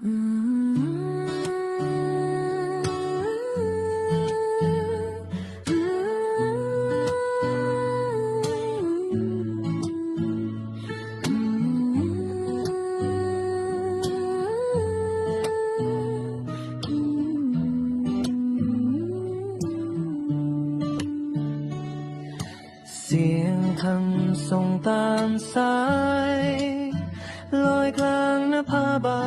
เสียงคำส่งตามสายลอยกลางนภาเบา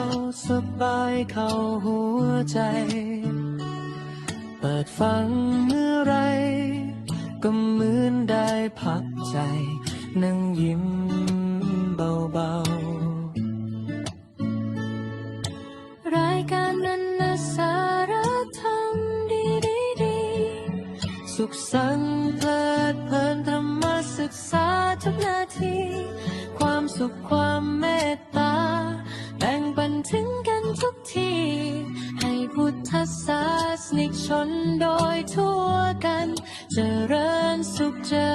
สบายเข้าหัวใจเปิดฟังเมื่อไรก็เหมือนได้พักใจนั่งยิ้มเบาๆรายการนั้นนะสาระธรรมดีสุขสันต์เพลิดเพลินธรรมศึกษาทุกนาทีความสุขความเมตตาแบ่งปันถึงกันทุกทีให้พุทธศาสนิกชนโดยทั่วกันเจริญสุขเจอ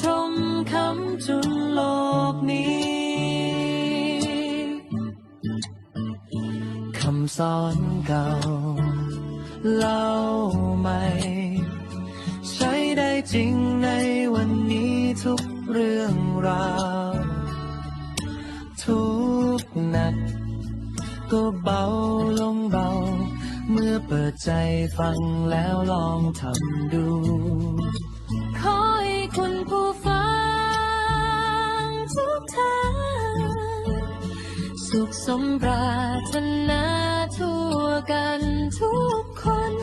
ตรงคำจุนโลกนี้คำสอนเก่าเล่าใหม่ใช้ได้จริงในวันนี้ทุกเรื่องราวทุกนัดก็เบาลงเบาเมื่อเปิดใจฟังแล้วลองทำดูขอให้คุณผู้ฟังทุกท่านสุขสมปรารถนาทั่วกันทุกคน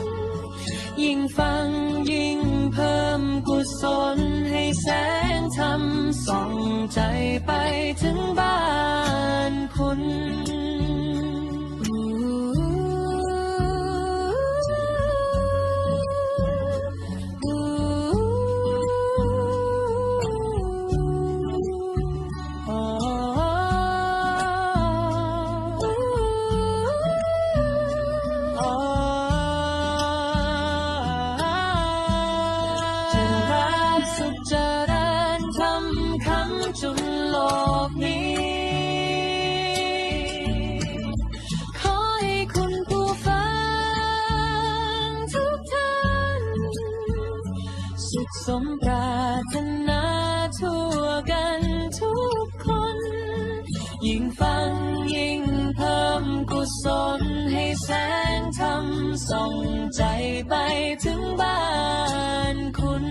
ยิ่งฟังยิ่งเพิ่มกุศลให้แสงธรรมส่องใจไปถึงบ้านคุณจุนโลกนี้ขอให้คุณผู้ฟังทุกท่านสุขสมปรารถนาทั่วกันทุกคนยิ่งฟังยิ่งเพิ่มกุศลให้แสงธรรมส่องใจไปถึงบ้านคุณ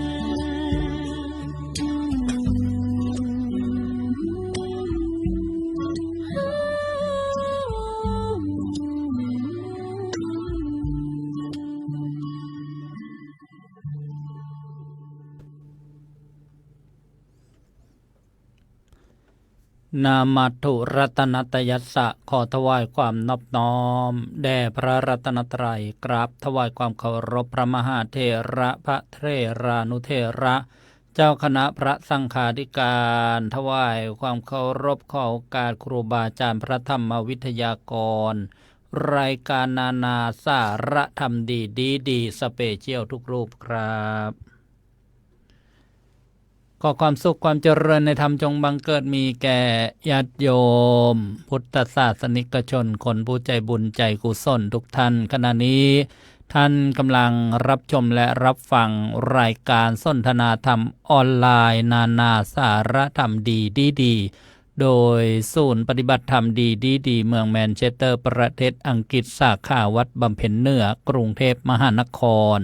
นามัตถุรัตนตยัสสะขอถวายความนอบน้อมแด่พระรัตนตรัยกราบถวายความเคารพพระมหาเถระพระเถรานุเถระเจ้าคณะพระสังฆาธิการถวายความเคารพขอโอกาสครูบาอาจารย์พระธรรมวิทยากรรายการนาสาระธรรมดีสเปเชียลทุกรูปครับขอความสุขความเจริญในธรรมจงบังเกิดมีแก่ญาติโยมพุทธศาสนิกชนคนผู้ใจบุญใจกุศลทุกท่านขณะนี้ท่านกำลังรับชมและรับฟังรายการสนทนาธรรมออนไลน์นาสาระธรรมดีโดยศูนย์ปฏิบัติธรรมดีเมืองแมนเชสเตอร์ประเทศอังกฤษสาขาวัดบำเพ็ญเหนือกรุงเทพมหานคร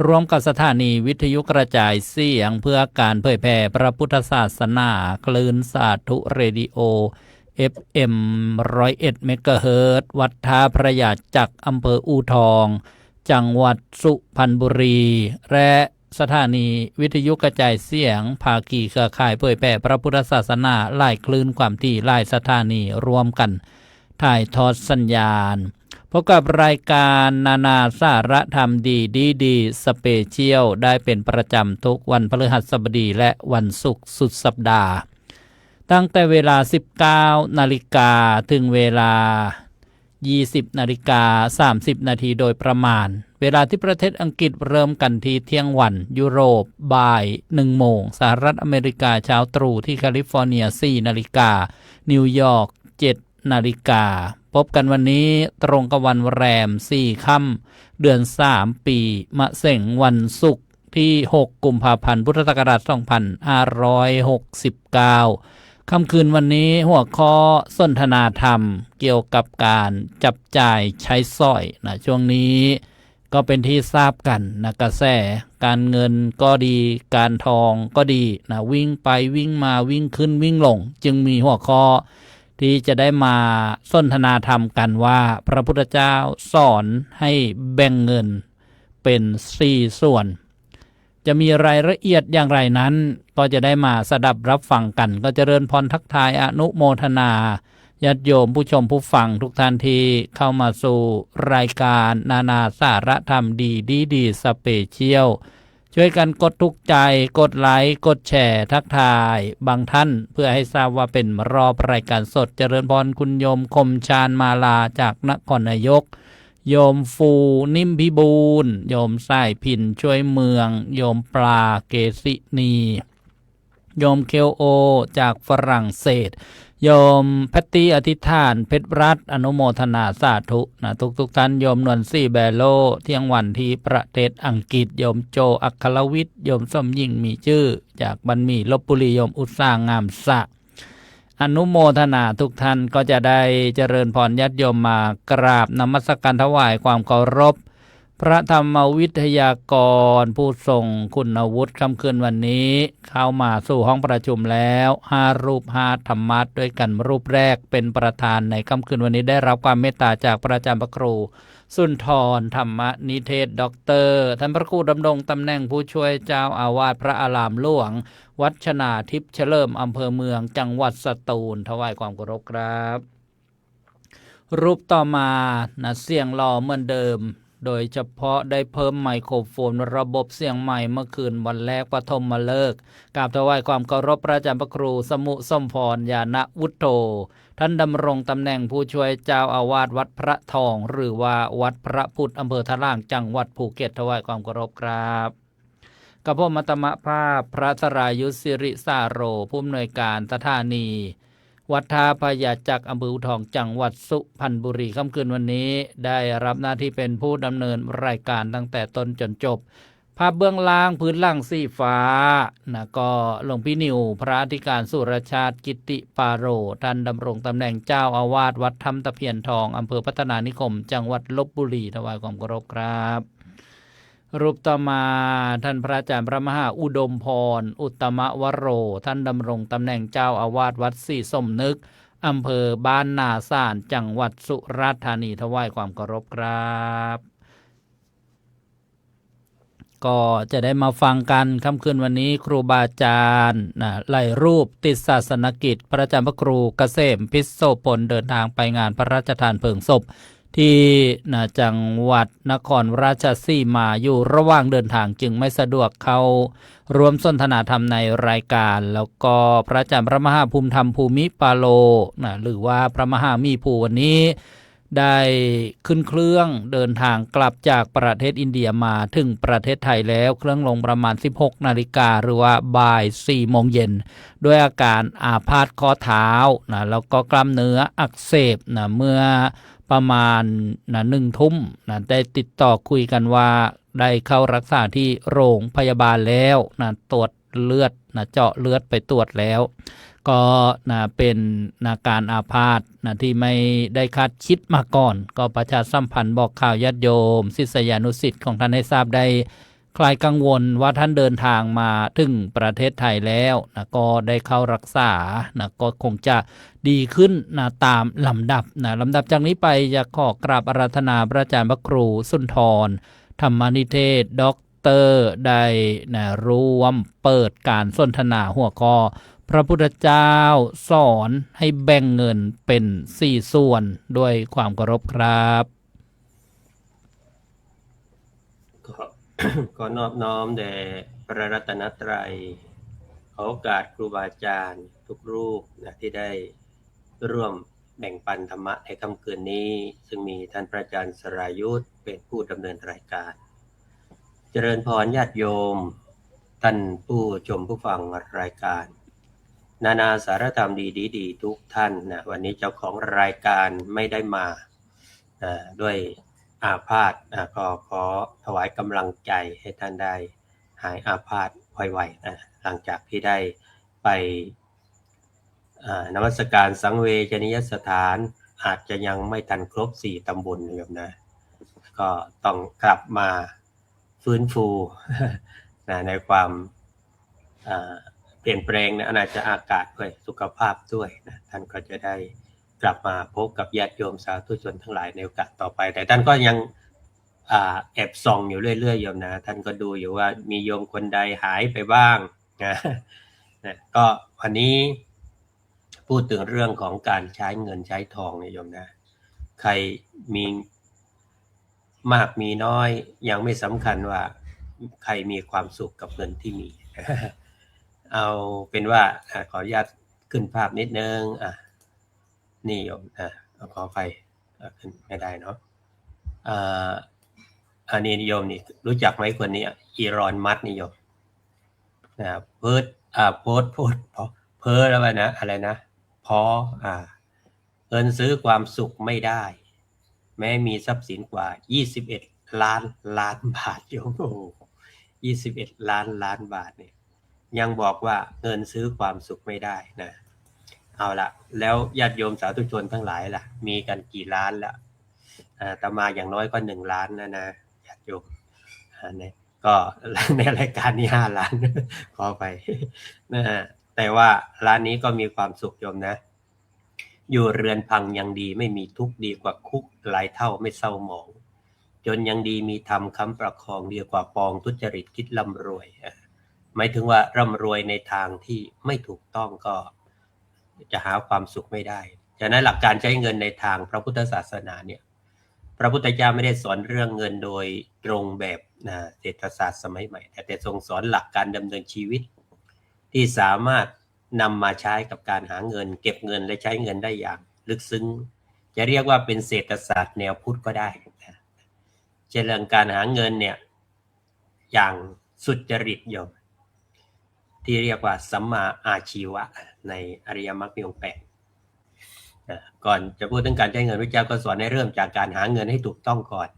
ร่วมกับสถานีวิทยุกระจายเสียงเพื่อการเผยแผ่พระพุทธศาสนาคลื่นสาธุเรดิโอ FM 101 เมกะเฮิรตซ์วัดท่าพระยาจักรอำเภออู่ทองจังหวัดสุพรรณบุรีและสถานีวิทยุกระจายเสียงภาคีเครือข่ายเผยแผ่พระพุทธศาสนาหลายคลื่นความถี่หลายสถานีรวมกันถ่ายทอดสัญญาณพบกับรายการนาสาระธรรมดีสเปเชียลได้เป็นประจำทุกวันพฤหัสบดีและวันศุกร์สุดสัปดาห์ตั้งแต่เวลา 19 นาฬิกาถึงเวลา 20 นาฬิกา 30 นาทีโดยประมาณเวลาที่ประเทศอังกฤษเริ่มกันที่เที่ยงวันยุโรปบ่าย 1 โมงสหรัฐอเมริกาเช้าตรู่ที่แคลิฟอร์เนีย 4 นาฬิกานิวยอร์ก 7 นาฬิกา พบกันวันนี้ตรงกับวันแรม4 ค่ำเดือน3 ปีมะเส็งวันศุกร์ที่6 กุมภาพันธ์พุทธศักราช2569ค่ำคืนวันนี้หัวข้อสนทนาธรรมเกี่ยวกับการจับจ่ายใช้สอยนะช่วงนี้ก็เป็นที่ทราบกันนะกระแสการเงินก็ดีการทองก็ดีนะวิ่งไปวิ่งมาวิ่งขึ้นวิ่งลงจึงมีหัวข้อที่จะได้มาสนทนาธรรมกันว่าพระพุทธเจ้าสอนให้แบ่งเงินเป็น4 ส่วนจะมีรายละเอียดอย่างไรนั้นก็จะได้มาสดับรับฟังกันก็เจริญพรทักทายอนุโมทนาญาติโยมผู้ชมผู้ฟังทุกท่านที่เข้ามาสู่รายการนานาสาระธรรมดีสเปเชียลช่วยกันกดทุกใจกดไลค์กดแชร์ทักทายบางท่านเพื่อให้ทราบว่าเป็นรอบรายการสดเจริญพรคุณโยมคมชาญมาลาจากนครนายกโยมฟูนิ่มพิบูลโยมสายพินช่วยเมืองโยมปลาเกษินีโยมเคโอจากฝรั่งเศสโยมแพตตี้อธิษฐานเพชรรัตน์อนุโมทนาสาธุนะทุกท่านโยมนวลซี่แบโลเที่ยงวันที่ประเทศอังกฤษโยมโจอัครวิทย์โยมส้มยิ่งมีชื่อจากบันมีลพบุรีโยมอุตสาหงามสะอนุโมทนาทุกท่านก็จะได้เจริญพรญาติโยมมากราบนมัสการถวายความเคารพพระธรรมวิทยากรผู้ทรงคุณวุฒิค่ำคืนวันนี้เข้ามาสู่ห้องประชุมแล้ว5 รูป5 ธรรมะด้วยกันรูปแรกเป็นประธานในค่ำคืนวันนี้ได้รับความเมตตาจากพระอาจารย์พระครูสุนทรธรรมนิเทศด็อกเตอร์ท่านพระครูดำรงตำแหน่งผู้ช่วยเจ้าอาวาสพระอารามหลวงวัดชนาทิพย์เฉลิมอำเภอเมืองจังหวัดสตูลถวายความเคารพครับรูปต่อมานะเสียงหล่อเหมือนเดิมโดยเฉพาะได้เพิ่มไมโครโฟนระบบเสียงใหม่เมื่อคืนวันแรกปฐมฤกษ์กราบถวายความเคารพพระอาจารย์พระครูสมุสมพรญาณวุฒโธท่านดำรงตำแหน่งผู้ช่วยเจ้าอาวาสวัดพระทองหรือว่าวัดพระพุทธอำเภอทะล่างจังหวัดภูเก็ตถวายความเคารพครับกับผมอัตมภาพพระสรายุทธสิริสาโรผู้อำนวยการสถานีวัดท่าพญาจักรอำเภออู่ทองจังหวัดสุพรรณบุรีค่ำคืนวันนี้ได้รับหน้าที่เป็นผู้ดำเนินรายการตั้งแต่ต้นจนจบภาพเบื้องล่างพื้นล่างสีฟ้านะก็หลวงพี่นิวพระอธิการสุรชาติกิติปาโรท่านดำรงตำแหน่งเจ้าอาวาสวัดถ้ำตะเพียนทองอำเภอพัฒนานิคมจังหวัดลพบุรีถวายความเคารพครับรูปต่อมาท่านพระอาจารย์พระมหาอุดมพรอุตตมวโรท่านดำรงตำแหน่งเจ้าอาวาสวัดศรีสมนึกอำเภอบ้านนาซ่านจังหวัดสุราษฎร์ธานีถวายความเคารพครับก็จะได้มาฟังกันค่ำคืนวันนี้ครูบาอาจารย์หลายรูปติดศาสนกิจพระอาจารย์พระครูเกษมพิษโสพลเดินทางไปงานพระราชทานเพลิงศพที่จังหวัดนครราชสีมาอยู่ระหว่างเดินทางจึงไม่สะดวกเข้าร่วมสนทนาธรรมในรายการแล้วก็พระอาจารย์พระมหาภูมิธรรมภูมิปาโลหรือว่าพระมหามีภูวันนี้ได้ขึ้นเครื่องเดินทางกลับจากประเทศอินเดียมาถึงประเทศไทยแล้วเครื่องลงประมาณ 16 นาฬิกาหรือว่าบ่าย 4 โมงเย็นด้วยอาการอาพาธข้อเท้าแล้วก็กล้ามเนื้ออักเสบเมื่อประมาณ1 ทุ่มได้ติดต่อคุยกันว่าได้เข้ารักษาที่โรงพยาบาลแล้วตรวจเลือดเจาะเลือดไปตรวจแล้วก็เป็นการอาพาธที่ไม่ได้คาดคิดมาก่อนก็ประชาสัมพันธ์บอกข่าวญาติโยมศิษยานุศิษย์ของท่านให้ทราบได้คลายกังวลว่าท่านเดินทางมาถึงประเทศไทยแล้วก็ได้เข้ารักษาก็คงจะดีขึ้นตามลำดับลำดับจากนี้ไปจะขอกราบอาราธนาพระอาจารย์พระครูสุนทรธรรมนิเทศด็อกเตอร์ได้ร่วมเปิดการสนทนาหัวข้อพระพุทธเจ้าสอนให้แบ่งเงินเป็น4 ส่วนด้วยความเคารพครับ ก็นอบน้อมแด่พระรัตนตรัยขอโอกาสครูบาอาจารย์ทุกรูปที่ได้ร่วมแบ่งปันธรรมะในค่ำคืนนี้ซึ่งมีท่านพระอาจารย์สรายุทธเป็นผู้ดำเนินรายการเจริญพรญาติโยมท่านผู้ชมผู้ฟังรายการ นานาสารธรรมดีทุกท่านนะวันนี้เจ้าของรายการไม่ได้มาด้วยอาพาธก็ขอถวายกำลังใจให้ท่านได้หายอาพาธไวๆหลังจากที่ได้ไปนมัสการสังเวชนียสถานอาจจะยังไม่ทันครบ4 ตำบลนะครับนะก็ต้องกลับมาฟื้นฟูในความเปลี่ยนแปลงนะอาจจะอากาศด้วยสุขภาพด้วยนะท่านก็จะได้กลับมาพบกับญาติโยมสาธุชนทั้งหลายในโอกาสต่อไปแต่ท่านก็ยังแอบส่องอยู่เรื่อยๆโยมนะท่านก็ดูอยู่ว่ามีโยมคนใดหายไปบ้างนะก็วันนี้พูดถึงเรื่องของการใช้เงินใช้ทองเนี่ยโยมนะใครมีมากมีน้อยยังไม่สำคัญว่าใครมีความสุขกับเงินที่มี เอาเป็นว่าขออนุญาตขึ้นภาพนิดนึงนี่โยมขอไฟขึ้นไม่ได้เนาะอันนี้โยมนี่รู้จักไหมคนนี้อีรอนมัสก์นี่โยมเพิร์ดโพสเพิร์ดแล้วนะอะไรนะพอเงินซื้อความสุขไม่ได้แม้มีทรัพย์สินกว่า21 ล้านบาทโยมโอ้21 ล้านบาทเนี่ยยังบอกว่าเงินซื้อความสุขไม่ได้นะเอาละแล้วญาติโยมสาธุชนทั้งหลายล่ะมีกันกี่ล้านละอาตมาอย่างน้อยก็1 ล้านนะญาติโยมเนี่ยก็ในรายการนี้5 ล้านขอไปนะแต่ว่าร้านนี้ก็มีความสุขโยมนะอยู่เรือนพังยังดีไม่มีทุกข์ดีกว่าคุกหลายเท่าไม่เศร้าหมองจนยังดีมีธรรมค้ำประคองดีกว่าปองทุจริตคิดร่ำรวยหมายถึงว่าร่ำรวยในทางที่ไม่ถูกต้องก็จะหาความสุขไม่ได้ฉะนั้นหลักการใช้เงินในทางพระพุทธศาสนาเนี่ยพระพุทธเจ้าไม่ได้สอนเรื่องเงินโดยตรงแบบเศรษฐศาสตร์สมัยใหม่แต่ทรงสอนหลักการดำเนินชีวิตที่สามารถนำมาใช้กับการหาเงินเก็บเงินและใช้เงินได้อย่างลึกซึ้งจะเรียกว่าเป็นเศรษฐศาสตร์แนวพุทธก็ได้เรื่องการหาเงินเนี่ยอย่างสุจริตโยมที่เรียกว่าสัมมาอาชีวะในอริยมรรคมีองค์ 8ก่อนจะพูดถึงการใช้เงินพระเจ้าก็สอนให้เริ่มจากการหาเงินให้ถูกต้องก่อน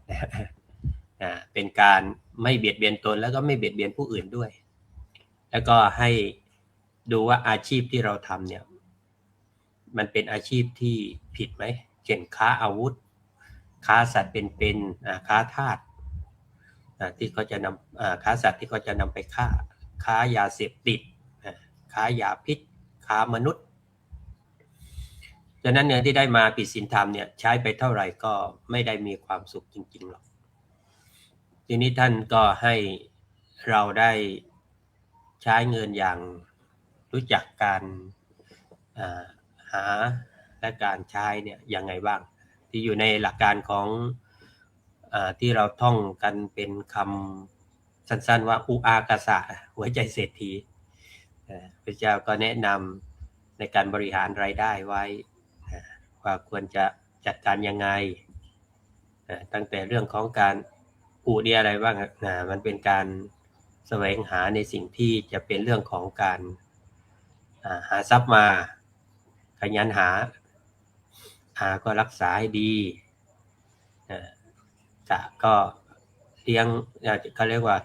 เป็นการไม่เบียดเบียนตนแล้วก็ไม่เบียดเบียนผู้อื่นด้วยแล้วก็ให้ดูว่าอาชีพที่เราทำเนี่ยมันเป็นอาชีพที่ผิดไหมเช่นค้าอาวุธค้าสัตว์เป็นค้าทาสที่เขาจะนำค้าสัตว์ที่เขาจะนำไปค้ายาเสพติดค้ายาพิษค้ามนุษย์ฉะนั้นเงินที่ได้มาผิดศีลธรรมเนี่ยใช้ไปเท่าไหร่ก็ไม่ได้มีความสุขจริงๆหรอกทีนี้ท่านก็ให้เราได้ใช้เงินอย่างรู้จักการหาและการใช้เนี่ยยังไงบ้างที่อยู่ในหลักการของที่เราท่องกันเป็นคำสั้นๆว่าอุอากาสะหัวใจเศรษฐีพระเจ้าก็แนะนำในการบริหารรายได้ไว้ว่าควรจะจัดการยังไงตั้งแต่เรื่องของการนี่อะไรบ้างมันเป็นการแสวงหาในสิ่งที่จะเป็นเรื่องของการหาทรัพย์มาขยันหาก็รักษาให้ดีก็เลี้ยงเขาเรียกว่า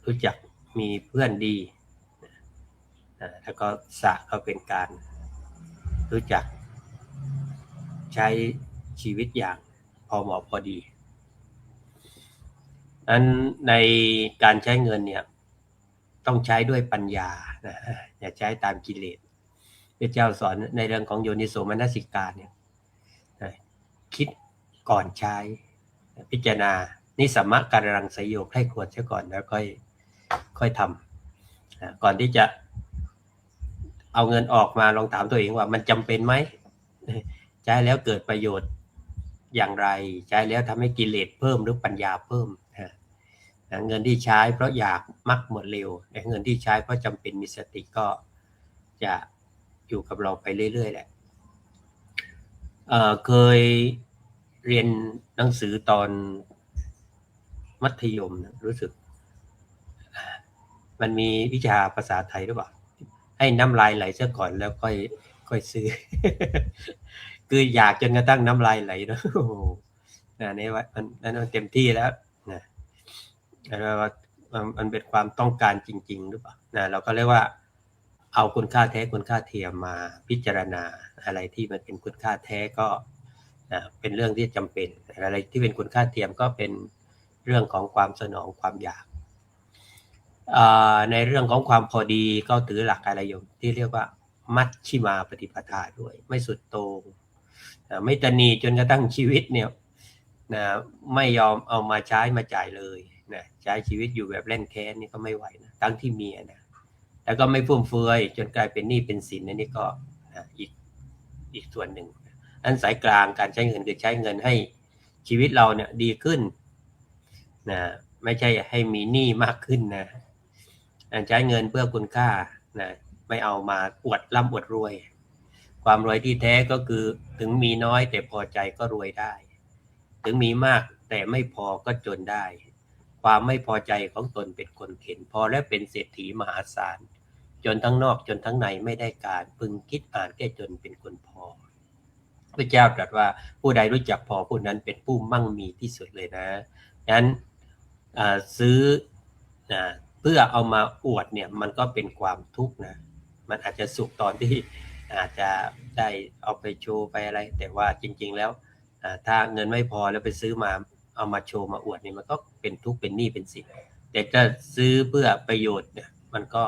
รู้จักมีเพื่อนดีแล้วก็ก็เป็นการรู้จักใช้ชีวิตอย่างพอเหมาะพอดีนั้นในการใช้เงินเนี่ยต้องใช้ด้วยปัญญาอย่าใช้ตามกิเลสพระเจ้าสอนในเรื่องของโยนิโสมนสิการเนี่ยคิดก่อนใช้พิจารณานิสัมมะการรังสยโยให้ควรเสียก่อนแล้วค่อยทำก่อนที่จะเอาเงินออกมาลองถามตัวเองว่ามันจำเป็นไหมใช้แล้วเกิดประโยชน์อย่างไรใช้แล้วทำให้กิเลสเพิ่มหรือปัญญาเพิ่มเงินที่ใช้เพราะอยากมักหมดเร็วแต่เงินที่ใช้เพราะจำเป็นมีสติก็จะอยู่กับเราไปเรื่อยๆแหละเคยเรียนหนังสือตอนมัธยมรู้สึกมันมีวิชาภาษาไทยหรือเปล่า ให้น้ำลายไหลซะก่อนแล้วค่อยซื้อ คืออยากจนกระทั่งน้ำลายไหลเนาะ โอ้โหนี่ว่ามันเต็มที่แล้วนะแล้วว่ามันเป็นความต้องการจริงๆหรือเปล่าเราก็เรียกว่าเอาคุณค่าแท้คุณค่าเทียมมาพิจารณาอะไรที่มันเป็นคุณค่าแท้ก็เป็นเรื่องที่จำเป็นอะไรที่เป็นคุณค่าเทียมก็เป็นเรื่องของความสนองความอยากในเรื่องของความพอดีก็ถือหลักอะไรอยู่ที่เรียกว่ามัชชิมาปฏิปทาด้วยไม่สุดโต่งไม่ตนีจนกระทั่งชีวิตเนี่ยไม่ยอมเอามาใช้มาจ่ายเลยนะใช้ชีวิตอยู่แบบเล่นแค้นนี่ก็ไม่ไหวนะทั้งที่มีนะแล้วก็ไม่ฟุ่มเฟือยจนกลายเป็นหนี้เป็นสินนี่ก็อีกส่วนหนึ่งอันสายกลางการใช้เงินคือใช้เงินให้ชีวิตเราเนี่ยดีขึ้นนะไม่ใช่ให้มีหนี้มากขึ้นนะใช้เงินเพื่อคุณค่านะไม่เอามาอวดร่ำอวดรวยความรวยที่แท้ก็คือถึงมีน้อยแต่พอใจก็รวยได้ถึงมีมากแต่ไม่พอก็จนได้ความไม่พอใจของตนเป็นคนเข็นพอและเป็นเศรษฐีมหาศาลจนทั้งนอกจนทั้งในไม่ได้การพึงคิดอ่านแก้จนเป็นคนพอพระเจ้าตรัสว่าผู้ใดรู้จักพอผู้นั้นเป็นผู้มั่งมีที่สุดเลยนะงั้นซื้อเพื่อเอามาอวดเนี่ยมันก็เป็นความทุกข์นะมันอาจจะสุขตอนที่อาจจะได้เอาไปโชว์ไปอะไรแต่ว่าจริงๆแล้วถ้าเงินไม่พอแล้วไปซื้อมาเอามาโชว์มาอวดนี่มันก็เป็นทุกข์เป็นหนี้เป็นสินแต่ถ้าซื้อเพื่อประโยชน์เนี่ยมันก็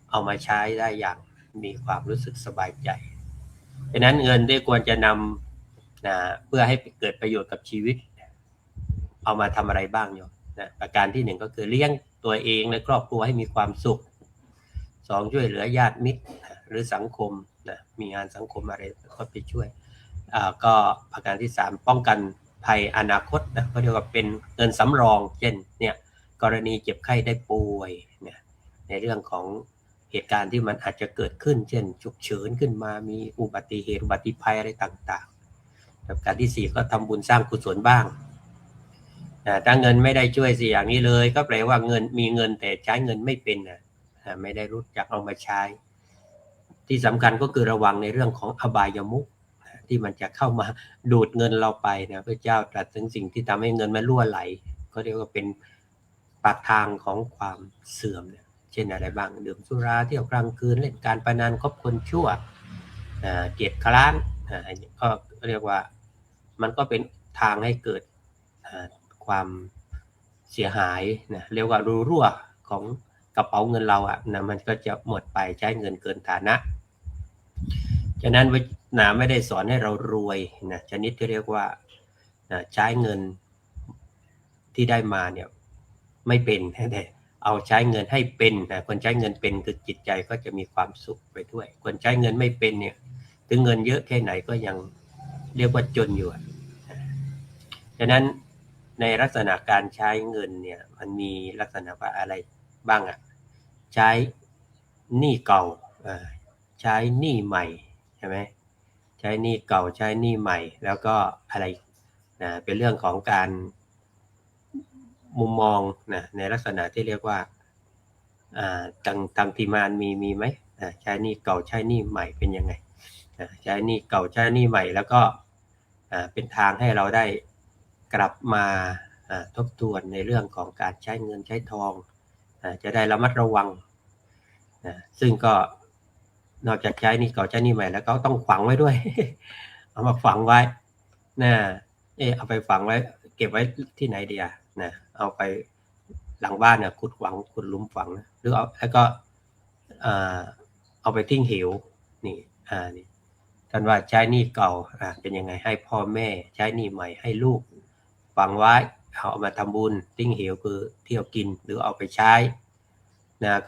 เอามาใช้ได้อย่างมีความรู้สึกสบายใจดังนั้นเงินได้ควรจะนำเพื่อให้เกิดประโยชน์กับชีวิตเอามาทำอะไรบ้างโยมประการที่หนึ่งก็คือเลี้ยงตัวเองและครอบครัวให้มีความสุขสองช่วยเหลือญาติมิตรหรือสังคมมีงานสังคมอะไรก็ไปช่วยก็ประการที่สามป้องกันภัยอนาคตก็เรียกว่าเป็นเงินสำรองเช่นเนี่ยกรณีเจ็บไข้ได้ป่วยเนี่ยในเรื่องของเหตุการณ์ที่มันอาจจะเกิดขึ้นเช่นฉุกเฉินขึ้นมามีอุบัติเหตุอุบัติภัยอะไรต่างๆประการที่สี่ก็ทำบุญสร้างกุศลบ้างถ้าเงินไม่ได้ช่วยสี่อย่างนี้เลยก็แปลว่าเงินมีเงินแต่ใช้เงินไม่เป็นไม่ได้รู้จักเอามาใช้ที่สำคัญก็คือระวังในเรื่องของอบายมุขที่มันจะเข้ามาดูดเงินเราไปนะพระเจ้าตรัสถึงสิ่งที่ทำให้เงินมันรั่วไหลก็เรียกว่าเป็นปากทางของความเสื่อมเช่นอะไรบ้างดื่มสุราเที่ยวกลางคืนเล่นการพนันคบคนชั่วเกียรติคร้านก็เรียกว่ามันก็เป็นทางให้เกิดความเสียหายเรียกว่ารั่วของกระเป๋าเงินเรามันก็จะหมดไปใช้เงินเกินฐานะฉะนั้นไม่ได้สอนให้เรารวยชนิดที่เรียกว่าใช้เงินที่ได้มาเนี่ยไม่เป็นแต่เอาใช้เงินให้เป็นคนใช้เงินเป็นคือจิตใจก็จะมีความสุขไปด้วยคนใช้เงินไม่เป็นเนี่ยถึงเงินเยอะแค่ไหนก็ยังเรียกว่าจนอยู่ฉะนั้นในลักษณะการใช้เงินเนี่ยมันมีลักษณะว่าอะไรบ้างใช้หนี้เก่าใช้หนี้ใหม่ใช่ไหมใช้หนี้เก่าใช้หนี้ใหม่แล้วก็อะไรเป็นเรื่องของการมุมมองในลักษณะที่เรียกว่าทางทีมงานมีไหมใช้หนี้เก่าใช้หนี้ใหม่เป็นยังไงใช้หนี้เก่าใช้หนี้ใหม่แล้วก็เป็นทางให้เราได้กลับมาทบทวนในเรื่องของการใช้เงินใช้ทองจะได้ระมัดระวังซึ่งก็นอกจากใช้หนี้เก่าใช้หนี้ใหม่แล้วก็ต้องฝังไว้ด้วย เอามาฝังไว้เอาไปฝังไว้เก็บไว้ที่ไหนดีเอาไปหลังบ้านขุดหลุมฝังหรือเอาแล้วก็เอาไปทิ้งเหวนี่ท่านว่าใช้หนี้เก่าเป็นยังไงให้พ่อแม่ใช้หนี้ใหม่ให้ลูกฝังไว้เอามาทำบุญทิ้งเหวคือเที่ยวกินหรือเอาไปใช้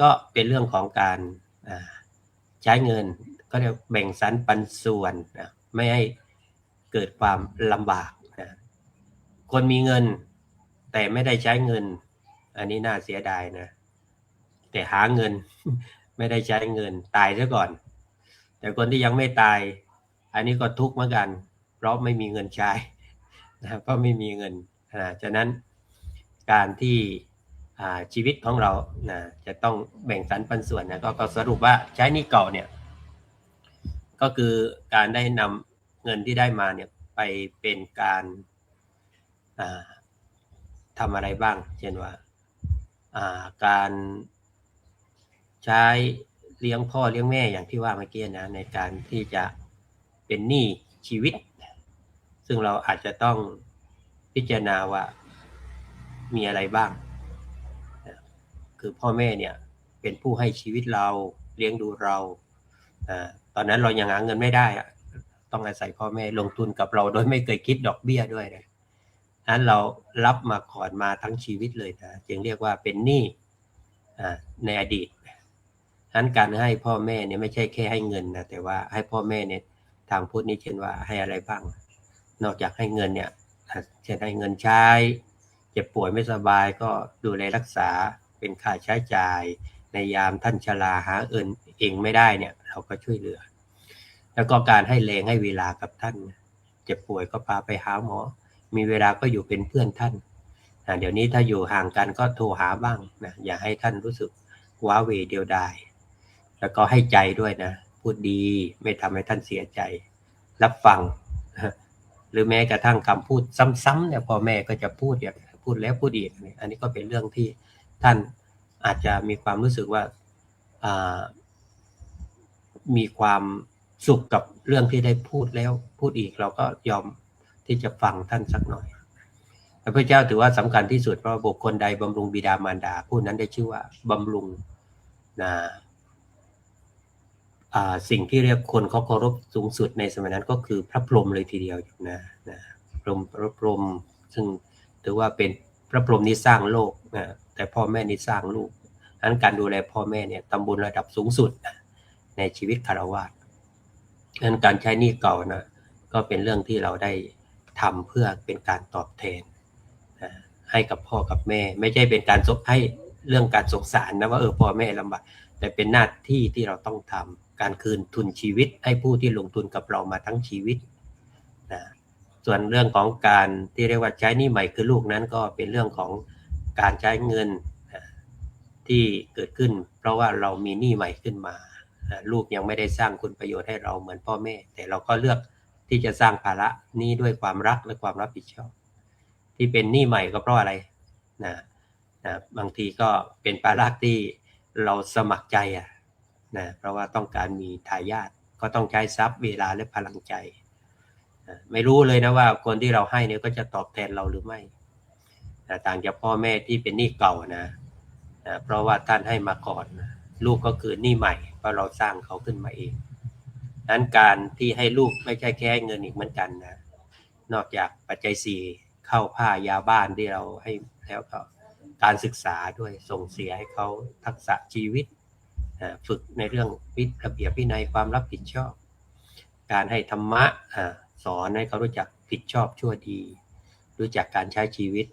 ก็เป็นเรื่องของการใช้เงินก็เรียกแบ่งสรรปันส่วนไม่ให้เกิดความลำบากคนมีเงินแต่ไม่ได้ใช้เงินอันนี้น่าเสียดายนะแต่หาเงิน ไม่ได้ใช้เงินตายซะก่อนแต่คนที่ยังไม่ตายอันนี้ก็ทุกข์เหมือนกันเพราะไม่มีเงินใช้เพราะไม่มีเงินฉะนั้นการที่ ชีวิตของเรานะจะต้องแบ่งสรรปันส่วนนะก็สรุปว่าใช้หนี้เก่าเนี่ยก็คือการได้นำเงินที่ได้มาเนี่ยไปเป็นการทำอะไรบ้างเช่นว่าการใช้เลี้ยงพ่อเลี้ยงแม่อย่างที่ว่าเมื่อกี้นะในการที่จะเป็นหนี้ชีวิตซึ่งเราอาจจะต้องพิจารณาว่ามีอะไรบ้างคือพ่อแม่เนี่ยเป็นผู้ให้ชีวิตเราเลี้ยงดูเราตอนนั้นเรายังหาเงินไม่ได้ต้องอาศัยพ่อแม่ลงทุนกับเราโดยไม่เคยคิดดอกเบี้ยด้วยนะนั้นเรารับมาก่อนมาทั้งชีวิตเลยนะจึงเรียกว่าเป็นหนี้ในอดีตนั้นการให้พ่อแม่เนี่ยไม่ใช่แค่ให้เงินนะแต่ว่าให้พ่อแม่เนี่ยทางพุทธนี่เช่นว่าให้อะไรบ้างนอกจากให้เงินเนี่ยเช่นให้เงินใช้เจ็บป่วยไม่สบายก็ดูแลรักษาเป็นค่าใช้จ่ายในยามท่านชราหาเองไม่ได้เนี่ยเราก็ช่วยเหลือแล้วก็การให้แรงให้เวลากับท่านเจ็บป่วยก็พาไปหาหมอมีเวลาก็อยู่เป็นเพื่อนท่านเดี๋ยวนี้ถ้าอยู่ห่างกันก็โทรหาบ้างนะอย่าให้ท่านรู้สึกว้าเหวเดียวดายแล้วก็ให้ใจด้วยนะพูดดีไม่ทำให้ท่านเสียใจรับฟังหรือแม้กระทั่งคำพูดซ้ำๆเนี่ยพ่อแม่ก็จะพูดอย่างพูดแล้วพูดอีกอันนี้ก็เป็นเรื่องที่ท่านอาจจะมีความรู้สึกว่ามีความสุขกับเรื่องที่ได้พูดแล้วพูดอีกเราก็ยอมที่จะฟังท่านสักหน่อยพระพุทธเจ้าถือว่าสำคัญที่สุดเพราะบุคคลใดบำรุงบิดามารดาผู้นั้นได้ชื่อว่าบำรุงสิ่งที่เรียกคนเขาเคารพสูงสุดในสมัยนั้นก็คือพระพรหมเลยทีเดียวนะพระพรหมซึ่งถือว่าเป็นพระพรหมนี้สร้างโลกนะแต่พ่อแม่นี้สร้างลูกนั้นการดูแลพ่อแม่เนี่ยทำบุญระดับสูงสุดในชีวิตคฤหัสถ์นั้นการใช้หนี้เก่านะก็เป็นเรื่องที่เราได้ทำเพื่อเป็นการตอบแทนให้กับพ่อกับแม่ไม่ใช่เป็นการให้เรื่องการสงสารนะว่าพ่อแม่ลำบากแต่เป็นหน้าที่ที่เราต้องทำการคืนทุนชีวิตให้ผู้ที่ลงทุนกับเรามาทั้งชีวิตนะส่วนเรื่องของการที่เรียกว่าใช้หนี้ใหม่คือลูกนั้นก็เป็นเรื่องของการใช้เงินที่เกิดขึ้นเพราะว่าเรามีหนี้ใหม่ขึ้นมาลูกยังไม่ได้สร้างคุณประโยชน์ให้เราเหมือนพ่อแม่แต่เราก็เลือกที่จะสร้างภาระนี้ด้วยความรักและความรับผิดชอบที่เป็นหนี้ใหม่ก็เพราะอะไรนะบางทีก็เป็นภาระที่เราสมัครใจนะเพราะว่าต้องการมีทายาทก็ต้องใช้ทรัพย์เวลาและพลังใจไม่รู้เลยนะว่าคนที่เราให้เนี่ยก็จะตอบแทนเราหรือไม่ต่างจากพ่อแม่ที่เป็นหนี้เก่านะเพราะว่าท่านให้มาก่อนลูกก็คือหนี้ใหม่เพราะเราสร้างเขาขึ้นมาเองนั้นการที่ให้ลูกไม่ใช่แค่เงินอีกเหมือนกันนะนอกจากปัจจัย4เข้าผ้ายาบ้านที่เราให้แล้วก็การศึกษาด้วยส่งเสียให้เขาทักษะชีวิตฝึกในเรื่องระเบียบวินัยความรับผิดชอบการให้ธรรมะสอนให้เขารู้จักผิดชอบชั่วดีรู้จักการใช้ชีวิต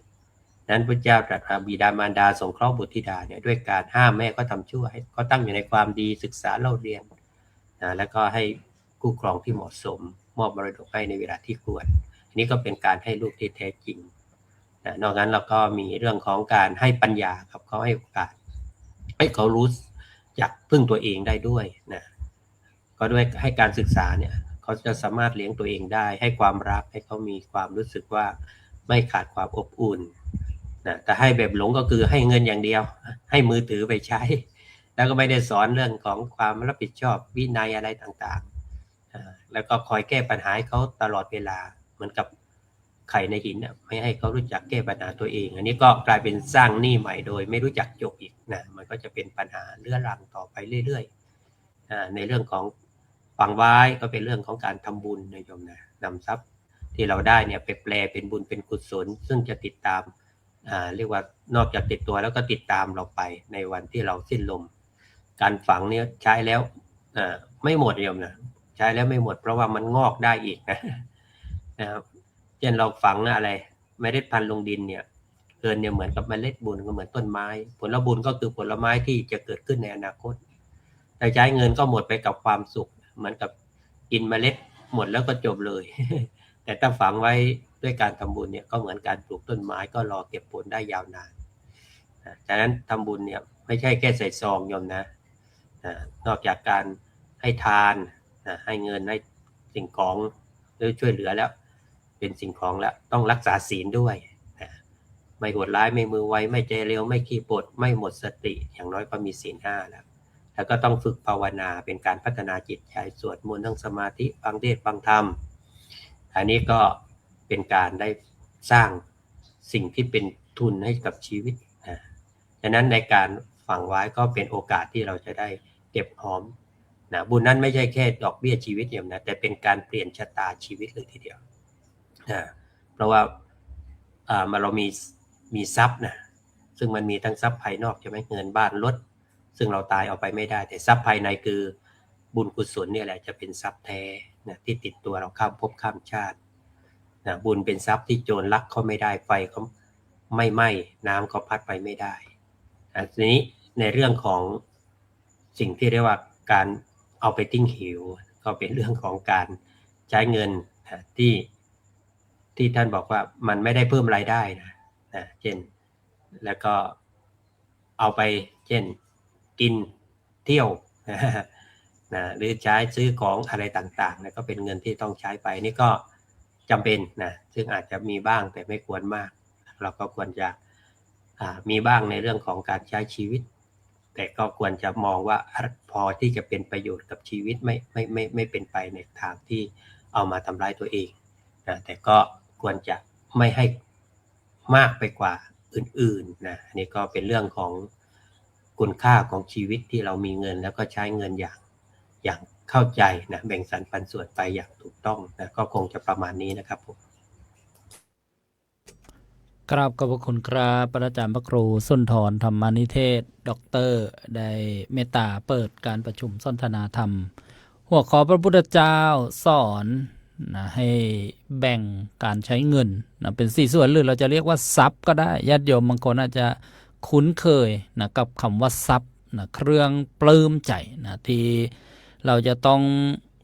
นั้นพระเจ้าตรัสว่าบิดามารดาสงเคราะห์บุตรธิดาเนี่ยด้วยการห้ามแม่ก็ทำชั่วให้เขาตั้งอยู่ในความดีศึกษาเล่าเรียนแล้วก็ให้คู่ครองที่เหมาะสมมอบมรดกให้ในเวลาที่ควรอันนี้ก็เป็นการให้ลูกที่แท้จริงนอกนั้นเราก็มีเรื่องของการให้ปัญญาครับเขาให้โอกาสให้เขารู้จักพึ่งตัวเองได้ด้วยนะก็ด้วยให้การศึกษาเนี่ยเขาจะสามารถเลี้ยงตัวเองได้ให้ความรักให้เขามีความรู้สึกว่าไม่ขาดความอบอุ่นนะแต่ให้แบบหลงก็คือให้เงินอย่างเดียวให้มือถือไปใช้แล้วก็ไม่ได้สอนเรื่องของความรับผิดชอบวินัยอะไรต่างๆแล้วก็คอยแก้ปัญหาให้เขาตลอดเวลาเหมือนกับไข่ในหินไม่ให้เขารู้จักแก้ปัญหาตัวเองอันนี้ก็กลายเป็นสร้างหนี้ใหม่โดยไม่รู้จักจบอีกนะมันก็จะเป็นปัญหาเรื้อรังต่อไปเรื่อยๆในเรื่องของฝังไว้ก็เป็นเรื่องของการทำบุญนะโยมนะนำทรัพย์ที่เราได้เนี่ยไปแปลเป็นบุญเป็นกุศลซึ่งจะติดตามเรียกว่านอกจากติดตัวแล้วก็ติดตามเราไปในวันที่เราสิ้นลมการฝังเนี่ยใช้แล้วไม่หมดโยมนะใช้แล้วไม่หมดเพราะว่ามันงอกได้อีกนะครับเช่นเราฝังอะไรเมล็ดพันธุ์ลงดินเนี่ยเนี่ยเหมือนกับเมล็ดบุญก็เหมือนต้นไม้ผลบุญก็คือผลไม้ที่จะเกิดขึ้นในอนาคตแต่ใช้เงินก็หมดไปกับความสุขเหมือนกับกินเมล็ดหมดแล้วก็จบเลย แต่ถ้าฝังไว้ด้วยการทำบุญเนี่ยก็เหมือนการปลูกต้นไม้ก็รอเก็บผลได้ยาวนาน จากนั้นทำบุญเนี่ยไม่ใช่แค่ใส่ซองโยมนะนอกจากการให้ทานให้เงินให้สิ่งของหรือช่วยเหลือแล้วเป็นสิ่งของแล้วต้องรักษาศีลด้วยไม่โหดร้ายไม่มือไวไม่ใจเร็วไม่ขี้ปดไม่หมดสติอย่างน้อยก็มีศีล 5แล้วก็ต้องฝึกภาวนาเป็นการพัฒนาจิตใจสวดมนต์นั่งสมาธิฟังเทศน์ฟังธรรมอันนี้ก็เป็นการได้สร้างสิ่งที่เป็นทุนให้กับชีวิตฉะนั้นในการฝังไว้ก็เป็นโอกาสที่เราจะได้เก็บหอมบุญนั้นไม่ใช่แค่ดอกเบี้ยชีวิตอย่างนะแต่เป็นการเปลี่ยนชะตาชีวิตเลยทีเดียวเพราะว่าเรามีทรัพย์นะซึ่งมันมีทั้งทรัพย์ภายนอกใช่ไหมเงินบ้านรถซึ่งเราตายเอาไปไม่ได้แต่ทรัพย์ภายในคือบุญกุศลเนี่ยแหละจะเป็นทรัพย์แท้นะที่ติดตัวเราข้ามภพข้ามชาติบุญเป็นทรัพย์ที่โจรลักเขาไม่ได้ไฟเขาไม่ไหม้น้ำเขาพัดไปไม่ได้ทีนี้ในเรื่องของสิ่งที่เรียกว่าการเอาไปทิ้งหิวก็เป็นเรื่องของการใช้เงินที่ท่านบอกว่ามันไม่ได้เพิ่มรายได้นะเช่นแล้วก็เอาไปเช่นกินเที่ยวหรือใช้ซื้อของอะไรต่างๆนะก็เป็นเงินที่ต้องใช้ไปนี่ก็จำเป็นนะซึ่งอาจจะมีบ้างแต่ไม่ควรมากเราก็ควรจะมีบ้างในเรื่องของการใช้ชีวิตแต่ก็ควรจะมองว่าพอที่จะเป็นประโยชน์กับชีวิตไม่เป็นไปในทางที่เอามาทำร้ายตัวเองนะแต่ก็ควรจะไม่ให้มากไปกว่าอื่นๆนะอันนี้ก็เป็นเรื่องของคุณค่าของชีวิตที่เรามีเงินแล้วก็ใช้เงินอย่างเข้าใจนะแบ่งสรรปันส่วนไปอย่างถูกต้องนะก็คงจะประมาณนี้นะครับผมกราบขอบพระคุณครับอาจารย์พระครูสุนทรธรรมานิเทศด็อกเตอร์ได้เมตตาเปิดการประชุมสนทนาธรรมหัวข้อพระพุทธเจ้าสอนนะให้แบ่งการใช้เงินนะเป็น4ส่วนหรือเราจะเรียกว่าทรัพย์ก็ได้ญาติโยมบางคนอาจจะคุ้นเคยนะกับคำว่าทรัพย์นะเครื่องปลื้มใจนะที่เราจะต้อง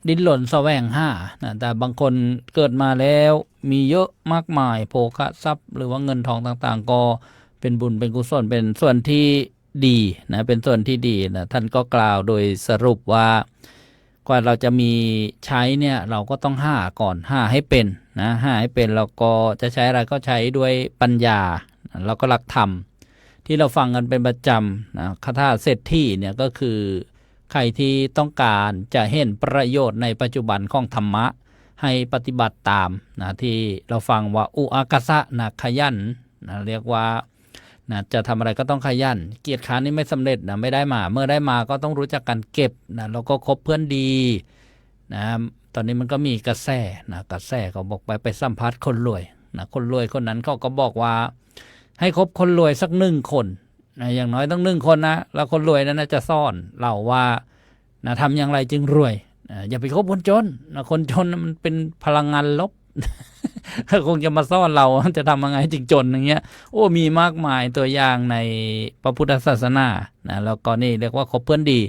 ดิ้นรนแสวงหานะแต่บางคนเกิดมาแล้วมีเยอะมากมายโภคะทรัพย์หรือว่าเงินทองต่างๆก็เป็นบุญเป็นกุศลเป็นส่วนที่ดีนะเป็นส่วนที่ดีนะท่านก็กล่าวโดยสรุปว่ากว่าเราจะมีใช้เนี่ยเราก็ต้องหาก่อนหาให้เป็นนะหาให้เป็นแล้วก็จะใช้อะไรก็ใช้ด้วยปัญญาแล้วก็หลักธรรมที่เราฟังกันเป็นประจำนะคาถาเศรษฐีเนี่ยก็คือใครที่ต้องการจะเห็นประโยชน์ในปัจจุบันของธรรมะให้ปฏิบัติตามนะที่เราฟังว่าอุอากาสะนะขยันนะเรียกว่านะจะทำอะไรก็ต้องขยันเกียรติค้านนี่ไม่สำเร็จนะไม่ได้มาเมื่อได้มาก็ต้องรู้จักการเก็บนะแล้วก็คบเพื่อนดีนะตอนนี้มันก็มีกระแสนะกระแสเขาบอกไปสัมภาษณ์คนรวยนะคนรวยคนนั้นเขาก็บอกว่าให้คบคนรวยสัก1 คนนะอย่างน้อยต้อง1 คนนะแล้วคนรวยนั้นจะสอนเราว่านะทำอย่างไรจึงรวยอย่าไปคบคนจนนะคนจนมันเป็นพลังงานลบ คงจะมาซ่อนเราจะทำยังไงจึงจนอย่างเงี้ยโอ้มีมากมายตัวอย่างในพระพุทธศาสนานะแล้วก็นี่เรียกว่าคบเพื่อนดี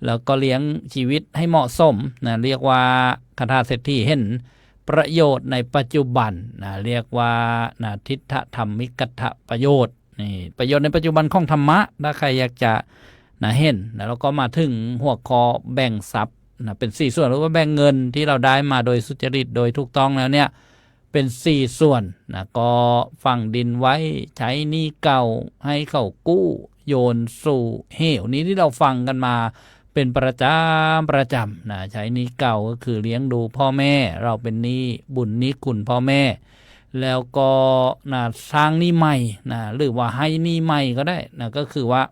แล้วก็เลี้ยงชีวิตให้เหมาะสมนะเรียกว่าคทาเศรษฐีเห็นประโยชน์ในปัจจุบันนะเรียกว่านะทิฏฐธรรมิกัตถประโยชน์นี่ประโยชน์ในปัจจุบันของธรรมะถ้าใครอยากจะนะเห็นแล้วก็มาถึงหัวข้อแบ่งทรัพย์นะเป็น4 ส่วนหรือว่าแบ่งเงินที่เราได้มาโดยสุจริตโดยถูกต้องแล้วเนี่ยเป็น4 ส่วนนะก็ฝังดินไว้ใช้หนี้เก่าให้เขากู้โยนสู่เหวนี้ที่เราฟังกันมาเป็นประจำนะใช้หนี้เก่าก็คือเลี้ยงดูพ่อแม่เราเป็นหนี้บุญหนี้คุณพ่อแม่แล้วก็นะสร้างหนี้ใหม่นะหรือว่าให้หนี้ใหม่ก็ได้นะก็คือว่า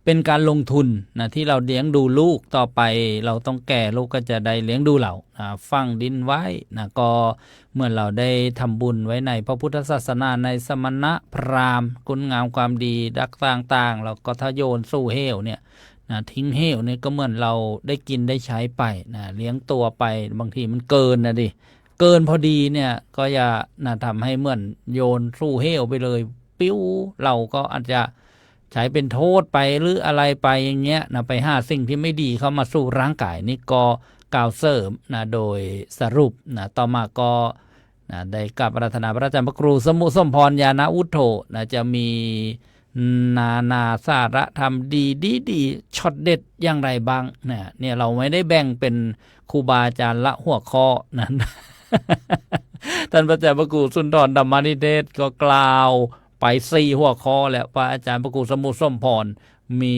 เป็นการลงทุนนะที่เราเลี้ยงดูลูกต่อไปเราต้องแก่ลูกก็จะได้เลี้ยงดูเรานะฝังดินไว้นะก็เมื่อเราได้ทำบุญไว้ในพระพุทธศาสนาในสมณะพราหมณ์คุณงามความดีดักต่างๆแล้วก็ทะโยนสู่เหวเนี่ยนะทิ้งเหวเนี่ยก็เหมือนเราได้กินได้ใช้ไปนะเลี้ยงตัวไปบางทีมันเกินนะดิเกินพอดีเนี่ยก็อย่านะทำให้เหมือนโยนสู่เหวไปเลยปิ้วเราก็อาจจะใช้เป็นโทษไปหรืออะไรไปอย่างเงี้ยนะไปหาสิ่งที่ไม่ดีเข้ามาสู่ร่างกายนี่ก็กล่าวเสริมนะโดยสรุปนะต่อมาก็นะได้กราบอาราธนาพระอาจารย์พระครูสมุสมพรญาณวุฒโธนะจะมี นาสาระธรรมดีช็อตเด็ดอย่างไรบ้างเนี่ยเราไม่ได้แบ่งเป็นครูบาอาจารย์ละหัวข้อนั้น ท่านพระอาจารย์พระครูสุนทรธรรมนิเทศก็กล่าวไป4หัวข้อแล้วพระอาจารย์พระครูสมุทรสมพรมี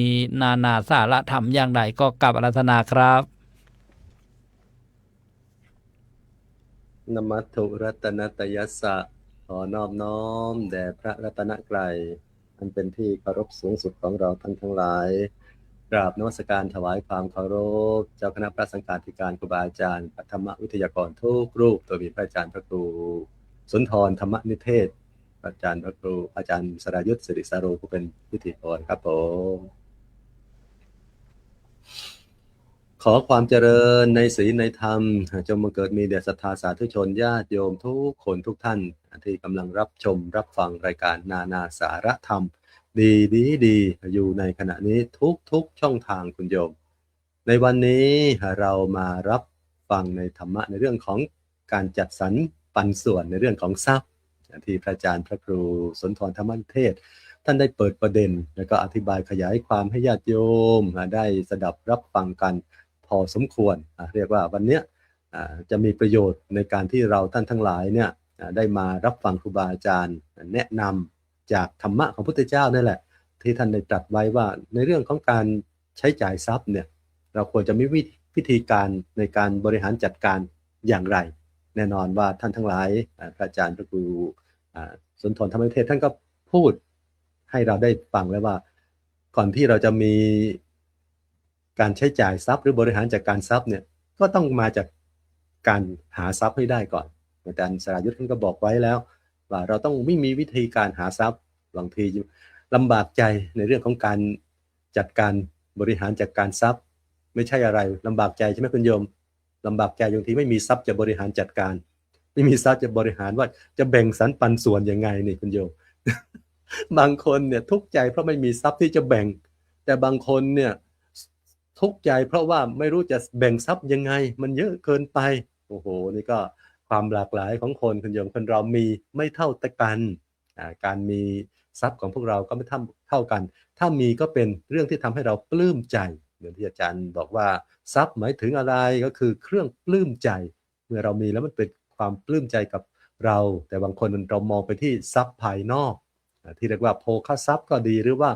นาสาระธรรมอย่างไรก็กราบอาราธนาครับ นมัตถุรัตนตยัสสะขอนอบน้อมแด่พระรัตนกรัยอันเป็นที่เคารพสูงสุดของเราท่านทั้งหลายกราบนมัสการถวายความเคารพเจ้าคณะพระสังฆาธิการครูบาอาจารย์ธรรมวิทยากรทุกรูปโดยมีพระอาจารย์พระครูสุนทรธรรมนิเทศอาจารย์พระครูอาจารย์สรายุทธสิริสาโรผู้เป็นพิธีกรครับผมขอความเจริญในศีลในธรรมจงบังเกิดมีแด่ศรัทธาสาธุชนญาติโยมทุกคนทุกท่านที่กำลังรับชมรับฟังรายการนาสาระธรรมดีอยู่ในขณะนี้ทุกช่องทางคุณโยมในวันนี้เรามารับฟังในธรรมะในเรื่องของการจัดสรรปันส่วนในเรื่องของทรัพย์ที่พระอาจารย์พระครูสุนทรธรรมนิเทศท่านได้เปิดประเด็นแล้วก็อธิบายขยายความให้ญาติโยมได้สดับรับฟังกันพอสมควรเรียกว่าวันนี้จะมีประโยชน์ในการที่เราท่านทั้งหลายเนี่ยได้มารับฟังครูบาอาจารย์แนะนำจากธรรมะของพระพุทธเจ้านั่นแหละที่ท่านได้ตรัสไว้ว่าในเรื่องของการใช้จ่ายทรัพย์เนี่ยเราควรจะมีวิธีการในการบริหารจัดการอย่างไรแน่นอนว่าท่านทั้งหลายพระอาจารย์พระครูสุนทรธรรมนิเทศท่านก็พูดให้เราได้ฟังแล้วว่าก่อนที่เราจะมีการใช้จ่ายทรัพย์หรือบริหารจัดการทรัพย์เนี่ยก็ต้องมาจากการหาทรัพย์ให้ได้ก่อนอาจารย์สรายุทธท่านก็บอกไว้แล้วว่าเราต้องไม่มีวิธีการหาทรัพย์บางทีลำบากใจในเรื่องของการจัดการบริหารจัดการทรัพย์ไม่ใช่อะไรลำบากใจใช่ไหมคุณโยมลำบากใจบางทีไม่มีทรัพย์จะบริหารจัดการไม่มีทรัพย์จะบริหารว่าจะแบ่งสรรปันส่วนยังไงนี่คุณโยม บางคนเนี่ยทุกข์ใจเพราะไม่มีทรัพย์ที่จะแบ่งแต่บางคนเนี่ยทุกข์ใจเพราะว่าไม่รู้จะแบ่งทรัพย์ยังไงมันเยอะเกินไปโอ้โหนี่ก็ความหลากหลายของคนคุณโยมคนเรามีไม่เท่ากันการมีทรัพย์ของพวกเราก็ไม่เท่ากันถ้ามีก็เป็นเรื่องที่ทำให้เราปลื้มใจเหมือนที่อาจารย์บอกว่าทรัพย์หมายถึงอะไรก็คือเครื่องปลื้มใจเมื่อเรามีแล้วมันเป็นความปลื้มใจกับเราแต่บางคนเรามองไปที่ทรัพย์ภายนอกที่เรียกว่าโภคทรัพย์ก็ดีหรือว่า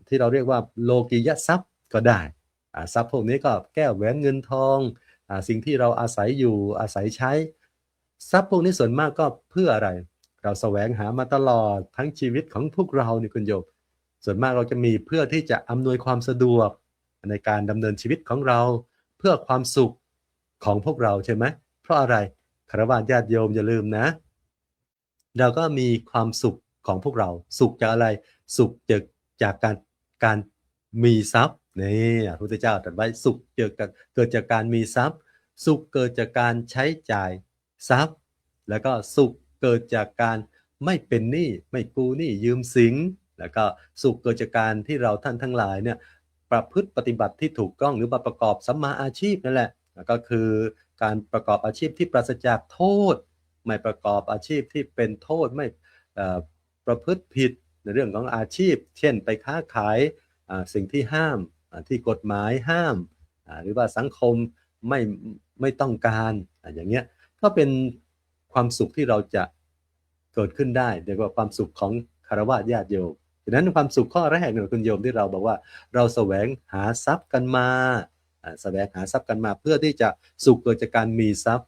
ที่เราเรียกว่าโลกียทรัพย์ก็ได้ทรัพย์พวกนี้ก็แก้วแหวนเงินทองสิ่งที่เราอาศัยอยู่อาศัยใช้ทรัพย์พวกนี้ส่วนมากก็เพื่ออะไรเราแสวงหามาตลอดทั้งชีวิตของพวกเรานี่คุณโยมส่วนมากเราจะมีเพื่อที่จะอำนวยความสะดวกในการดำเนินชีวิตของเราเพื่อความสุขของพวกเราใช่ไหมเพราะอะไรคฤหัสถ์ญาติโยมอย่าลืมนะเราก็มีความสุขของพวกเราสุขจากอะไรสุขจากการมีทรัพย์นี่พระพุทธเจ้าตรัสไว้สุขเกิดจากการมีทรัพย์สุขเกิดจากการใช้จ่ายทรัพย์แล้วก็สุขเกิดจากการไม่เป็นหนี้ไม่กู้หนี้ยืมสินแล้วก็สุขเกิดจากการที่เราท่านทั้งหลายเนี่ยประพฤติปฏิบัติที่ถูกต้องหรือประกอบสัมมาอาชีพนั่นแหละก็คือการประกอบอาชีพที่ปราศจากโทษไม่ประกอบอาชีพที่เป็นโทษไม่ประพฤติผิดในเรื่องของอาชีพเช่นไปค้าขายสิ่งที่ห้ามที่กฎหมายห้ามหรือว่าสังคมไม่ต้องการอย่างเงี้ยก็เป็นความสุขที่เราจะเกิดขึ้นได้เรียกว่าความสุขของคฤหัสถ์ญาติโยมดังนั้นความสุขข้อแรกเนี่ยคุณโยมที่เราบอกว่าเราแสวงหาทรัพย์กันมาแสวงหาทรัพย์กันมาเพื่อที่จะสุขเกิดจากการมีทรัพย์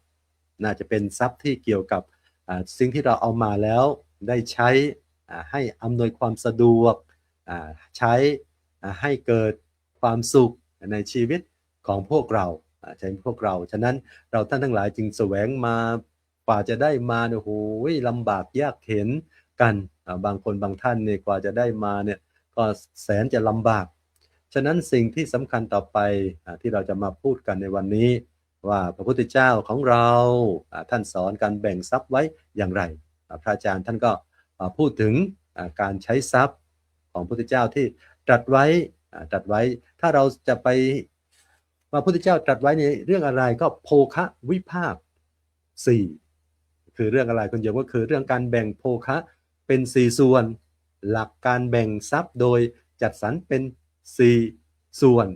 น่าจะเป็นทรัพย์ที่เกี่ยวกับสิ่งที่เราเอามาแล้วได้ใช้ให้อำนวยความสะดวกใช้ให้เกิดความสุขในชีวิตของพวกเราใช่พวกเราฉะนั้นเราท่านทั้งหลายจึงแสวงมากว่าจะได้มาเนี่ยโหลำบากยากเข็ญกันบางคนบางท่านเนี่ยกว่าจะได้มาเนี่ยก็แสนจะลำบากฉะนั้นสิ่งที่สำคัญต่อไปที่เราจะมาพูดกันในวันนี้ว่าพระพุทธเจ้าของเราท่านสอนการแบ่งทรัพย์ไว้อย่างไรพระอาจารย์ท่านก็พูดถึงการใช้ทรัพย์ของพระพุทธเจ้าที่ตรัสไว้ถ้าเราจะไปพระพุทธเจ้าตรัสไว้ในเรื่องอะไรก็โภคะวิภาค4คือเรื่องอะไรคุณโยมก็คือเรื่องการแบ่งโภคะเป็น4ส่วน หลักการแบ่งทรัพย์โดยจัดสรรเป็น4ส่วน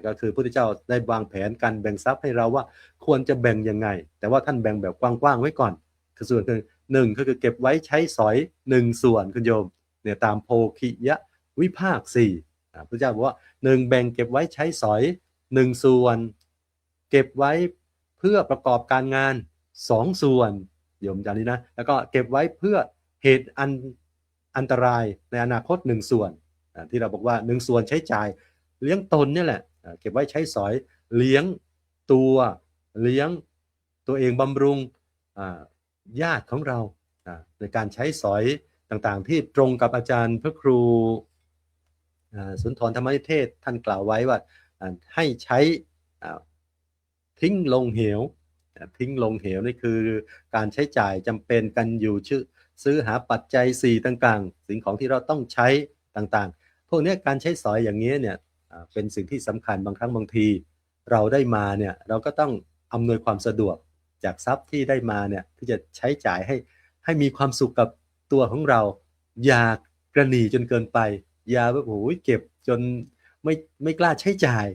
ก็คือพระพุทธเจ้าได้วางแผนการแบ่งทรัพย์ให้เราว่าควรจะแบ่งยังไงแต่ว่าท่านแบ่งแบบกว้างๆไว้ก่อนคือส่วนคือ1ก็คือเก็บไว้ใช้สอย1ส่วนคุณโยมเนี่ยตามโพคิยวิภาค4พระเจ้าบอกว่า1แบ่งเก็บไว้ใช้สอย1ส่วนเก็บไว้เพื่อประกอบการงาน2ส่วนโยมจำนี้นะแล้วก็เก็บไว้เพื่อเหตุอันตรายในอนาคต1ส่วนที่เราบอกว่า1ส่วนใช้จ่ายเลี้ยงตนนี่แหละเก็บไว้ใช้สอยเลี้ยงตัวเลี้ยงตัวเองบำรุงญาติของเราในการใช้สอยต่างๆที่ตรงกับอาจารย์พระครูสุนทรธรรมนิเทศท่านกล่าวไว้ว่าให้ใช้ทิ้งลงเหวทิ้งลงเหวนี่คือการใช้จ่ายจำเป็นกันอยู่ซื้อหาปัจจัย4ต่างๆสิ่งของที่เราต้องใช้ต่างๆพวกนี้การใช้สอยอย่างนี้เนี่ยเป็นสิ่งที่สำคัญบางครั้งบางทีเราได้มาเนี่ยเราก็ต้องอำนวยความสะดวกจากทรัพย์ที่ได้มาเนี่ยที่จะใช้จ่ายให้มีความสุขกับตัวของเราอย่ากระหนี่จนเกินไปอย่าแบบโอ้ยเก็บจนไม่กล้าใช้จ่าย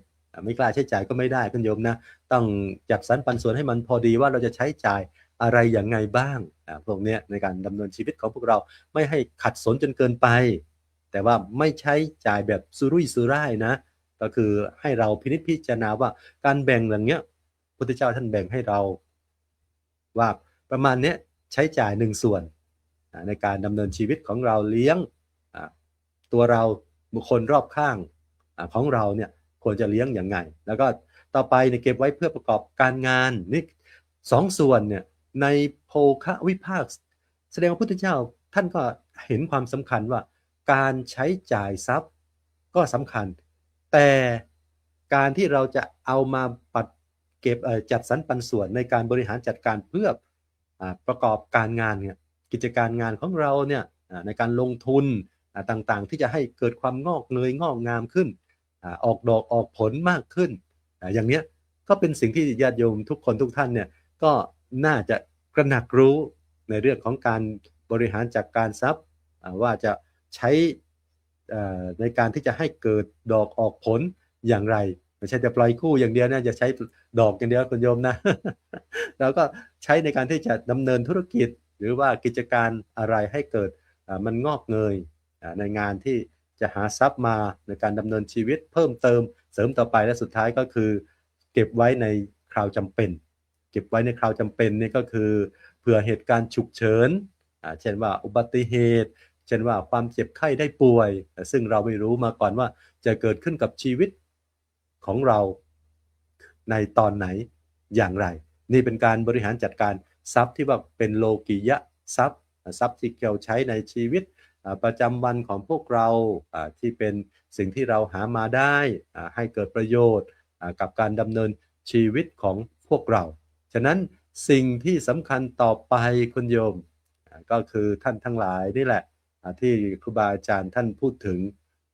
ไม่กล้าใช้จ่ายก็ไม่ได้คุณโยมนะต้องจัดสรรปันส่วนให้มันพอดีว่าเราจะใช้จ่ายอะไรอย่างไงบ้างพวกนี้ในการดำเนินชีวิตของพวกเราไม่ให้ขัดสนจนเกินไปแต่ว่าไม่ใช้จ่ายแบบสุรุ่ยสุร่ายนะก็คือให้เราพินิจพิจารณาว่าการแบ่งอย่างเงี้ยพุทธเจ้าท่านแบ่งให้เราว่าประมาณนี้ใช้จ่าย1ส่วนในการดำเนินชีวิตของเราเลี้ยงตัวเราบุคคลรอบข้างของเราเนี่ยควรจะเลี้ยงอย่างไงแล้วก็ต่อไปเนี่ยเก็บไว้เพื่อประกอบการงานนี่2ส่วนเนี่ยในโภควิภาคแสดงว่าพุทธเจ้าท่านก็เห็นความสำคัญว่าการใช้จ่ายทรัพย์ก็สำคัญแต่การที่เราจะเอามาเก็บจัดสรรปันส่วนในการบริหารจัดการเพื่อประกอบการงานเนี่ยกิจการงานของเราเนี่ยในการลงทุนต่างๆที่จะให้เกิดความงอกเงยงอกงามขึ้นออกดอกออกผลมากขึ้นอย่างนี้ก็เป็นสิ่งที่ญาติโยมทุกคนทุกท่านเนี่ยก็น่าจะกระหนักรู้ในเรื่องของการบริหารจัดการทรัพย์ว่าจะใช้ในการที่จะให้เกิดดอกออกผลอย่างไรไม่ใช่จะปล่อยกู้อย่างเดียวนะจะใช้ดอกอย่างเดียวคุณโยมนะ แล้วก็ใช้ในการที่จะดำเนินธุรกิจหรือว่ากิจการอะไรให้เกิดมันงอกเงยในงานที่จะหาทรัพย์มาในการดำเนินชีวิตเพิ่มเติมเสริมต่อไปและสุดท้ายก็คือเก็บไว้ในคราวจำเป็นเก็บไว้ในคราวจำเป็นนี่ก็คือเผื่อเหตุการณ์ฉุกเฉินเช่นว่าอุบัติเหตุเช่นว่าความเจ็บไข้ได้ป่วยซึ่งเราไม่รู้มาก่อนว่าจะเกิดขึ้นกับชีวิตของเราในตอนไหนอย่างไรนี่เป็นการบริหารจัดการทรัพย์ที่ว่าเป็นโลกิยะทรัพย์ที่เราใช้ในชีวิตประจำวันของพวกเราที่เป็นสิ่งที่เราหามาได้ให้เกิดประโยชน์กับการดำเนินชีวิตของพวกเราฉะนั้นสิ่งที่สำคัญต่อไปคุณโยมก็คือท่านทั้งหลายนี่แหละที่ครูบาอาจารย์ท่านพูดถึง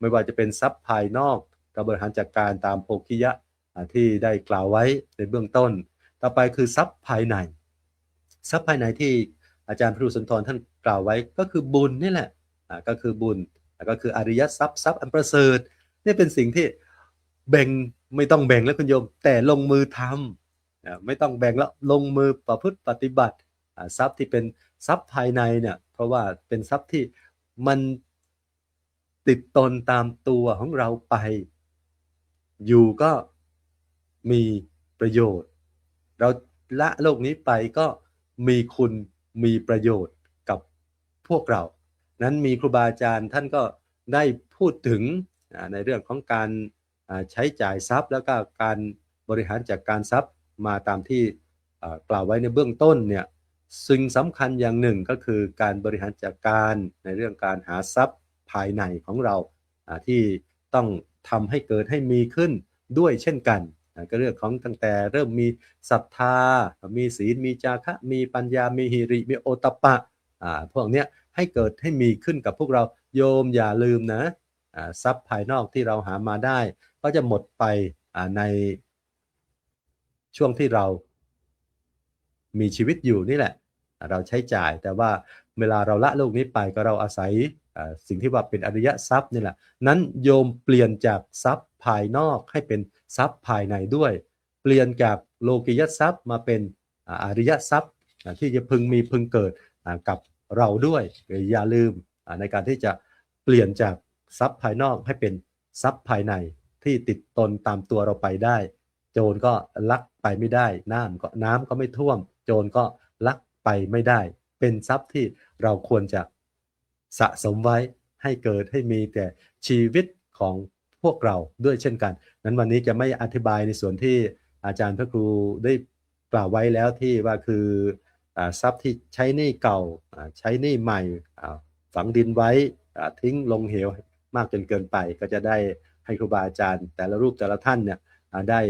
ไม่ว่าจะเป็นทรัพย์ภายนอกการบริหารจัดการตามโภคิยะที่ได้กล่าวไว้ในเบื้องต้นต่อไปคือทรัพย์ภายในทรัพย์ภายในที่อาจารย์พระครูสุนทรท่านกล่าวไว้ก็คือบุญนี่แหละก็คือบุญก็คืออริยทรัพย์อันประเสริฐนี่เป็นสิ่งที่แบ่งไม่ต้องแบ่งแล้วคุณโยมแต่ลงมือทำไม่ต้องแบ่งแล้วลงมือประพฤติปฏิบัติทรัพย์ที่เป็นทรัพย์ภายในเนี่ยเพราะว่าเป็นทรัพย์ที่มันติดตนตามตัวของเราไปอยู่ก็มีประโยชน์เราละโลกนี้ไปก็มีคุณมีประโยชน์กับพวกเรานั้นมีครูบาอาจารย์ท่านก็ได้พูดถึงในเรื่องของการใช้จ่ายทรัพย์แล้วก็การบริหารจัดการทรัพย์มาตามที่กล่าวไว้ในเบื้องต้นเนี่ยสิ่งสำคัญอย่างหนึ่งก็คือการบริหารจัดการในเรื่องการหาทรัพย์ภายในของเราที่ต้องทำให้เกิดให้มีขึ้นด้วยเช่นกันก็เรื่องของตั้งแต่เริ่มมีศรัทธามีศีลมีจาคะมีปัญญามีหิริมีโอตตัปปะพวกเนี้ยให้เกิดให้มีขึ้นกับพวกเราโยมอย่าลืมนะทรัพย์ภายนอกที่เราหามาได้ก็จะหมดไปในช่วงที่เรามีชีวิตอยู่นี่แหละเราใช้จ่ายแต่ว่า เวลาเราละโลกนี้ไปก็เราอาศัยสิ่งที่ว่าเป็นอริยทรัพย์นี่แหละนั้นโยมเปลี่ยนจากทรัพย์ภายนอกให้เป็นทรัพย์ภายในด้วย เปลี่ยนจากโลกิยทรัพย์มาเป็นอริยทรัพย์ที่จะพึงมีพึงเกิดกับเราด้วยอย่าลืมในการที่จะเปลี่ยนจากทรัพย์ภายนอกให้เป็นทรัพย์ภายในที่ติดตนตามตัวเราไปได้โจรก็ลักไปไม่ได้น้ำก็ไม่ท่วมโจรก็ลักไปไม่ได้เป็นทรัพย์ที่เราควรจะสะสมไว้ให้เกิดให้มีแต่ชีวิตของพวกเราด้วยเช่นกันนั้นวันนี้จะไม่อธิบายในส่วนที่อาจารย์พระครูได้กล่าวไว้แล้วที่ว่าคือทรัพย์ที่ใช้หนี้เก่าใช้หนี้ใหม่ฝังดินไว้ทิ้งลงเหวมากจนเกินไปก็จะได้ให้ครูบาอาจารย์แต่ละรูปแต่ละท่านเนี่ยได้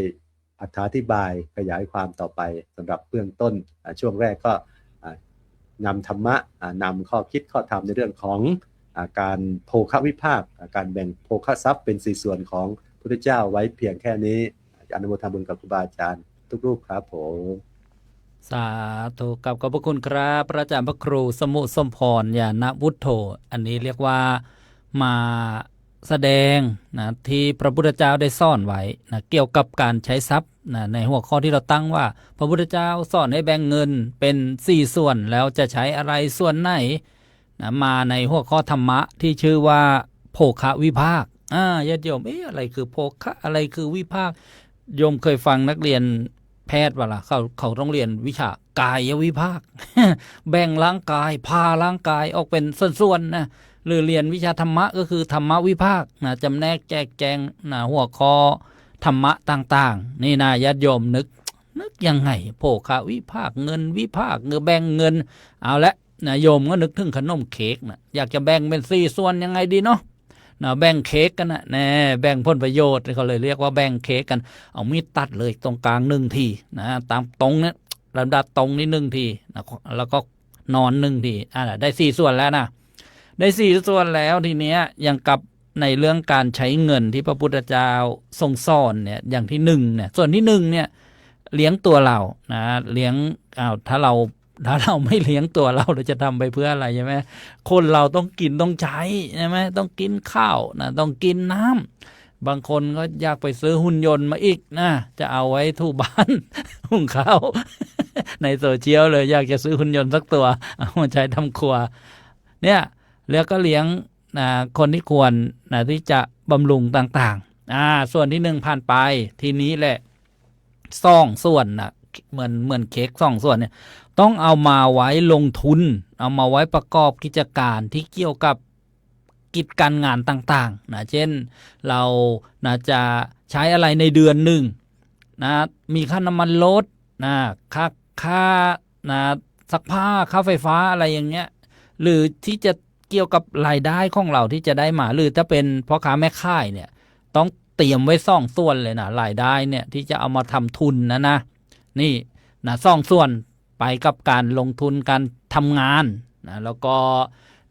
อธิบายขยายความต่อไปสำหรับเบื้องต้นช่วงแรกก็นำธรรมะนำข้อคิดข้อธรรมในเรื่องของการโภควิภาคการแบ่งโภคทรัพย์เป็น4ส่วนของพระพุทธเจ้าไว้เพียงแค่นี้อนุโมทนาบุญกับครูบาอาจารย์ทุกรูปครับผมสาธุกับขอบพระคุณครับพระอาจารย์พระครูสมุสมพรญาณวุฒโธอันนี้เรียกว่ามาแสดงนะที่พระพุทธเจ้าได้สอนไว้นะเกี่ยวกับการใช้ทรัพย์นะในหัวข้อที่เราตั้งว่าพระพุทธเจ้าสอนให้แบ่งเงินเป็น4ส่วนแล้วจะใช้อะไรส่วนไหนนะมาในหัวข้อธรรมะที่ชื่อว่าโภควิภาคญาติโยมอะไรคือโภคะอะไรคือวิภาคโยมเคยฟังนักเรียนแพทย์ว่าล่ะเขาต้องเรียนวิชากายวิภาค แบ่งร่างกายพาร่างกายออกเป็นส่วนๆนะหรือเรียนวิชาธรรมะก็คือธรรมวิภาคนะจำแนกแจกแจงนะหัวข้อธรรมะต่างๆนี่นะญาติโยมนึกยังไงโภควิภาคเงินวิภาคแบ่งเงินเอาละนะโยมก็นึกถึงขนมเค้กนะอยากจะแบ่งเป็น4ส่วนยังไงดีเนาะนะแบ่งเค้กกันนะแน่แบ่งผลประโยชน์เขาเลยเรียกว่าแบ่งเค้กกันเอามีดตัดเลยตรงกลาง1ทีนะตามตรงเนี่ยลำดับตรงนี่1ทีนะแล้วก็นอน1ทีได้4ส่วนแล้วนะได้4ส่วนแล้วทีเนี้ยยังกับในเรื่องการใช้เงินที่พระพุทธเจ้าทรงสอนเนี่ยอย่างที่1เนี่ยส่วนที่1เนี่ยเลี้ยงตัวเรานะเลี้ยงถ้าเราไม่เลี้ยงตัวเราจะทำไปเพื่ออะไรใช่ไหมคนเราต้องกินต้องใช้ใช่ไหมต้องกินข้าวนะต้องกินน้ำบางคนก็อยากไปซื้อหุ่นยนต์มาอีกนะจะเอาไว้ถูบ้าน หุงข้าว ในโซเชียลเลยอยากจะซื้อหุ่นยนต์สักตัวเอามาใช้ทำครัวเนี่ยแล้วก็เลี้ยงคนที่ควรที่จะบำรุงต่างๆส่วนที่1ผ่านไปทีนี้แหละ2ส่วนนะเหมือนเค้ก2ส่วนเนี่ยต้องเอามาไว้ลงทุนเอามาไว้ประกอบกิจการที่เกี่ยวกับกิจการงานต่างๆนะเช่นเราจะใช้อะไรในเดือนหนึ่งนะมีค่าน้ำมันรถนะค่าซักผ้าค่าไฟฟ้าอะไรอย่างเงี้ยหรือที่จะเกี่ยวกับรายได้ของเราที่จะได้มาหรือถ้าเป็นพ่อค้าแม่ขายเนี่ยต้องเตรียมไว้2ส่วนเลยนะรายได้เนี่ยที่จะเอามาทำทุนนะนี่นะ2ส่วนไปกับการลงทุนการทำงานนะแล้วก็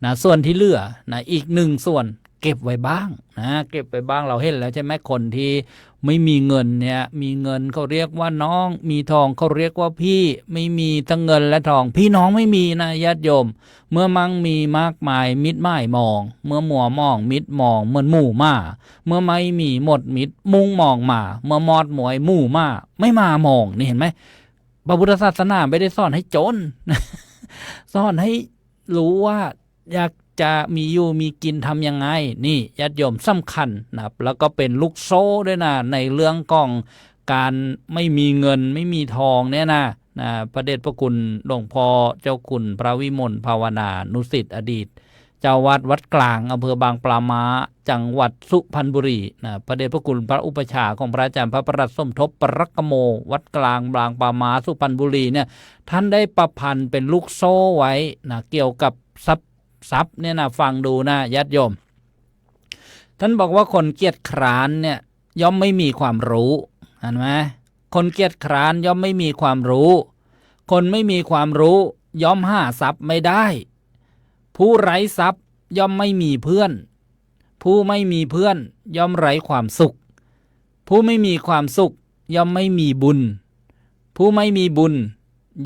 นะส่วนที่เหลือนะอีก1ส่วนเก็บไว้บ้างนะเก็บไว้บ้างเราเห็นแล้วใช่ไหมคนที่ไม่มีเงินเนี่ยมีเงินเขาเรียกว่าน้องมีทองเขาเรียกว่าพี่ไม่มีทั้งเงินและทองพี่น้องไม่มีนะญาติโยมเมื่อมั่งมีมากมายมิดไม่มองเมื่อมัวมองมิดมองเหมือนหมู่มาเมื่อไม่มีหมดมิดมุ่งมองมาเมื่อมอดหมวยหมู่มาไม่มามองนี่เห็นไหมพระพุทธศาสนาไม่ได้สอนให้จน สอนให้รู้ว่าอยากจะมีอยู่มีกินทำยังไงนี่ญาติโยมสำคัญนะครับแล้วก็เป็นลูกโซ่ด้วยนะในเรื่องของการไม่มีเงินไม่มีทองเนี่ยนะพระเดชพระคุณหลวงพ่อเจ้าคุณพระวิมลภาวนานุสิตอดีตเจ้าวัดกลางอำเภอบางปลาม้าจังหวัดสุพรรณบุรีพระเดชพระคุณพระอุปชาของพระอาจารย์พระประหลัดสมทบปรักกโมวัดกลางบางปลาม้าสุพรรณบุรีเนี่ยท่านได้ประพันธ์เป็นลูกโซ่ไว้เกี่ยวกับทรัพย์เนี่ยนะฟังดูนะญาติโยมท่านบอกว่าคนเกียจคร้านเนี่ยย่อมไม่มีความรู้เห็นไหมคนเกียจคร้านย่อมไม่มีความรู้คนไม่มีความรู้ย่อมหาทรัพย์ไม่ได้ผู้ไร้ทรัพย์ย่อมไม่มีเพื่อนผู้ไม่มีเพื่อนย่อมไร้ความสุขผู้ไม่มีความสุขย่อมไม่มีบุญผู้ไม่มีบุญ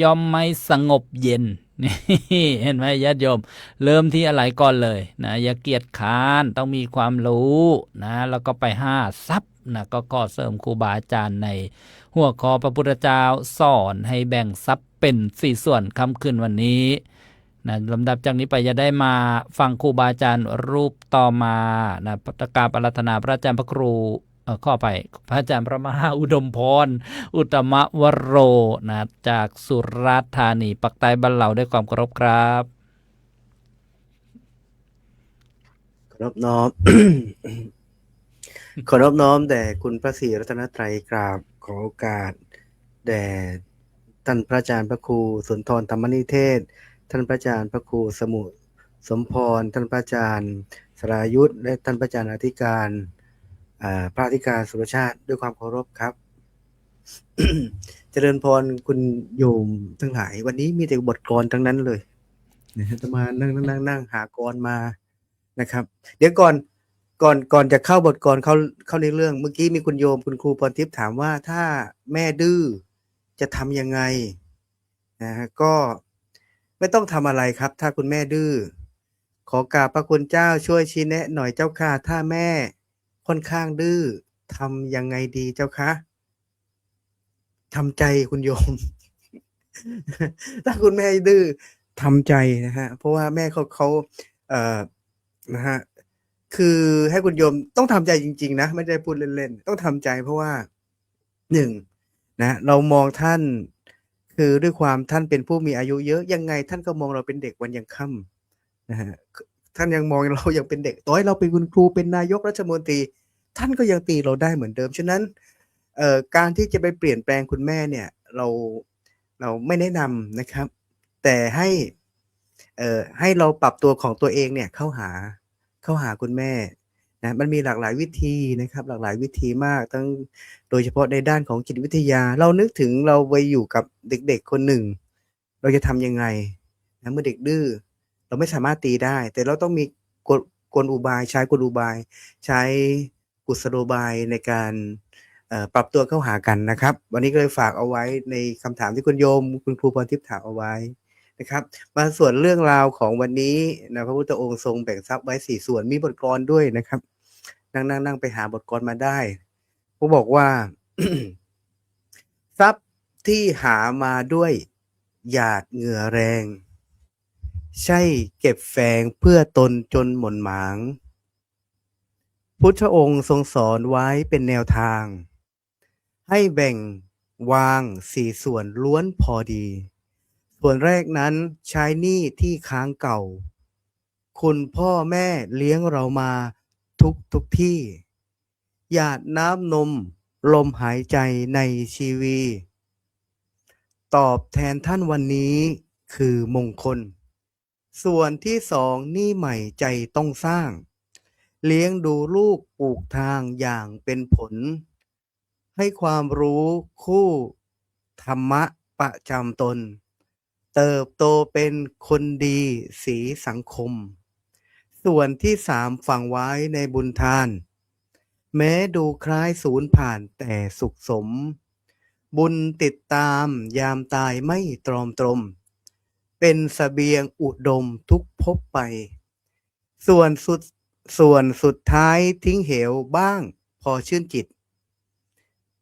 ย่อมไม่สงบเย็น นี่เห็นไหมญาติโยม เริ่มที่อะไรก่อนเลยนะอย่าเกียจคร้านต้องมีความรู้นะแล้วก็ไปหาทรัพย์นะก็เสริมครูบาอาจารย์ในหัวข้อพระพุทธเจ้าสอนให้แบ่งทรัพย์เป็น4 ส่วนค่ำคืนวันนี้นะลำดับจากนี้ไปจะได้มาฟังครูบาอาจารย์รูปต่อมานะประกาศอาราธนาพระอาจารย์พระครูข้อไปพระอาจารย์พระมหาอุดมพรอุตตมวโรนะจากสุราษฎร์ธานีปักใต้บ้านเราด้วยความเคารพครับ ขอรบน้อม ขอรบน้อมแด่คุณพระศรีรัตนตรัยกราบขอโอกาสแด่ท่านพระอาจารย์พระครูสุนทรธรรมนิเทศท่านพระอาจารย์พระครูสมุสมพรท่านพระอาจารย์สรายุทธและท่านพระอาจารย์อธิการพระอธิการสุรชาติด้วยความเคารพครับ เจริญพรคุณโยมทั้งหลายวันนี้มีแต่บทกลอนทั้งนั้นเลยนะฮะจะมานั่งหากรมานะครับ เดี๋ยวก่อนจะเข้าบทกลอนเข้าในเรื่องเมื่อกี้มีคุณโยมคุณครูพรทิพย์ถามว่าถ้าแม่ดื้อจะทำยังไงนะฮะก็ไม่ต้องทำอะไรครับ ถ้าคุณแม่ดื้อขอกราบพระคุณเจ้าช่วยชี้แนะหน่อยเจ้าค่ะถ้าแม่ค่อนข้างดื้อทำยังไงดีเจ้าคะทำใจคุณโยม ถ้าคุณแม่ดื้อทำใจนะฮะเพราะว่าแม่เขานะฮะคือให้คุณโยมต้องทำใจจริงๆนะไม่ได้พูดเล่นๆต้องทำใจเพราะว่าหนึ่งนะเรามองท่านคือด้วยความท่านเป็นผู้มีอายุเยอะยังไงท่านก็มองเราเป็นเด็กวันยังค่ำนะฮะท่านยังมองเรายังเป็นเด็กต่อให้เราเป็นคุณครูเป็นนายกรัฐมนตรีท่านก็ยังตีเราได้เหมือนเดิมฉะนั้นการที่จะไปเปลี่ยนแปลงคุณแม่เนี่ยเราไม่แนะนำนะครับแต่ให้เราปรับตัวของตัวเองเนี่ยเข้าหาคุณแม่นะมันมีหลากหลายวิธีนะครับหลากหลายวิธีมากทั้งโดยเฉพาะในด้านของจิตวิทยาเรานึกถึงเราไปอยู่กับเด็กๆคนหนึ่งเราจะทำยังไงนะเมื่อเด็กดื้อเราไม่สามารถตีได้แต่เราต้องมีกลอุบายใช้กลอุบายใช้กุศโลบายในการปรับตัวเข้าหากันนะครับวันนี้ก็เลยฝากเอาไว้ในคำถามที่คุณโยมคุณครูพรทิพย์ถามเอาไว้นะครับมาส่วนเรื่องราวของวันนี้นะพระพุทธองค์ทรงแบ่งทรัพย์ไว้4 ส่วนมีบทกลอนด้วยนะครับนั่งไปหาบทกลอนมาได้เขาบอกว่า ทรัพย์ที่หามาด้วยหยาดเหงื่อแรงใช่เก็บแฝงเพื่อตนจนหม่นหมางพุทธองค์ทรงสอนไว้เป็นแนวทางให้แบ่งวาง4 ส่วนล้วนพอดีส่วนแรกนั้นใช้หนี้ที่ค้างเก่าคุณพ่อแม่เลี้ยงเรามาทุกที่หยาดน้ำนมลมหายใจในชีวีตอบแทนท่านวันนี้คือมงคลส่วนที่2หนี้ใหม่ใจต้องสร้างเลี้ยงดูลูกปลูกทางอย่างเป็นผลให้ความรู้คู่ธรรมะประจำตนเติบโตเป็นคนดีสีสังคมส่วนที่3ฝังไว้ในบุญทานแม้ดูคล้ายสูญผ่านแต่สุขสมบุญติดตามยามตายไม่ตรอมตรมเป็นเสบียงอุดมทุกภพไปส่วนสุดท้ายทิ้งเหวบ้างพอชื่นจิต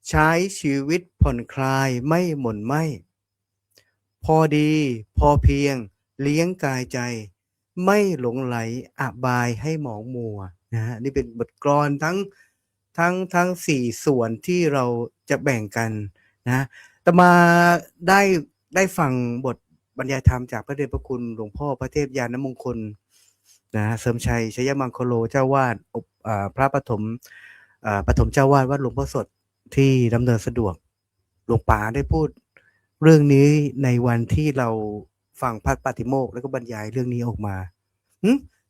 ใช้ชีวิตผ่อนคลายไม่หม่นไหมพอดีพอเพียงเลี้ยงกายใจไม่หลงไหลอบายให้หมองมัวนะฮะนี่เป็นบทกลอนทั้ง4 ส่วนที่เราจะแบ่งกันนะแต่มาได้ฟังบทบรรยายธรรมจากพระเดชพระคุณหลวงพ่อพระเทพญาณมงคลนะเสริมชัยชยมังคโลเจ้าวาดพระปฐมเจ้าวาดวัดหลวงพ่อสดที่ดำเนินสะดวกหลวงป๋าได้พูดเรื่องนี้ในวันที่เราฟังพระปาฏิโมกข์แล้วก็บรรยายเรื่องนี้ออกมา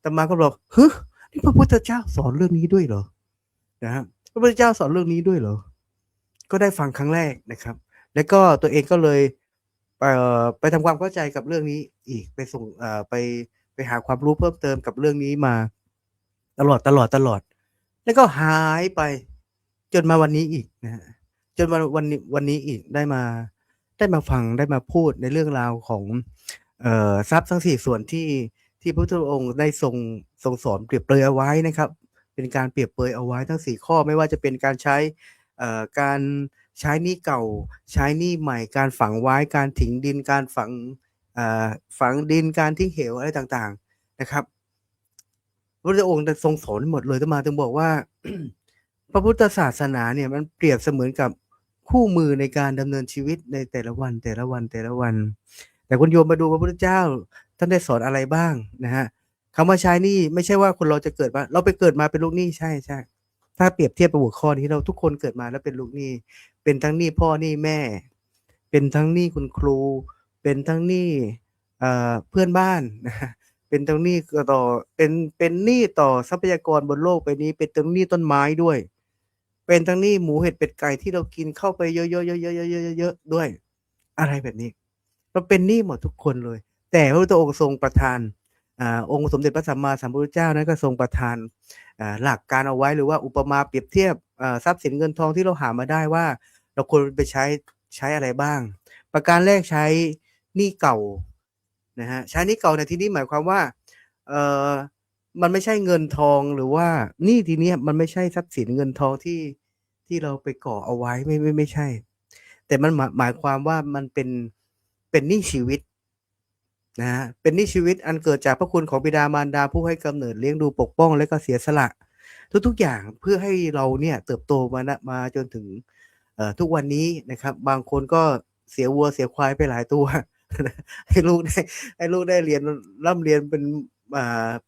แต่มาก็บอกนี่พระพุทธเจ้าสอนเรื่องนี้ด้วยเหรอนะฮะพระพุทธเจ้าสอนเรื่องนี้ด้วยเหรอก็ได้ฟังครั้งแรกนะครับแล้วก็ตัวเองก็เลยไปทำความเข้าใจกับเรื่องนี้อีกไปส่งไปหาความรู้เพิ่มเติมกับเรื่องนี้มาตลอดแล้วก็หายไปจนมาวันนี้อีกนะฮะจนมาวันนี้อีกได้มาฟังได้มาพูดในเรื่องราวของ ทรัพย์ทั้งสี่ส่วนที่พระพุทธองค์ได้ทรงสอนเปรียบเปรยเอาไว้นะครับเป็นการเปรียบเปรยเอาไว้ทั้งสี่ข้อไม่ว่าจะเป็นการใช้การใช้หนี้เก่าใช้หนี้ใหม่การฝังไว้การถิงดินการฝังดินการทิ้งเหวอะไรต่างๆนะครับพระพุทธองค์ทรงสอนหมดเลยถึงบอกว่า พระพุทธศาสนาเนี่ยมันเปรียบเสมือนกับคู่มือในการดำเนินชีวิตในแต่ละวันแต่คุณโยมมาดูพระพุทธเจ้าท่านได้สอนอะไรบ้างนะฮะคำว่าใช้หนี้ไม่ใช่ว่าคนเราจะเกิดมาเราไปเกิดมาเป็นลูกหนี้ใช่ถ้าเปรียบเทียบกับหัวข้อนี้เราทุกคนเกิดมาแล้วเป็นลูกหนี้เป็นทั้งหนี้พ่อหนี้แม่เป็นทั้งหนี้คุณครูเป็นทั้งหนี้เพื่อนบ้านนะเป็นทั้งหนี้ต่อเป็นหนี้ต่อทรัพยากรบนโลกใบนี้เป็นทั้งหนี้ต้นไม้ด้วยเป็นทั้งหนี้หมูเห็ดเป็ดไก่ที่เรากินเข้าไปเยอะๆๆๆๆๆด้วยอะไรแบบนี้เราเป็นหนี้หมดทุกคนเลยแต่พระพุทธองค์ทรงประทานองค์สมเด็จพระสัมมาสัมพุทธเจ้านั้นก็ทรงประทานหลักการเอาไว้หรือว่าอุปมาเปรียบเทียบทรัพย์สินเงินทองที่เราหามาได้ว่าเราควรไปใช้อะไรบ้างประการแรกใช้หนี้เก่านะฮะใช้หนี้เก่าในที่นี้หมายความว่ามันไม่ใช่เงินทองหรือว่าหนี้ทีนี้มันไม่ใช่ทรัพย์สินเงินทองที่เราไปก่อเอาไว้ไม่ใช่แต่มันหมายความว่ามันเป็นหนี้ชีวิตนะฮะเป็นหนี้ชีวิตอันเกิดจากพระคุณของบิดามารดาผู้ให้กำเนิดเลี้ยงดูปกป้องและก็เสียสละทุกๆอย่างเพื่อให้เราเนี่ยเติบโตมาจนถึงทุกวันนี้นะครับบางคนก็เสียวัวเสียควายไปหลายตัว ให้ลูกได้เรียนร่ำเรียนเ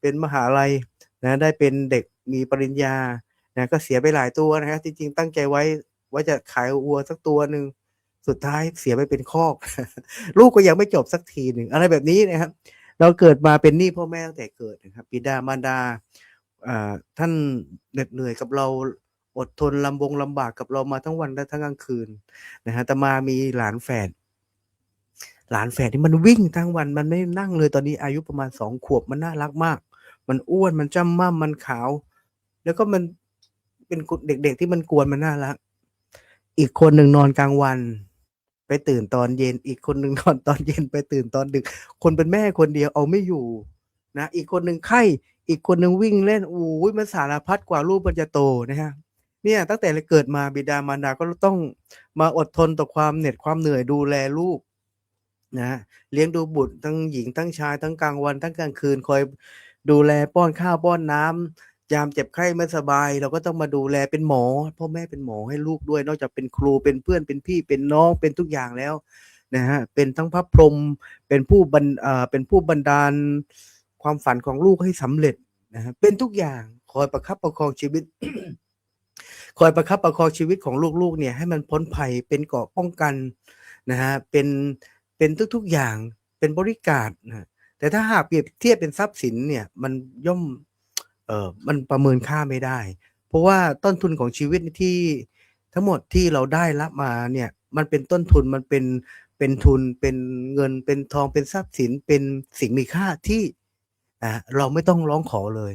ป็นมหาลัยนะได้เป็นเด็กมีปริญญานะก็เสียไปหลายตัวนะครับจริงๆตั้งใจไว้ว่าจะขายวัวสักตัวหนึ่งสุดท้ายเสียไปเป็นคอก ลูกก็ยังไม่จบสักทีหนึ่งอะไรแบบนี้นะครับเราเกิดมาเป็นหนี้พ่อแม่ตั้งแต่เกิดนะครับบิดามารดาท่านเหน็ดเหนื่อยกับเราอดทนลำบากกับเรามาทั้งวันและทั้งกลางคืนนะฮะแต่มามีหลานแฝดที่มันวิ่งทั้งวันมันไม่นั่งเลยตอนนี้อายุประมาณ2 ขวบมันน่ารักมากมันอ้วนมันจ้ำม่ำมันขาวแล้วก็มันเป็นเด็กๆที่มันกวนมันน่ารักอีกคนหนึ่งนอนกลางวันไปตื่นตอนเย็นอีกคนหนึ่งนอนตอนเย็นไปตื่นตอนดึกคนเป็นแม่คนเดียวเอาไม่อยู่นะอีกคนหนึ่งไข้อีกคนหนึ่งวิ่งเล่นมันสารพัดกว่าลูกมันจะโตนะฮะเนี่ยตั้งแต่เกิดมาบิดามารดาก็ต้องมาอดทนต่อความเหน็ดความเหนื่อยดูแลลูกนะเลี้ยงดูบุตรทั้งหญิงทั้งชายทั้งกลางวันทั้งกลางคืนคอยดูแลป้อนข้าวป้อนน้ำยามเจ็บไข้ไม่สบายเราก็ต้องมาดูแลเป็นหมอพ่อแม่เป็นหมอให้ลูกด้วยนอกจากเป็นครูเป็นเพื่อนเป็นพี่เป็นน้องเป็นทุกอย่างแล้วนะฮะเป็นทั้งพระพรหมเป็นผู้บันดาลความฝันของลูกให้สำเร็จนะฮะเป็นทุกอย่างคอยประคับประคองชีวิต คอยประคับประคองชีวิตของลูกๆเนี่ยให้มันพ้นภัยเป็นเกราะป้องกันนะฮะเป็นทุกๆอย่างเป็นบริการนะแต่ถ้าหากเปรียบเทียบเป็นทรัพย์สินเนี่ยมันย่อมมันประเมินค่าไม่ได้เพราะว่าต้นทุนของชีวิตที่ทั้งหมดที่เราได้รับมาเนี่ยมันเป็นต้นทุนมันเป็นทุนเป็นเงินเป็นทองเป็นทรัพย์สินเป็นสิ่งมีค่าที่เราไม่ต้องร้องขอเลย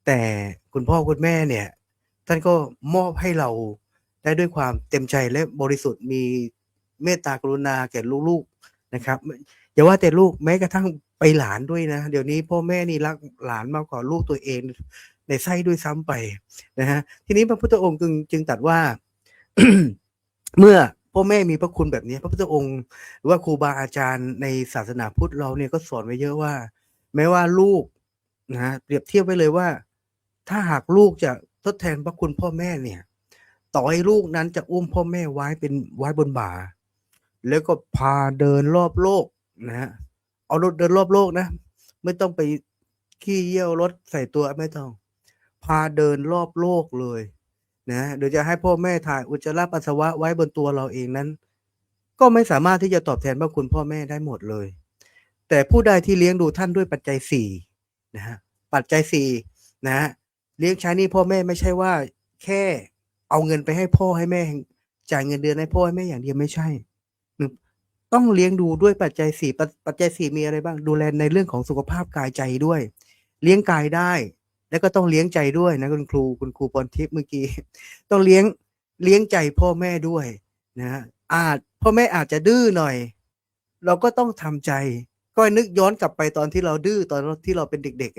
แต่คุณพ่อคุณแม่เนี่ยท่านก็มอบให้เราได้ด้วยความเต็มใจและบริสุทธิ์มีเมตตากรุณาแก่ลูกๆนะครับอย่าว่าแต่ลูกแม้กระทั่งไปหลานด้วยนะเดี๋ยวนี้พ่อแม่นี่รักหลานมากกว่าลูกตัวเองในไส้ด้วยซ้ำไปนะฮะทีนี้พระพุทธองค์จึงตรัสว่า เมื่อพ่อแม่มีพระคุณแบบนี้พระพุทธองค์หรือว่าครูบาอาจารย์ในศาสนาพุทธเราเนี่ยก็สอนไว้เยอะว่าแม้ว่าลูกนะเปรียบเทียบไว้เลยว่าถ้าหากลูกจะทดแทนพระคุณพ่อแม่เนี่ยต่อให้ลูกนั้นจะอุ้มพ่อแม่ไว้บนบ่าแล้วก็พาเดินรอบโลกนะฮะเอารถเดินรอบโลกนะไม่ต้องไปขี้เยี่ยวรถใส่ตัวไม่ต้องพาเดินรอบโลกเลยนะเดี๋ยวจะให้พ่อแม่ถ่ายอุจจาระปัสสาวะไว้บนตัวเราเองนั้นก็ไม่สามารถที่จะตอบแทนพระคุณพ่อแม่ได้หมดเลยแต่ผู้ใดที่เลี้ยงดูท่านด้วยปัจจัย4นะฮะปัจจัย4นะฮะเลี้ยงใช้หนี้พ่อแม่ไม่ใช่ว่าแค่เอาเงินไปให้พ่อให้แม่จ่ายเงินเดือนให้พ่อให้แม่อย่างเดียวไม่ใช่ต้องเลี้ยงดูด้วยปัจจัย4ปัจจัย4มีอะไรบ้างดูแลในเรื่องของสุขภาพกายใจด้วยเลี้ยงกายได้แล้วก็ต้องเลี้ยงใจด้วยนะคุณครูพรทิพย์เมื่อกี้ต้องเลี้ยงใจพ่อแม่ด้วยนะพ่อแม่อาจจะดื้อหน่อยเราก็ต้องทำใจ ก็นึกย้อนกลับไปตอนที่เราดื้อตอนที่เราเป็นเด็ก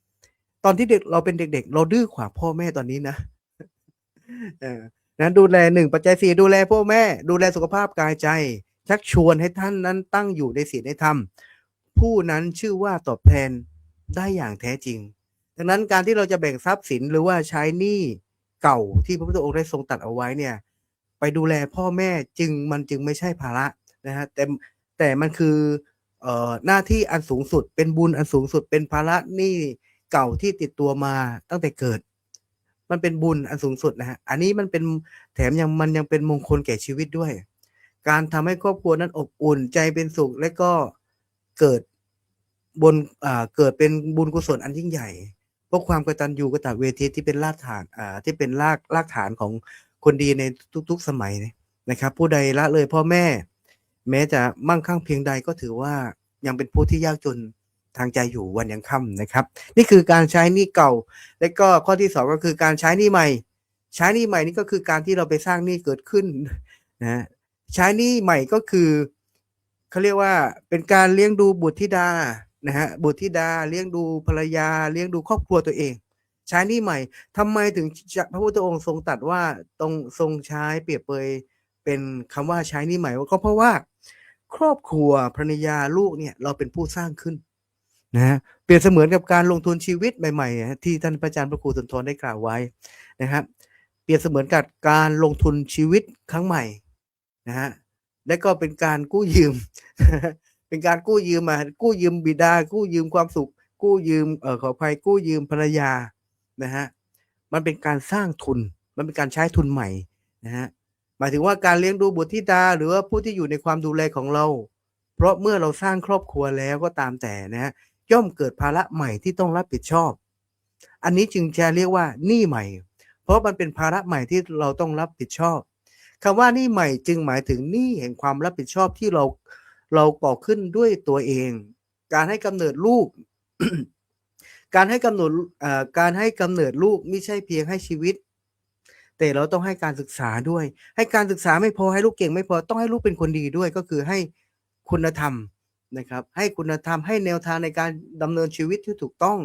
ๆตอนที่เราเป็นเด็กๆเราดื้อกว่าพ่อแม่ตอนนี้นะนะดูแล1ปัจจัย4ดูแลพ่อแม่ดูแลสุขภาพกายใจชักชวนให้ท่านนั้นตั้งอยู่ในศีลในธรรมผู้นั้นชื่อว่าตอบแทนได้อย่างแท้จริงดังนั้นการที่เราจะแบ่งทรัพย์สินหรือว่าใช้หนี้เก่าที่พระพุทธองค์ได้ทรงตรัสเอาไว้เนี่ยไปดูแลพ่อแม่มันจึงไม่ใช่ภาระนะฮะแต่มันคือหน้าที่อันสูงสุดเป็นบุญอันสูงสุดเป็นภาระหนี้เก่าที่ติดตัวมาตั้งแต่เกิดมันเป็นบุญอันสูงสุดนะฮะอันนี้มันเป็นแถมมันยังเป็นมงคลแก่ชีวิตด้วยการทำให้ครอบครัวนั้นอบอุ่นใจเป็นสุขและก็เกิดเกิดเป็นบุญกุศลอันยิ่งใหญ่เพราะความกตัญญูกตเวทีที่เป็นรากฐานที่เป็นรากฐานของคนดีในทุกๆสมัยนะครับผู้ใดละเลยพ่อแม่แม้จะมั่งคั่งเพียงใดก็ถือว่ายังเป็นผู้ที่ยากจนทางใจอยู่วันยังค่ำนะครับนี่คือการใช้หนี้เก่าและก็ข้อที่2ก็คือการใช้หนี้ใหม่ใช้หนี้ใหม่นี่ก็คือการที่เราไปสร้างหนี้เกิดขึ้นนะใช้หนี้ใหม่ก็คือเขาเรียกว่าเป็นการเลี้ยงดูบุตรธิดานะฮะบุตรธิดาเลี้ยงดูภรรยาเลี้ยงดูครอบครัวตัวเองใช้หนี้ใหม่ทำไมถึงพระพุทธองค์ทรงตรัสว่าทรงใช้เปรียบเปยเป็นคำว่าใช้หนี้ใหม่ก็เพราะว่าครอบครัวภรรยาลูกเนี่ยเราเป็นผู้สร้างขึ้นนะเปรียบเสมือนกับการลงทุนชีวิตใหม่ๆที่ท่านพระอาจารย์พระครูสุนทรได้กล่าวไว้นะครับเปรียบเสมือนกับการลงทุนชีวิตครั้งใหม่นะฮะและก็เป็นการกู้ยืม เป็นการกู้ยืมมากู้ยืมบิดากู้ยืมความสุขกู้ยืมขออภัยกู้ยืมภรรยานะฮะมันเป็นการสร้างทุนมันเป็นการใช้ทุนใหม่นะฮะหมายถึงว่าการเลี้ยงดูบุตรธิดาหรือว่าผู้ที่อยู่ในความดูแลของเราเพราะเมื่อเราสร้างครอบครัวแล้วก็ตามแต่นะฮะย่อมเกิดภาระใหม่ที่ต้องรับผิดชอบอันนี้จึงจะเรียกว่าหนี้ใหม่เพราะมันเป็นภาระใหม่ที่เราต้องรับผิดชอบคำว่าหนี้ใหม่จึงหมายถึงหนี้แห่งความรับผิดชอบที่เราก่อขึ้นด้วยตัวเองการให้กำเนิดลูก การให้กำเนิดลูกไม่ใช่เพียงให้ชีวิตแต่เราต้องให้การศึกษาด้วยให้การศึกษาไม่พอให้ลูกเก่งไม่พอต้องให้ลูกเป็นคนดีด้วยก็คือให้คุณธรรมนะครับให้คุณธรรมให้แนวทางในการดำเนินชีวิตที่ถูกต้อง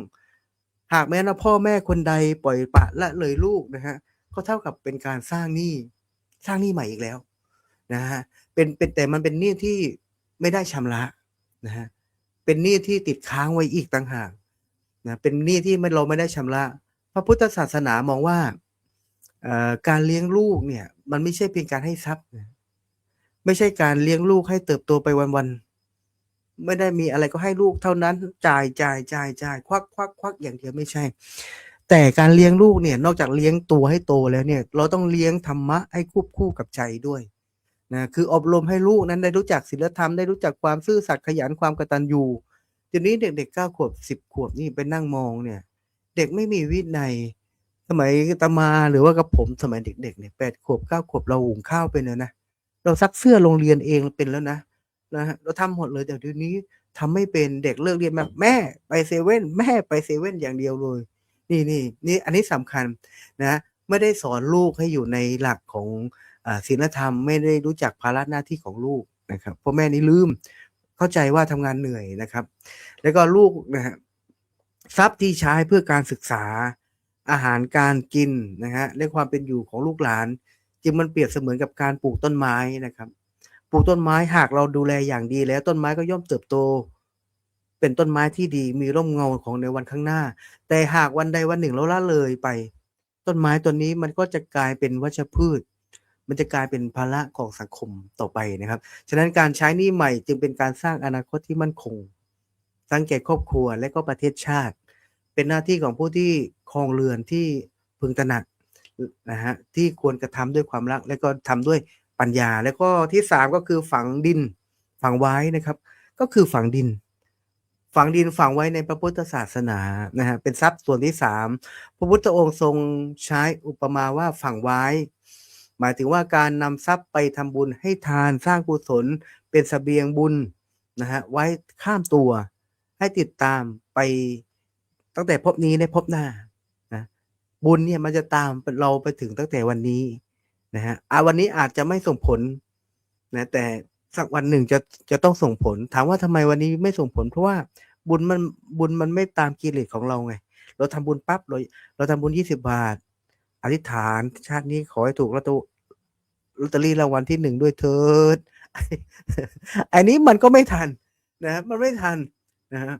หากแม้ว่าพ่อแม่คนใดปล่อยปละละเลยลูกนะฮะก็เท่ากับเป็นการสร้างหนี้ใหม่อีกแล้วนะฮะแต่มันเป็นหนี้ที่ไม่ได้ชำระนะฮะเป็นหนี้ที่ติดค้างไว้อีกต่างหากนะเป็นหนี้ที่เราไม่ได้ชำระพระพุทธศาสนามองว่าการเลี้ยงลูกเนี่ยมันไม่ใช่เพียงการให้ทรัพย์ไม่ใช่การเลี้ยงลูกให้เติบโตไปวันๆไม่ได้มีอะไรก็ให้ลูกเท่านั้นจ่ายควักอย่างเดียวไม่ใช่แต่การเลี้ยงลูกเนี่ยนอกจากเลี้ยงตัวให้โตแล้วเนี่ยเราต้องเลี้ยงธรรมะให้ควบคู่กับใจด้วยนะคืออบรมให้ลูกนั้นได้รู้จักศีลธรรมได้รู้จักความซื่อสัตย์ขยันความกตัญญูทีนี้เด็กๆ9 ขวบ10 ขวบนี่ไปนั่งมองเนี่ยเด็กไม่มีวินัยสมัยอาตมาหรือว่ากับผมสมัยเด็กๆเนี่ย8 ขวบ9 ขวบเราหุงข้าวเป็นแล้วนะเราซักเสื้อโรงเรียนเองเป็นแล้วนะฮะเราทำหมดเลยแต่เดี๋ยวนี้ทำไม่เป็นเด็กเลิกเรียนมาแม่ไปเซเว่นแม่ไปเซเว่นอย่างเดียวเลยนี่อันนี้สำคัญนะไม่ได้สอนลูกให้อยู่ในหลักของศีลธรรมไม่ได้รู้จักภาระหน้าที่ของลูกนะครับพ่อแม่นี่ลืมเข้าใจว่าทำงานเหนื่อยนะครับแล้วก็ลูกนะฮะทรัพย์ที่ใช้เพื่อการศึกษาอาหารการกินนะฮะและความเป็นอยู่ของลูกหลานจึงมันเปรียบเสมือนกับการปลูกต้นไม้นะครับปลูกต้นไม้หากเราดูแลอย่างดีแล้วต้นไม้ก็ย่อมเติบโตเป็นต้นไม้ที่ดีมีร่มเงาของในวันข้างหน้าแต่หากวันใดวันหนึ่งเราละเลยไปต้นไม้ต้นนี้มันก็จะกลายเป็นวัชพืชมันจะกลายเป็นภาระของสังคมต่อไปนะครับฉะนั้นการใช้หนี้ใหม่จึงเป็นการสร้างอนาคตที่มั่นคงสร้างแก่ครอบครัวและก็ประเทศชาติเป็นหน้าที่ของผู้ที่ครองเรือนที่พึงตระหนักนะฮะที่ควรกระทำด้วยความรักและก็ทำด้วยปัญญาแล้วก็ที่3ก็คือฝังดินฝังไว้นะครับก็คือฝังดินฝังไว้ในพระพุทธศาสนานะฮะเป็นทรัพย์ส่วนที่3พระพุทธองค์ทรงใช้อุปมาว่าฝังไว้หมายถึงว่าการนำทรัพย์ไปทำบุญให้ทานสร้างกุศลเป็นเสบียงบุญนะฮะไว้ข้ามตัวให้ติดตามไปตั้งแต่ภพนี้ในภพหน้านะบุญเนี่ยมันจะตามเราไปถึงตั้งแต่วันนี้นะฮะวันนี้อาจจะไม่ส่งผลนะแต่ สักวันหนึ่งจะต้องส่งผล ถามว่าทำไมวันนี้ไม่ส่งผล เพราะว่าบุญมันไม่ตามกิเลสของเราไง เราทำบุญปั๊บเราทำบุญ20 บาท อธิษฐานชาตินี้ขอให้ถูกลอตเตอรี่รางวัลที่1ด้วยเถิด อันนี้มันก็ไม่ทันนะครับมันไม่ทันนะฮะ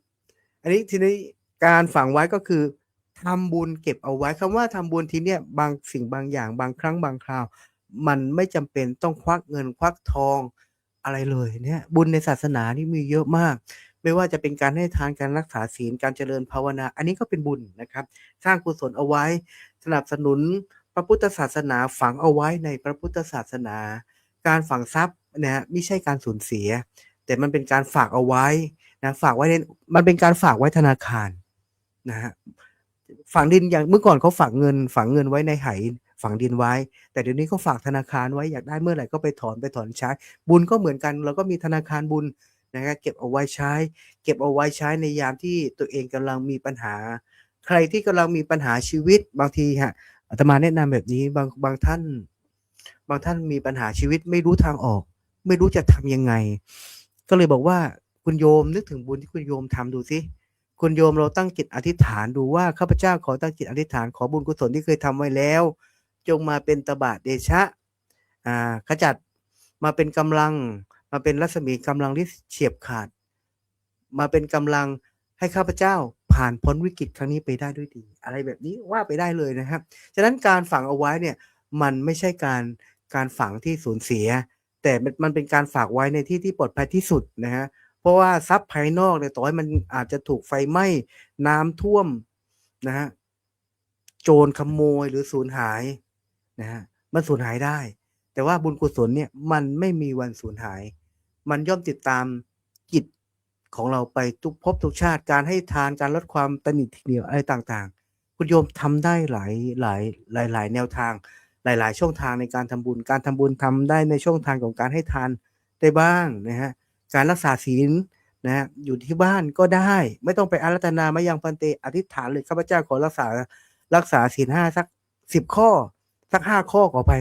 อันนี้ทีนี้การฝังไว้ก็คือทำบุญเก็บเอาไว้คำว่าทำบุญทีเนี้ยบางสิ่งบางอย่างบางครั้งบางคราว มันไม่จำเป็นต้องควักเงินควักทองอะไรเลยเนี่ยบุญในศาสนานี่มีเยอะมาก ไม่ว่าจะเป็นการให้ทานการรักษาศีลการเจริญภาวนา อันนี้ก็เป็นบุญนะครับ สร้างกุศลเอาไว้ สนับสนุนพระพุทธศาสนาฝังเอาไว้ในพระพุทธศาสนา การฝังทรัพย์นะฮะไม่ใช่การสูญเสีย แต่มันเป็นการฝากเอาไว้นะฝากไว้ในมันเป็นการฝากไว้ธนาคารนะฮะฝังดินอย่างเมื่อก่อนเขาฝังเงินไว้ในไหฝังดินไว้ แต่เดี๋ยวนี้เขาฝากธนาคารไว้อยากได้เมื่อไหร่ก็ไปถอนใช้ บุญก็เหมือนกันเราก็มีธนาคารบุญนะครับเก็บเอาไว้ใช้ในยามที่ตัวเองกำลังมีปัญหา ใครที่กำลังมีปัญหาชีวิตบางทีฮะอาตมาแนะนำแบบนี้บางท่านมีปัญหาชีวิตไม่รู้ทางออก ไม่รู้จะทำยังไง ก็เลยบอกว่าคุณโยมนึกถึงบุญที่คุณโยมทำดูสิคุณโยมเราตั้งจิตอธิษฐานดูว่าข้าพเจ้าขอตั้งจิตอธิษฐานขอบุญกุศลที่เคยทำไว้แล้ว จงมาเป็นตบะเดชะขจัดมาเป็นกำลังมาเป็นรัศมีกำลังที่เฉียบขาด มาเป็นกำลังให้ข้าพเจ้าผ่านพ้นวิกฤตครั้งนี้ไปได้ด้วยดี อะไรแบบนี้ว่าไปได้เลยนะครับฉะนั้นการฝังเอาไว้เนี่ยมันไม่ใช่การฝังที่สูญเสีย แต่มันเป็นการฝากไว้ในที่ที่ปลอดภัยที่สุดนะฮะเพราะว่าทรัพย์ภายนอกเนี่ยต่อให้มันอาจจะถูกไฟไหม้น้ำท่วมนะฮะโจรขโมยหรือสูญหายนะฮะมันสูญหายได้ แต่ว่าบุญกุศลเนี่ยมันไม่มีวันสูญหาย มันย่อมติดตามจิตของเราไปทุกภพทุกชาติการให้ทานการลดความตนีทีเหนียวอะไรต่างๆคุณโยมทำได้หลายแนวทางหลายๆช่องทางในการทำบุญทำได้ในช่องทางของการให้ทานได้บ้างนะฮะการรักษาศีลนะฮะอยู่ที่บ้านก็ได้ไม่ต้องไปอาราธนามายังพันเตอธิษฐานเลยข้าพเจ้าขอรักษาศีล5สัก10 ข้อสัก5 ข้อขอไป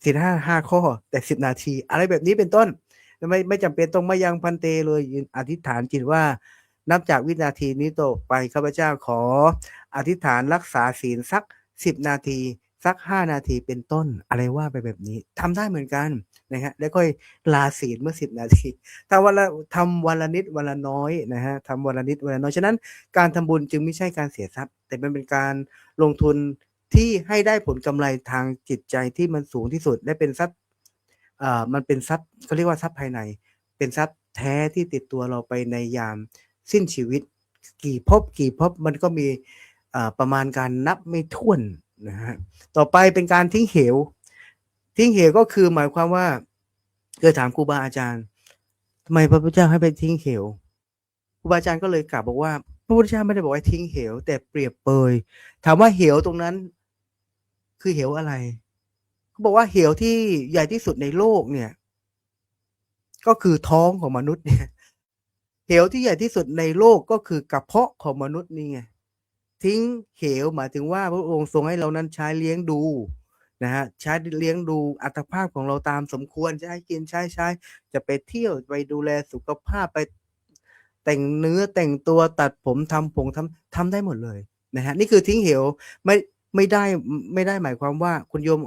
ศีล5 ข้อแต่10 นาทีอะไรแบบนี้เป็นต้นไม่จำเป็นต้องมายังพันเตเลยอธิษฐานจิตว่านับจากวินาทีนี้ต่อไปข้าพเจ้าขออธิษฐานรักษาศีลสัก10 นาทีสัก5 นาทีเป็นต้นอะไรว่าไปแบบนี้ทำได้เหมือนกันนะฮะแล้วค่อยลาศีลเมื่อ10 นาทีทำวันละนิดวันละน้อยนะฮะทำวันละนิดวันละน้อยฉะนั้นการทำบุญจึงไม่ใช่การเสียทรัพย์แต่มันเป็นการลงทุนที่ให้ได้ผลกำไรทางจิตใจที่มันสูงที่สุดและเป็นทรัพย์มันเป็นทรัพย์เขาเรียกว่าทรัพย์ภายในเป็นทรัพย์แท้ที่ติดตัวเราไปในยามสิ้นชีวิตกี่ภพมันก็มีประมาณการนับไม่ถ้วนนะฮะต่อไปเป็นการทิ้งเหวก็คือหมายความว่าเคยถามครูบาอาจารย์ทำไมพระพุทธเจ้าให้ไปทิ้งเหวครูบาอาจารย์ก็เลยกล่าวบอกว่าพระพุทธเจ้าไม่ได้บอกให้ทิ้งเหวแต่เปรียบเปยถามว่าเหวตรงนั้นคือเหวอะไรเขาบอกว่าเหวที่ใหญ่ที่สุดในโลกเนี่ยก็คือท้องของมนุษย์เนี่ยเหวที่ใหญ่ที่สุดในโลกก็คือกระเพาะของมนุษย์นี่ไงทิ้งเหวหมายถึงว่าพระองค์ทรงให้เรานั้นใช้เลี้ยงดูนะฮะใช้เลี้ยงดูอัตภาพของเราตามสมควรจะให้กินใช้จะไปเที่ยวไปดูแลสุขภาพไปแต่งเนื้อแต่งตัวตัดผมทำได้หมดเลยนะฮะนี่คือทิ้งเหวไม่ได้หมายความว่าคุณโยม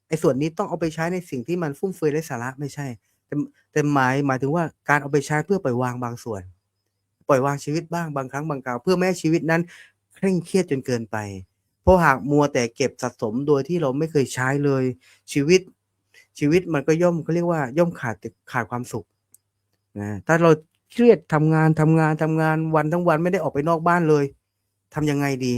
ไอ้ส่วนนี้ต้องเอาไปใช้ในสิ่งที่มันฟุ่มเฟือยไร้สาระไม่ใช่แต่หมายถึงว่าการเอาไปใช้เพื่อปล่อยวางบางส่วนปล่อยวางชีวิตบ้างบางครั้งบางคราวเพื่อไม่ให้ชีวิตนั้นเคร่งเครียดจนเกินไปเพราะหากมัวแต่เก็บสะสมโดยที่เราไม่เคยใช้เลยชีวิตมันก็เขาเรียกว่าย่อมขาดความสุขนะถ้าเราเครียดทำงานวันทั้งวันไม่ได้ออกไปนอกบ้านเลยทำยังไงดี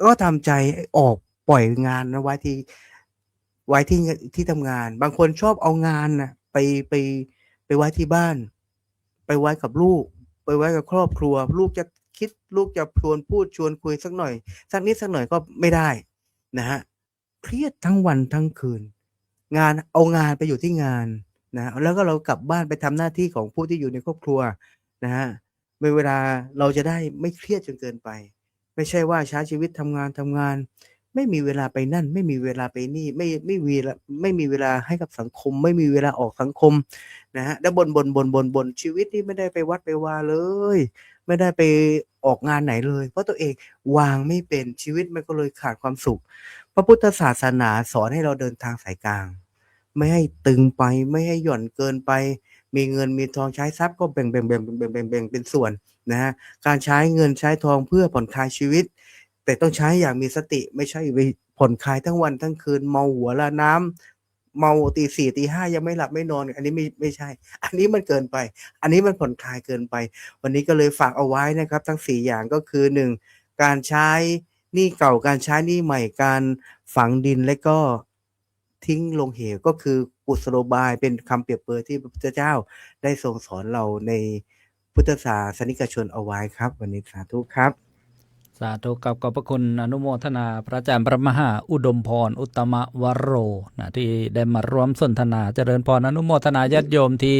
ก็ทำใจออกปล่อยงานนะไว้ที่ทำงานบางคนชอบเอางานนะไปไว้ที่บ้านไปไว้กับลูกไปไว้กับครอบครัวลูกจะคิดลูกจะชวนพูดชวนคุยสักนิดสักหน่อยก็ไม่ได้นะฮะเครียดทั้งวันทั้งคืนเอางานไปอยู่ที่งานนะแล้วก็เรากลับบ้านไปทำหน้าที่ของผู้ที่อยู่ในครอบครัวนะฮะเวลาเราจะได้ไม่เครียดจนเกินไปไม่ใช่ว่าใช้ชีวิตทำงาน ไม่มีเวลาไปนั่น ไม่มีเวลาไปนี่ ไม่มีเวลาไม่มีเวลาให้กับสังคม ไม่มีเวลาออกสังคมนะฮะแล้วบ่นชีวิตนี่ไม่ได้ไปวัดไปวาเลย ไม่ได้ไปออกงานไหนเลย เพราะตัวเองวางไม่เป็นชีวิตมันก็เลยขาดความสุข พระพุทธศาสนาสอนให้เราเดินทางสายกลาง ไม่ให้ตึงไปไม่ให้หย่อนเกินไป มีเงินมีทองใช้ทรัพย์ก็แบ่งเป็นส่วนนะฮะการใช้เงินใช้ทองเพื่อผ่อนคลายชีวิต แต่ต้องใช้อย่างมีสติไม่ใช่ไปผ่อนคลายทั้งวันทั้งคืนเมาหัวละน้ำเมาตีสี่ตีห้ายังไม่หลับไม่นอน อันนี้ไม่ใช่ อันนี้มันเกินไป อันนี้มันผ่อนคลายเกินไป วันนี้ก็เลยฝากเอาไว้นะครับทั้ง4อย่างก็คือ 1. การใช้หนี้เก่าการใช้หนี้ใหม่การฝังดินและก็ทิ้งลงเหวก็คือกุศโลบายเป็นคำเปรียบเปรยที่พระพุทธเจ้าได้ทรงสอนเราในพุทธศาสนิกชนเอาไว้ครับ วันนี้สาธุครับ สาธุกับขอบพระคุณอนุโมทนาพระอาจารย์พระมหาอุดมพรอุตตมวโรนะที่ได้มาร่วมสนทนาเจริญพรอนุโมทนาญาติโยมที่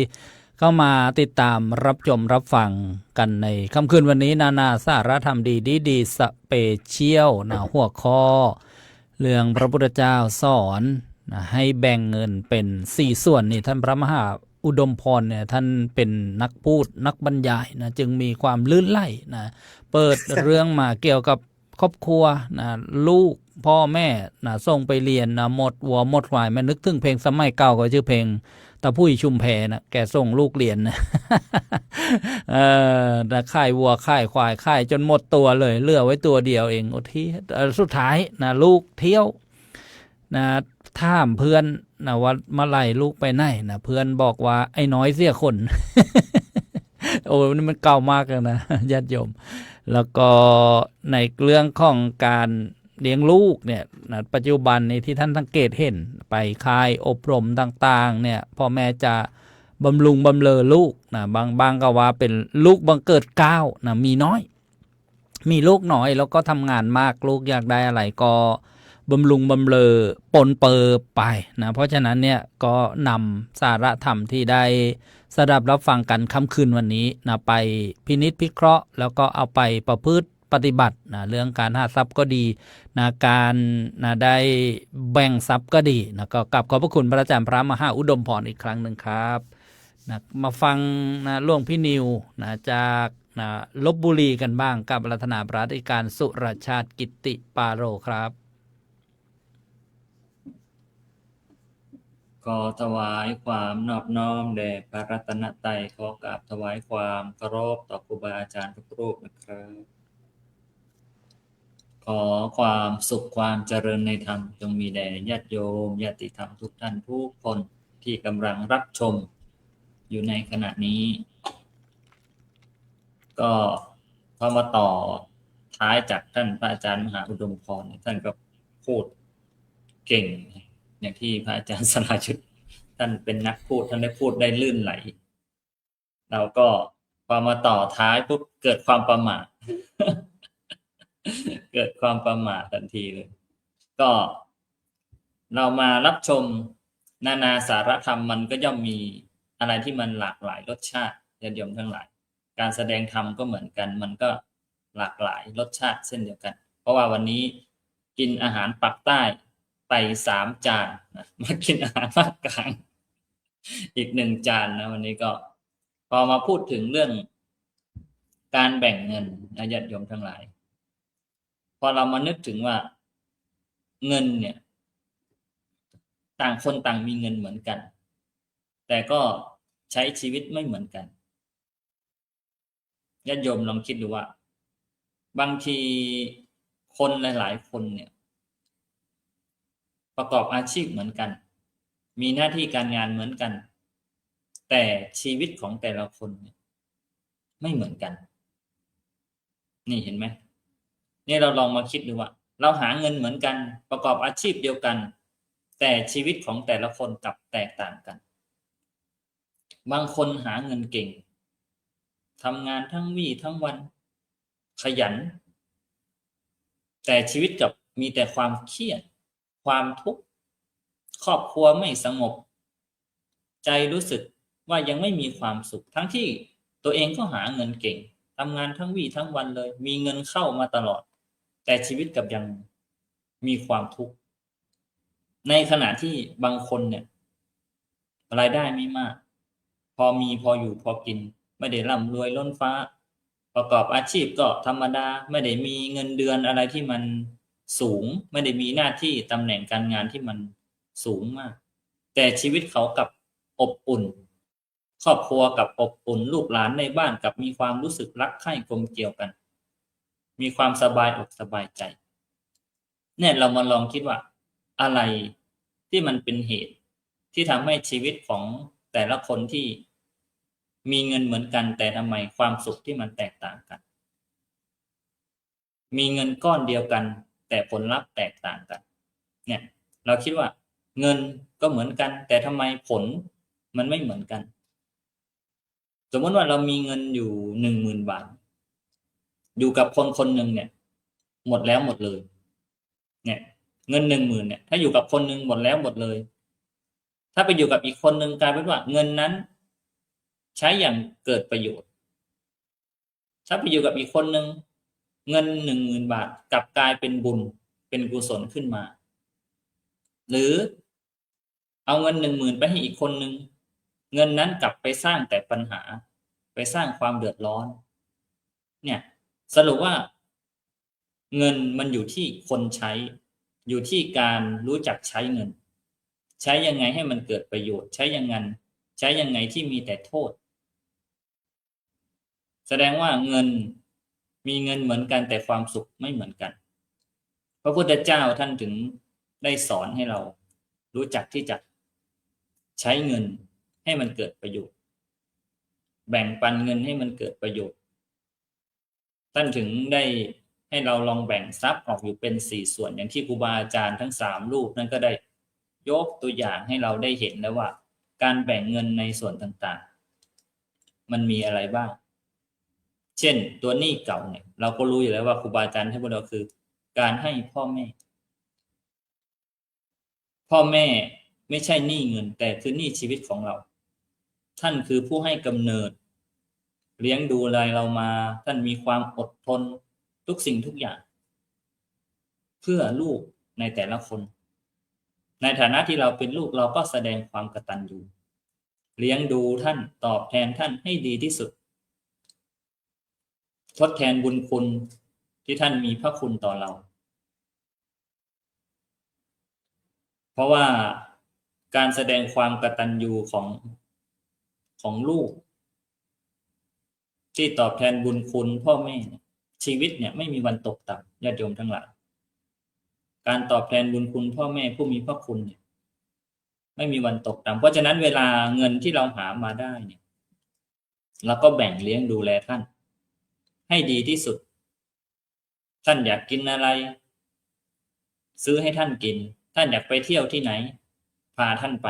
เข้ามาติดตามรับชมรับฟังกันในค่ำคืนวันนี้นานาสาระธรรมดีสเปเชียลนะหัวข้อเรื่องพระพุทธเจ้าสอนนะให้แบ่งเงินเป็น4ส่วนนี่ท่านพระมหาอุดมพรเนี่ยท่านเป็นนักพูดนักบรรยายนะจึงมีความลื่นไหลนะเปิดเรื่องมาเกี่ยวกับครอบครัวนะลูกพ่อแม่นะส่งไปเรียนนะหมดวัวหมดควายมานึกถึงเพลงสมัยเก่าก็ชื่อเพลงตะพุ้ยชุมแพนะแกส่งลูกเรียนนะนะค่ายวัวค่ายควายค่ายจนหมดตัวเลยเหลือไว้ตัวเดียวเองโอ้ที่สุดท้ายนะลูกเที่ยวนะถามเพื่อนนะว่ามาไล่ลูกไปไหนนะเพื่อนบอกว่าไอ้น้อยเสียคน โอ้นี่มันเก่ามากเลยนะญาติโยมแล้วก็ในเรื่องของการเลี้ยงลูกเนี่ยนะปัจจุบันนี้ที่ท่านสังเกตเห็นไปค่ายอบรมต่างๆเนี่ยพ่อแม่จะบำรุงบำเรอลูกนะบางก็ว่าเป็นลูกบังเกิดเกล้านะมีน้อยมีลูกน้อยแล้วก็ทำงานมากลูกอยากได้อะไรก็บำรุงบำเรอปนเปื้อไปนะเพราะฉะนั้นเนี่ยก็นำสาระธรรมที่ได้สดับรับฟังกันค่ำคืนวันนี้นะไปพินิจพิเคราะห์แล้วก็เอาไปประพฤติปฏิบัตินะเรื่องการหาทรัพย์ก็ดีนะการนะได้แบ่งทรัพย์ก็ดีนะก็กลับขอบพระคุณพระอาจารย์พระมหาอุดมพรอีกครั้งหนึ่งครับนะมาฟังนะหลวงพี่นิวนะจากนะลพบุรีกันบ้างกับรัตนาพระธิการสุรชาติกิตติปาโรครับขอถวายความนอบน้อมแด่พระรัตนตรัยขอกราบถวายความเคารพต่อครูบาอาจารย์ทุกรูปนะครับขอความสุขความเจริญในธรรมจงมีแด่ญาติโยมญาติธรรมทุกท่านทุกคนที่กำลังรับชมอยู่ในขณะนี้ ก็พอมาต่อท้ายจากท่านพระอาจารย์มหาอุดมพรท่านก็พูดเก่งอย่างที่พระอาจารย์สราชุดท่านเป็นนักพูดท่านได้พูดได้ลื่นไหลเราก็พอมาต่อท้ายปุ๊บเกิดความประมาท เกิดความประมาททันทีเลยก็เรามารับชมนานาสาระธรรมมันก็ย่อมมีอะไรที่มันหลากหลายรสชาติญาติโยมทั้งหลายการแสดงธรรมก็เหมือนกันมันก็หลากหลายรสชาติเช่นเดียวกันเพราะว่าวันนี้กินอาหารปักใต้ไป3 จานนะมากินอาหารภาคกลางอีก1 จานนะวันนี้ก็พอมาพูดถึงเรื่องการแบ่งเงินนะญาติโยมทั้งหลายพอเรามานึกถึงว่าเงินเนี่ยต่างคนต่างมีเงินเหมือนกันแต่ก็ใช้ชีวิตไม่เหมือนกันญาติโยมลองคิดดูว่าบางทีคนหลายๆคนเนี่ยประกอบอาชีพเหมือนกันมีหน้าที่การงานเหมือนกันแต่ชีวิตของแต่ละคนเนี่ยไม่เหมือนกันนี่เห็นไหมนี่เราลองมาคิดดูว่าเราหาเงินเหมือนกันประกอบอาชีพเดียวกันแต่ชีวิตของแต่ละคนกลับแตกต่างกันบางคนหาเงินเก่งทำงานทั้งวี่ทั้งวันขยันแต่ชีวิตกับมีแต่ความเครียดความทุกข์ครอบครัวไม่สงบใจรู้สึกว่ายังไม่มีความสุขทั้งที่ตัวเองก็หาเงินเก่งทำงานทั้งวี่ทั้งวันเลยมีเงินเข้ามาตลอดแต่ชีวิตกับยัง มีความทุกข์ในขณะที่บางคนเนี่ยรายได้ไม่มากพอมีพออยู่พอกินไม่ได้ร่ำรวยล้นฟ้าประกอบอาชีพก็ธรรมดาไม่ได้มีเงินเดือนอะไรที่มันสูงไม่ได้มีหน้าที่ตำแหน่งการงานที่มันสูงมากแต่ชีวิตเขากับอบอุ่นครอบครัวกับอบอุ่นลูกหลานในบ้านกับมีความรู้สึกรักใคร่กลมเกลียวกันมีความสบายอกสบายใจเนี่ยเรามาลองคิดว่าอะไรที่มันเป็นเหตุที่ทำให้ชีวิตของแต่ละคนที่มีเงินเหมือนกันแต่ทำไมความสุขที่มันแตกต่างกันมีเงินก้อนเดียวกันแต่ผลลัพธ์แตกต่างกันเนี่ยเราคิดว่าเงินก็เหมือนกันแต่ทำไมผลมันไม่เหมือนกันสมมติว่าเรามีเงินอยู่10,000 บาทอยู่กับคนคนหนึ่งเนี่ยหมดแล้วหมดเลยเนี่ยเงิน10,000เนี่ยถ้าอยู่กับคนหนึ่งหมดแล้วหมดเลยถ้าไปอยู่กับอีกคนหนึ่งกลายเป็นว่าเงินนั้นใช้อย่างเกิดประโยชน์ถ้าไปอยู่กับอีกคนหนึ่งเงิน10,000 บาทกลับกลายเป็นบุญเป็นกุศลขึ้นมาหรือเอาเงิน10,000ไปให้อีกคนหนึ่งเงินนั้นกลับไปสร้างแต่ปัญหาไปสร้างความเดือดร้อนเนี่ยสรุปว่าเงินมันอยู่ที่คนใช้อยู่ที่การรู้จักใช้เงินใช้ยังไงให้มันเกิดประโยชน์ใช้ยังไงที่มีแต่โทษแสดงว่าเงินมีเงินเหมือนกันแต่ความสุขไม่เหมือนกันพระพุทธเจ้าท่านถึงได้สอนให้เรารู้จักที่จะใช้เงินให้มันเกิดประโยชน์แบ่งปันเงินให้มันเกิดประโยชน์ท่านถึงได้ให้เราลองแบ่งทรัพย์ออกอยู่เป็น4 ส่วนอย่างที่ครูบาอาจารย์ทั้ง3 รูปนั้นก็ได้ยกตัวอย่างให้เราได้เห็นแล้วว่าการแบ่งเงินในส่วนต่างๆมันมีอะไรบ้างเช่นตัวหนี้เก่าเนี่ยเราก็รู้อยู่แล้วว่าครูบาอาจารย์ให้พวกเราคือการให้พ่อแม่ไม่ใช่หนี้เงินแต่คือหนี้ชีวิตของเราท่านคือผู้ให้กำเนิดเลี้ยงดูเรามาท่านมีความอดทนทุกสิ่งทุกอย่างเพื่อลูกในแต่ละคนในฐานะที่เราเป็นลูกเราก็แสดงความกตัญญูเลี้ยงดูท่านตอบแทนท่านให้ดีที่สุดทดแทนบุญคุณที่ท่านมีพระคุณต่อเราเพราะว่าการแสดงความกตัญญูของลูกที่ตอบแทนบุญคุณพ่อแม่ชีวิตเนี่ยไม่มีวันตกต่ำญาติโยมทั้งหลายการตอบแทนบุญคุณพ่อแม่ผู้มีพระคุณเนี่ยไม่มีวันตกต่ำเพราะฉะนั้นเวลาเงินที่เราหามาได้เนี่ยเราก็แบ่งเลี้ยงดูแลท่านให้ดีที่สุดท่านอยากกินอะไรซื้อให้ท่านกินท่านอยากไปเที่ยวที่ไหนพาท่านไป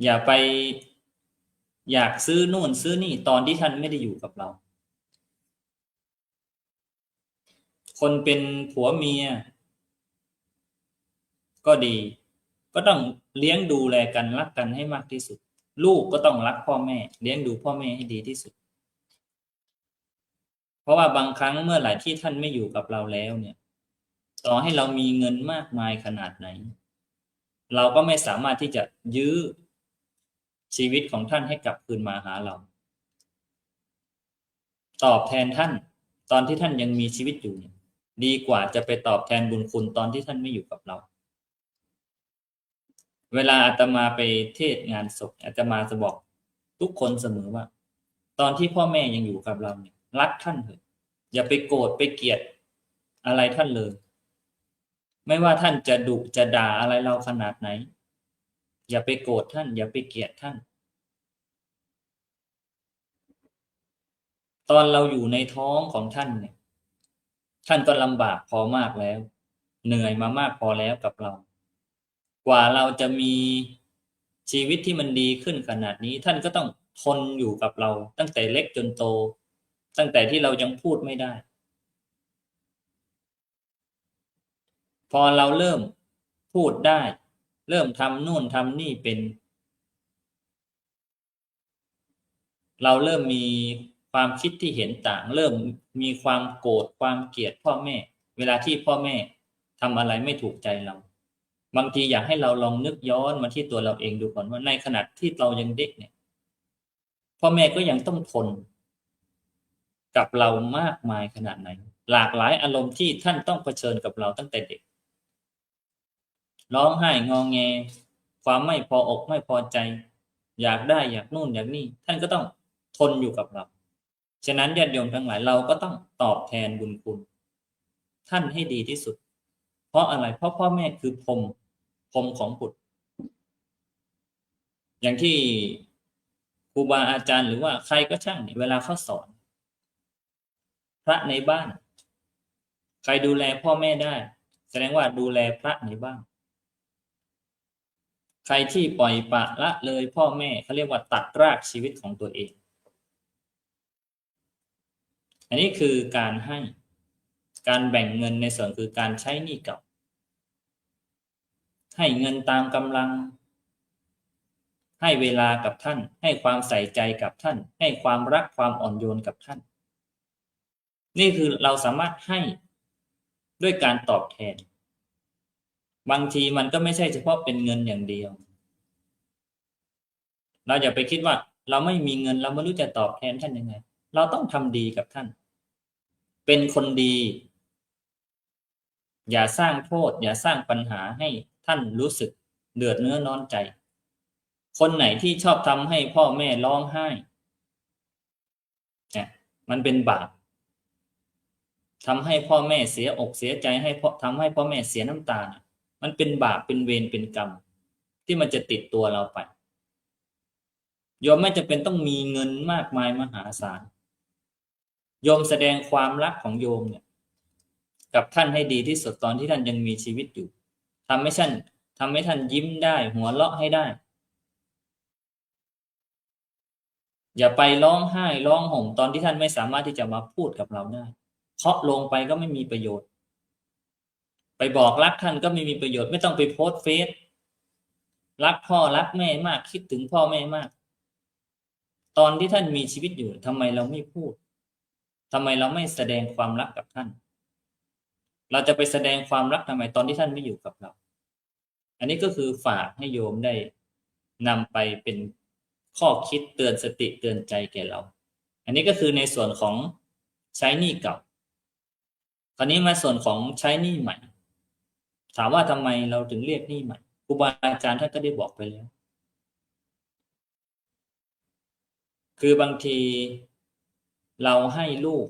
อย่าไปอยากซื้อนู่นซื้อนี่ตอนที่ท่านไม่ได้อยู่กับเราคนเป็นผัวเมียก็ดีก็ต้องเลี้ยงดูแลกันรักกันให้มากที่สุดลูกก็ต้องรักพ่อแม่เลี้ยงดูพ่อแม่ให้ดีที่สุดเพราะว่าบางครั้งเมื่อไหร่ที่ท่านไม่อยู่กับเราแล้วเนี่ยต่อให้เรามีเงินมากมายขนาดไหนเราก็ไม่สามารถที่จะยื้อชีวิตของท่านให้กลับคืนมาหาเราตอบแทนท่านตอนที่ท่านยังมีชีวิตอยู่เนี่ยดีกว่าจะไปตอบแทนบุญคุณตอนที่ท่านไม่อยู่กับเราเวลาอาตมาไปเทศงานศพอาตมาจะบอกทุกคนเสมอว่าตอนที่พ่อแม่ยังอยู่กับเราเนี่ยรักท่านเถอะอย่าไปโกรธไปเกลียดอะไรท่านเลยไม่ว่าท่านจะดุจะด่าอะไรเราขนาดไหนอย่าไปโกรธท่านอย่าไปเกลียดท่านตอนเราอยู่ในท้องของท่านเนี่ยท่านก็ลำบากพอมากแล้วเหนื่อยมามากพอแล้วกับเรากว่าเราจะมีชีวิตที่มันดีขึ้นขนาดนี้ท่านก็ต้องทนอยู่กับเราตั้งแต่เล็กจนโตตั้งแต่ที่เรายังพูดไม่ได้พอเราเริ่มพูดได้เริ่มทำนู่นทำนี่เป็นเราเริ่มมีความคิดที่เห็นต่างเริ่มมีความโกรธความเกลียดพ่อแม่ เวลาที่พ่อแม่ทำอะไรไม่ถูกใจเรา บางทีอยากให้เราลองนึกย้อนมาที่ตัวเราเองดูก่อนว่าในขณะที่เรายังเด็กเนี่ยพ่อแม่ก็ยังต้องทนกับเรามากมายขนาดไหนหลากหลายอารมณ์ที่ท่านต้องเผชิญกับเราตั้งแต่เด็กร้องไห้งอแงความไม่พออกไม่พอใจอยากได้อยากนู่นอยากนี่ท่านก็ต้องทนอยู่กับเราฉะนั้นญาติโยมทั้งหลายเราก็ต้องตอบแทนบุญคุณท่านให้ดีที่สุดเพราะอะไรเพราะพ่อแม่คือพรหมของบุตรอย่างที่ครูบาอาจารย์หรือว่าใครก็ช่างเนี่ยเวลาเขาสอนพระในบ้านใครดูแลพ่อแม่ได้แสดงว่าดูแลพระในบ้านใครที่ปล่อยปละละเลยพ่อแม่เขาเรียกว่าตัดรากชีวิตของตัวเองอันนี้คือการให้การแบ่งเงินในส่วนคือการใช้หนี้เก่าให้เงินตามกำลังให้เวลากับท่านให้ความใส่ใจกับท่านให้ความรักความอ่อนโยนกับท่านนี่คือเราสามารถให้ด้วยการตอบแทนบางทีมันก็ไม่ใช่เฉพาะเป็นเงินอย่างเดียวเราอย่าไปคิดว่าเราไม่มีเงินเราไม่รู้จะตอบแทนท่านยังไงเราต้องทำดีกับท่านเป็นคนดีอย่าสร้างโทษอย่าสร้างปัญหาให้ท่านรู้สึกเดือดเนื้อร้อนใจคนไหนที่ชอบทำให้พ่อแม่ร้องไห้เนี่ยมันเป็นบาปทำให้พ่อแม่เสียอกเสียใจทำให้พ่อแม่เสียน้ำตามันเป็นบาปเป็นเวรเป็นกรรมที่มันจะติดตัวเราไปโยมไม่จำเป็นต้องมีเงินมากมายมหาศาลโยมแสดงความรักของโยมเนี่ยกับท่านให้ดีที่สุดตอนที่ท่านยังมีชีวิตอยู่ทำให้ท่านยิ้มได้หัวเราะให้ได้อย่าไปร้องไห้ร้องห่มตอนที่ท่านไม่สามารถที่จะมาพูดกับเราได้เคาะลงไปก็ไม่มีประโยชน์ไปบอกรักท่านก็ไม่มีประโยชน์ไม่ต้องไปโพสต์เฟซรักพ่อรักแม่มากคิดถึงพ่อแม่มากตอนที่ท่านมีชีวิตอยู่ทำไมเราไม่พูดทำไมเราไม่แสดงความรักกับท่านเราจะไปแสดงความรักทำไมตอนที่ท่านไม่อยู่กับเราอันนี้ก็คือฝากให้โยมได้นำไปเป็นข้อคิดเตือนสติเตือนใจแก่เราอันนี้ก็คือในส่วนของใช้หนี้เก่าคราวนี้มาส่วนของใช้หนี้ใหม่ถามว่าทำไมเราถึงเรียกหนี้ใหม่ครูบาอาจารย์ท่านก็ได้บอกไปแล้วคือบางทีเราให้ลูก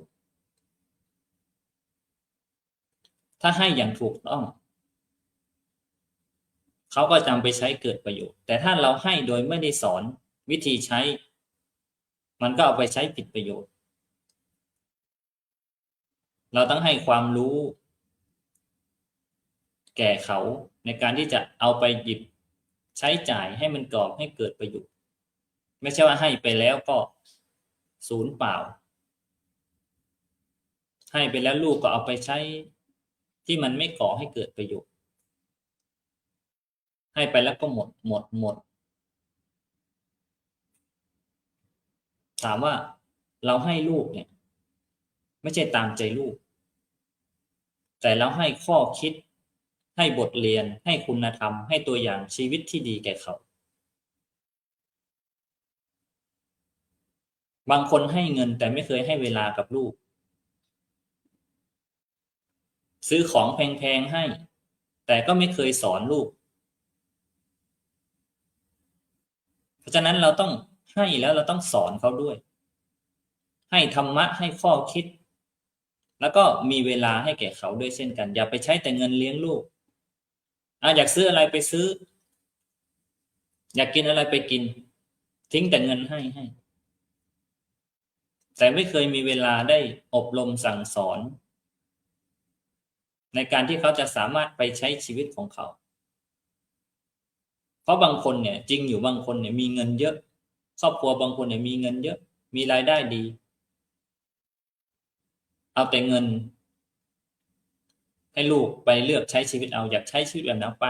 ถ้าให้อย่างถูกต้องเขาก็จำไปใช้เกิดประโยชน์แต่ถ้าเราให้โดยไม่ได้สอนวิธีใช้มันก็เอาไปใช้ผิดประโยชน์เราต้องให้ความรู้แก่เขาในการที่จะเอาไปหยิบใช้จ่ายให้มันก่อให้เกิดประโยชน์ไม่ใช่ว่าให้ไปแล้วก็ศูนย์เปล่าให้ไปแล้วลูกก็เอาไปใช้ที่มันไม่ก่อให้เกิดประโยชน์ให้ไปแล้วก็หมดถามว่าเราให้ลูกเนี่ยไม่ใช่ตามใจลูกแต่เราให้ข้อคิดให้บทเรียนให้คุณธรรมให้ตัวอย่างชีวิตที่ดีแก่เขาบางคนให้เงินแต่ไม่เคยให้เวลากับลูกซื้อของแพงๆให้แต่ก็ไม่เคยสอนลูกเพราะฉะนั้นเราต้องให้แล้วเราต้องสอนเขาด้วยให้ธรรมะให้ข้อคิดแล้วก็มีเวลาให้แก่เขาด้วยเช่นกันอย่าไปใช้แต่เงินเลี้ยงลูกอยากซื้ออะไรไปซื้ออยากกินอะไรไปกินทิ้งแต่เงินให้แต่ไม่เคยมีเวลาได้อบรมสั่งสอนในการที่เขาจะสามารถไปใช้ชีวิตของเขาเพราะบางคนเนี่ยจริงอยู่บางคนเนี่ยมีเงินเยอะครอบครัวบางคนเนี่ยมีเงินเยอะมีรายได้ดีเอาแต่เงินให้ลูกไปเลือกใช้ชีวิตเอาอยากใช้ชีวิตแบบนั้นไป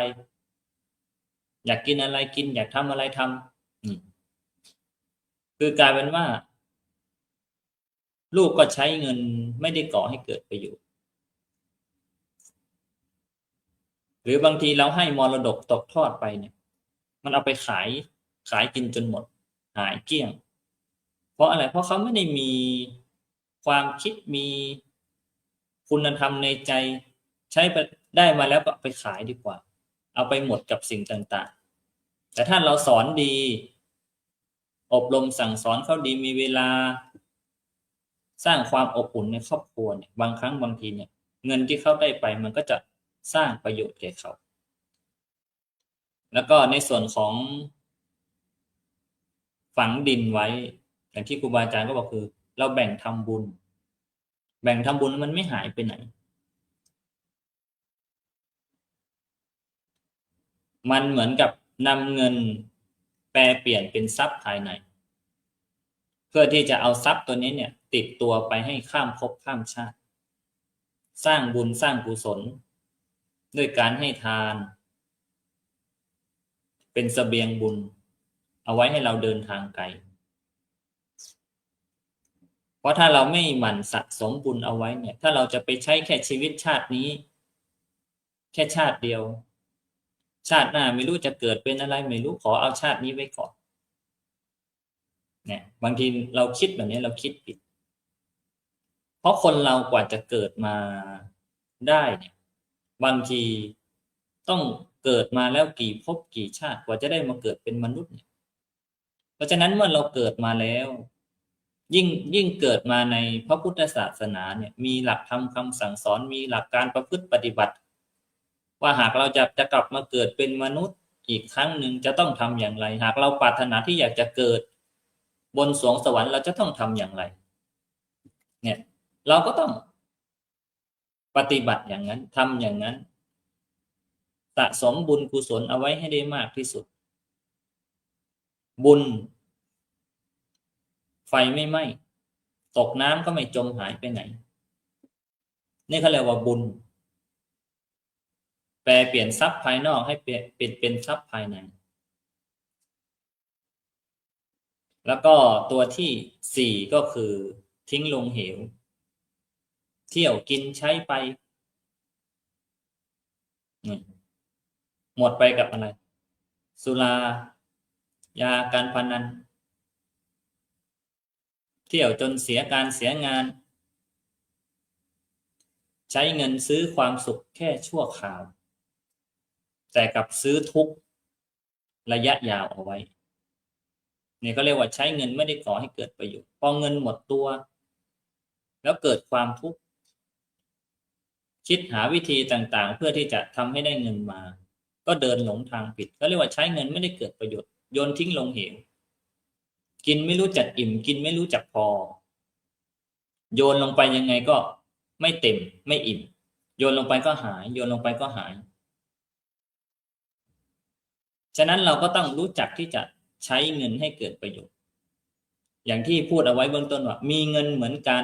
อยากกินอะไรกินอยากทำอะไรทำคือกลายเป็นว่าลูกก็ใช้เงินไม่ได้ก่อให้เกิดประโยชน์ รือบางทีเราให้มรดกตกทอดไปเนี่ยมันเอาไปขายกินจนหมดหายเกลี้ยงเพราะอะไรเพราะเขาไม่ได้มีความคิดมีคุณธรรมในใจใช้ไปได้มาแล้วก็ไปขายดีกว่าเอาไปหมดกับสิ่งต่างๆแต่ถ้าเราสอนดีอบรมสั่งสอนเขาดีมีเวลาสร้างความอบอุ่นในครอบครัวเนี่ยบางครั้งบางทีเนี่ยเงินที่เขาได้ไปมันก็จะสร้างประโยชน์แก่เขาแล้วก็ในส่วนของฝังดินไว้อย่างที่ครูบาอาจารย์ก็บอกคือเราแบ่งทำบุญมันไม่หายไปไหนมันเหมือนกับนำเงินแปลเปลี่ยนเป็นทรัพย์ภายในเพื่อที่จะเอาทรัพย์ตัวนี้เนี่ยติดตัวไปให้ข้ามภพข้ามชาติสร้างบุญสร้างกุศลด้วยการให้ทานเป็นเสบียงบุญเอาไว้ให้เราเดินทางไกลเพราะถ้าเราไม่หมั่นสะสมบุญเอาไว้เนี่ยถ้าเราจะไปใช้แค่ชีวิตชาตินี้แค่ชาติเดียวชาติหน้าไม่รู้จะเกิดเป็นอะไรไม่รู้ขอเอาชาตินี้ไว้ก่อนเนี่ยบางทีเราคิดแบบนี้เราคิดผิดเพราะคนเรากว่าจะเกิดมาได้เนี่ยบางทีต้องเกิดมาแล้วกี่ภพกี่ชาติกว่าจะได้มาเกิดเป็นมนุษย์เนี่ยเพราะฉะนั้นเมื่อเราเกิดมาแล้วยิ่งเกิดมาในพระพุทธศาสนาเนี่ยมีหลักธรรมคำสั่งสอนมีหลักการประพฤติปฏิบัติว่าหากเราจะกลับมาเกิดเป็นมนุษย์อีกครั้งหนึ่งจะต้องทำอย่างไรหากเราปรารถนาที่อยากจะเกิดบนสวงสวรรค์เราจะต้องทำอย่างไรเนี่ยเราก็ต้องปฏิบัติอย่างนั้นทำอย่างนั้นสะสมบุญกุศลเอาไว้ให้ได้มากที่สุดบุญไฟไม่ไหม้ตกน้ำก็ไม่จมหายไปไหนนี่เขาเรียกว่าบุญแปลเปลี่ยนทรัพย์ภายนอกให้เป็นทรัพย์ภายในแล้วก็ตัวที่4ก็คือทิ้งลงเหวเที่ยวกินใช้ไปหมดไปกับอะไรสุรายาการพนันเที่ยวจนเสียการเสียงานใช้เงินซื้อความสุขแค่ชั่วคราวแต่กับซื้อทุกข์ระยะยาวเอาไว้นี่ก็เรียกว่าใช้เงินไม่ได้ก่อให้เกิดประโยชน์พอเงินหมดตัวแล้วเกิดความทุกข์คิดหาวิธีต่างๆเพื่อที่จะทำให้ได้เงินมาก็เดินหลงทางผิดก็เรียกว่าใช้เงินไม่ได้เกิดประโยชน์โยนทิ้งลงเหวกินไม่รู้จักอิ่มกินไม่รู้จักพอโยนลงไปยังไงก็ไม่เต็มไม่อิ่มโยนลงไปก็หายโยนลงไปก็หายฉะนั้นเราก็ต้องรู้จักที่จะใช้เงินให้เกิดประโยชน์อย่างที่พูดเอาไว้เบื้องต้นว่ามีเงินเหมือนกัน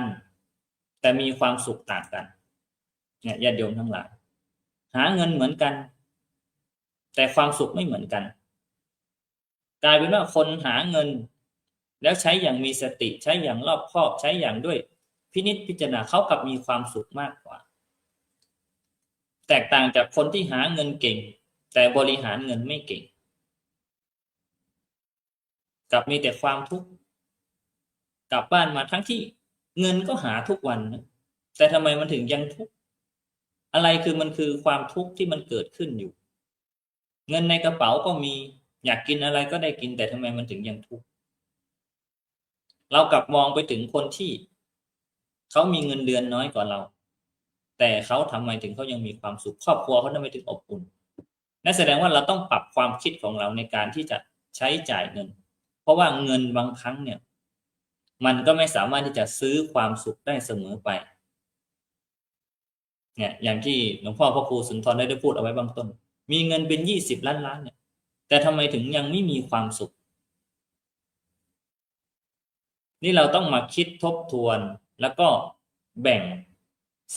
แต่มีความสุขต่างกันเนี่ยญาติโยมทั้งหลายหาเงินเหมือนกันแต่ความสุขไม่เหมือนกันกลายเป็นว่าคนหาเงินแล้วใช้อย่างมีสติใช้อย่างรอบคอบใช้อย่างด้วยพินิจพิจารณาเขากับมีความสุขมากกว่าแตกต่างจากคนที่หาเงินเก่งแต่บริหารเงินไม่เก่งกับมีแต่ความทุกข์กลับบ้านมาทั้งที่เงินก็หาทุกวันแต่ทำไมมันถึงยังทุกข์อะไรคือมันคือความทุกข์ที่มันเกิดขึ้นอยู่เงินในกระเป๋าก็มีอยากกินอะไรก็ได้กินแต่ทำไมมันถึงยังทุกข์เรากลับมองไปถึงคนที่เขามีเงินเดือนน้อยกว่าเราแต่เขาทำไมถึงเขายังมีความสุขครอบครัวเขาทำไมถึงอบอุ่นนั่นแสดงว่าเราต้องปรับความคิดของเราในการที่จะใช้จ่ายเงินเพราะว่าเงินบางครั้งเนี่ยมันก็ไม่สามารถที่จะซื้อความสุขได้เสมอไปเนี่ยอย่างที่หลวงพ่อพระครูสุนทรได้พูดเอาไว้บางต้นมีเงินเป็น20 ล้านเนี่ยแต่ทำไมถึงยังไม่มีความสุขนี่เราต้องมาคิดทบทวนแล้วก็แบ่ง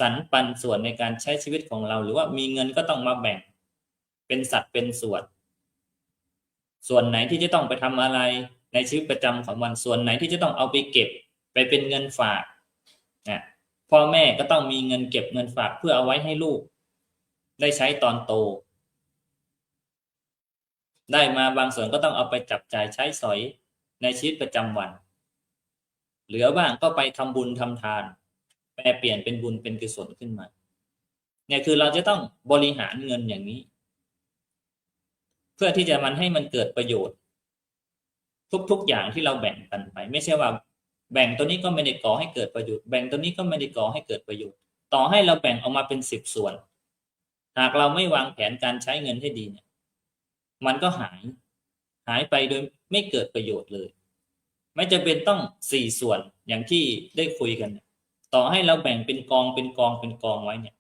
สรรปันส่วนในการใช้ชีวิตของเราหรือว่ามีเงินก็ต้องมาแบ่งเป็นสัดเป็นส่วนไหนที่จะต้องไปทำอะไรในชีวิตประจำของวันส่วนไหนที่จะต้องเอาไปเก็บไปเป็นเงินฝากนะพ่อแม่ก็ต้องมีเงินเก็บเงินฝากเพื่อเอาไว้ให้ลูกได้ใช้ตอนโต ได้มาบางส่วนก็ต้องเอาไปจับจ่ายใช้สอยในชีวิตประจำวัน เหลือบ้างก็ไปทำบุญทำทานแปลเปลี่ยนเป็นบุญเป็นกุศลขึ้นมาเนี่ยคือเราจะต้องบริหารเงินอย่างนี้ เพื่อที่จะให้มันเกิดประโยชน์ ทุกอย่างที่เราแบ่งกันไปไม่ใช่ว่าแบ่งตัวนี้ก็ไม่ได้ก่อให้เกิดประโยชน์แบ่งตัวนี้ก็ไม่ได้ก่อให้เกิดประโยชน์ต่อให้เราแบ่งออกมาเป็น10 ส่วนหากเราไม่วางแผนการใช้เงินให้ดีเนี่ยมันก็หายไปโดยไม่เกิดประโยชน์เลยไม่จำเป็นต้อง4 ส่วนอย่างที่ได้คุยกันต่อให้เราแบ่งเป็นกองไว้เนี่ย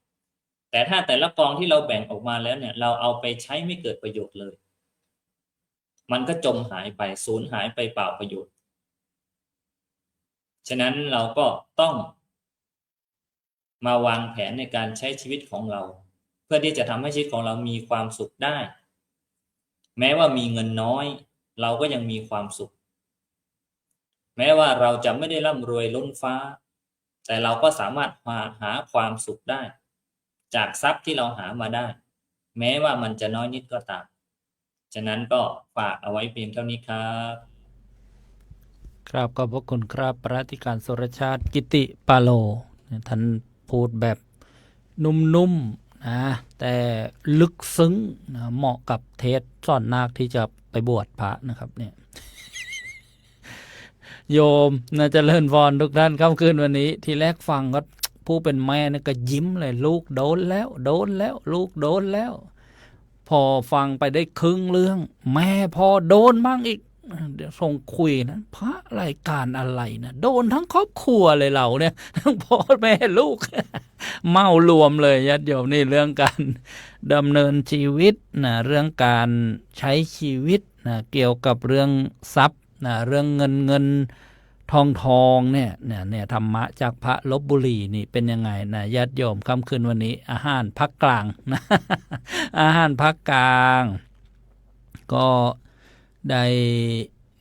แต่ถ้าแต่ละกองที่เราแบ่งออกมาแล้วเนี่ยเราเอาไปใช้ไม่เกิดประโยชน์เลยมันก็จมหายไปสูญหายไปเปล่าประโยชน์ฉะนั้นเราก็ต้องมาวางแผนในการใช้ชีวิตของเราเพื่อที่จะทำให้ชีวิตของเรามีความสุขได้แม้ว่ามีเงินน้อยเราก็ยังมีความสุขแม้ว่าเราจะไม่ได้ร่ำรวยล้นฟ้าแต่เราก็สามารถหาความสุขได้จากทรัพย์ที่เราหามาได้แม้ว่ามันจะน้อยนิดก็ตามฉะนั้นก็ฝากเอาไว้เพียงเท่านี้ครับครับขอบพระคุณครับพระอธิการสุรชาติกิติปาโลท่านพูดแบบนุ่มๆนะแต่ลึกซึ้งนะเหมาะกับเทศสอนนาคที่จะไปบวชพระนะครับเนี่ย โยมน่าจะเลิ่นพรทุกท่านค่ำคืนวันนี้ที่แรกฟังก็ผู้เป็นแม่นี่ก็ยิ้มเลยลูกโดนแล้วลูกโดนแล้วพอฟังไปได้ครึ่งเรื่องแม่พอโดนบ้างอีกเดี๋ยวส่งคุยนะพระรายการอะไรนะโดนทั้งครอบครัวเลยเราเนี่ยทั้งพ่อแม่ลูก เมารวมเลยญาติโยมนี่เรื่องการดำเนินชีวิตนะเรื่องการใช้ชีวิตนะเกี่ยวกับเรื่องทรัพย์นะเรื่องเงินทองเนี่ยธรรมะจากพระลพบุรีนี่เป็นยังไงนะญาติโยมค่ำคืนวันนี้อาหารภาคกลางนะ อาหารภาคกลางก็ได้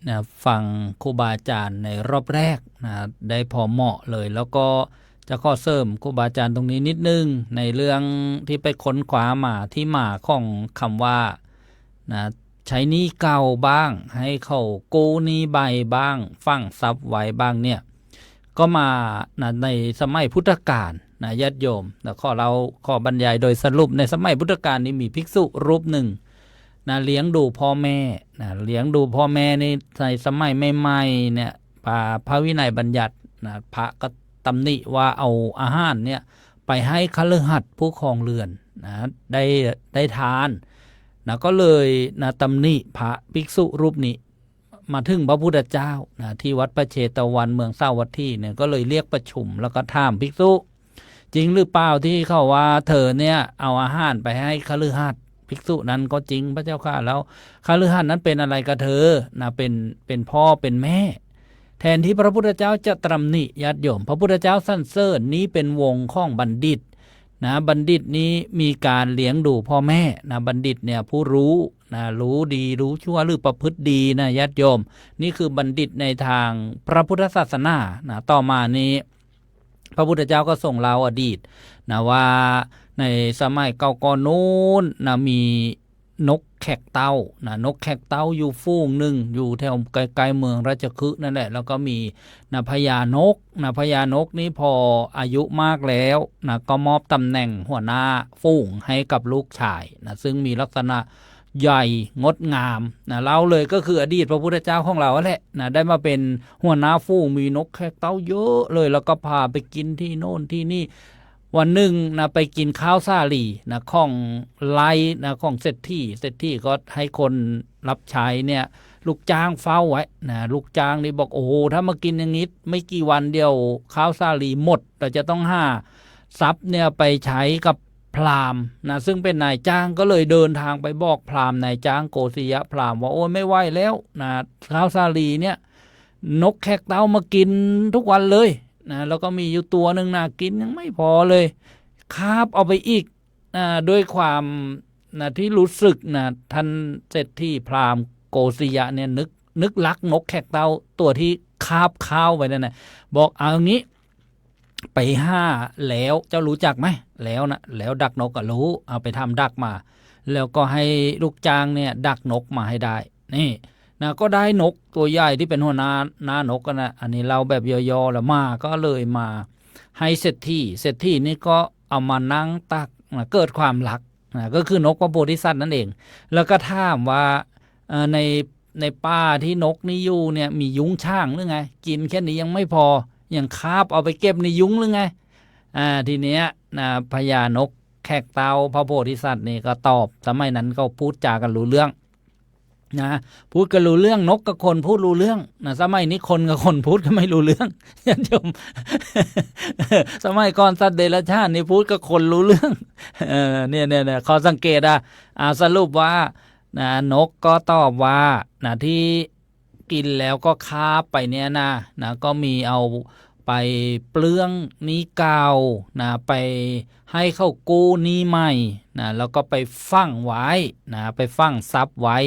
นะฟังครูบาอาจารย์ในรอบแรกนะได้พอเหมาะเลยแล้วก็จะข้อเสริมครูบาอาจารย์ตรงนี้นิดนึงในเรื่องที่ไปค้นคว้ามาที่มาของคำว่านะใช้หนี้เก่าบ้างให้เขากู้หนี้ใบบ้างฝังทรัพย์ไว้บ้างเนี่ยก็มานะในสมัยพุทธกาลนะญาติโยมแล้วขอบรรยายโดยสรุปในสมัยพุทธกาลนี้มีภิกษุรูปหนึ่งนะเลี้ยงดูพ่อแม่นะเลี้ยงดูพ่อแม่ในสมัยใหม่ๆเนี่ยพระวินัยบัญญัตินะพระก็ตำหนิว่าเอาอาหารเนี่ยไปให้คฤหัสถ์ผู้ครองเรือนนะได้ทานนะก็เลยนะตำหนิพระภิกษุรูปนี้มาถึงพระพุทธเจ้านะที่วัดพระเชตวันเมืองสาวัตถีเนี่ยก็เลยเรียกประชุมแล้วก็ถามภิกษุจริงหรือเปล่าที่เขาว่าเธอเนี่ยเอาอาหารไปให้คฤหัสถ์ภิกษุนั้นก็จริงพระเจ้าค่ะแล้วคฤหัสถ์นั้นเป็นอะไรกับเธอนะเป็นพ่อเป็นแม่แทนที่พระพุทธเจ้าจะตำหนิญาติโยมพระพุทธเจ้าสรรเสริญนี้เป็นวงของบัณฑิตนะบัณฑิตนี้มีการเลี้ยงดูพ่อแม่นะบัณฑิตเนี่ยผู้รู้นะรู้ดีรู้ชั่วหรือประพฤติดีนะญาติโยมนี่คือบัณฑิตในทางพระพุทธศาสนานะต่อมานี้พระพุทธเจ้าก็ส่งเล่าอดีตนะว่าในสมัยเก่าก่อนนู้นนะมีนกแขกเต้านะนกแขกเต้าอยู่ฝูงหนึ่งอยู่แถวใกล้ๆเมืองราชคฤห์นั่นแหละแล้วก็มีนะพญานกนี้พออายุมากแล้วนะก็มอบตำแหน่งหัวหน้าฝูงให้กับลูกชายนะซึ่งมีลักษณะใหญ่งดงามนะเล่าเลยก็คืออดีตพระพุทธเจ้าของเราแหละนะได้มาเป็นหัวหน้าฝูงมีนกแขกเต้าเยอะเลยแล้วก็พาไปกินที่โน่นที่นี่วันหนึ่งนะไปกินข้าวสาลีนะของไล่นะของเศรษฐีก็ให้คนรับใช้เนี่ยลูกจ้างเฝ้าไว้นะลูกจ้างนี่บอกโอ้โหถ้ามากินอย่างนี้ไม่กี่วันเดียวข้าวสาลีหมดเราจะต้องหาทรัพย์เนี่ยไปใช้กับพราหมณ์นะซึ่งเป็นนายจ้างก็เลยเดินทางไปบอกพราหมณ์นายจ้างโกศยพราหมณ์ว่าโอ้ยไม่ไหวแล้วนะข้าวสาลีเนี่ยนกแขกเต้ามากินทุกวันเลยนะแล้วก็มีอยู่ตัวหนึ่งนะกินยังไม่พอเลยคาบเอาไปอีกด้วยความนะที่รู้สึกนะท่านเศรษฐีพราหมณ์โกศยะเนี่ยนึกรักนกแขกเต้าตัวที่คาบข้าวไปนั่นนะบอกเอางี้ไปห้าแล้วเจ้ารู้จักไหมแล้วดักนกก็รู้เอาไปทำดักมา แล้วก็ให้ลูกจ้างเนี่ยดักนกมาให้ได้นี่นะก็ได้นกตัวใหญ่ที่เป็นหัวหน้านกกันนะอันนี้เราแบบย่อๆแล้วมาก็เลยมาให้เศรษฐีนี่ก็เอามานั่งตักนะเกิดความรักนะก็คือนกพระโพธิสัตว์นั่นเองแล้วก็ถามว่าในป่าที่นกนี่อยู่เนี่ยมียุ้งช่างหรือไงกินแค่นี้ยังไม่พอยังคาบเอาไปเก็บในยุ้งหรือไงทีเนี้ยนะพญานกแขกเตาพระโพธิสัตว์นี่ก็ตอบสมัยนั้นก็พูดจากันรู้เรื่องนะพูดกันรู้เรื่องนกกับคนพูดรู้เรื่องนะสมัยนี้คนกับคนพูดก็ไม่รู้เรื่องญาติโยม สมัยก่อนสัตว์เดรัจฉานนี่พูดกับคนรู้เรื่องเนี่ยข้อสังเกตสรุปว่านะนกก็ตอบว่านะที่กินแล้วก็คาบไปเนี่ยนะก็มีเอาไปเปลื้องนี้เก่านะไปให้เข้ากู้นี้ใหม่นะแล้วก็ไปฝังไว้นะไปฝังซับไว้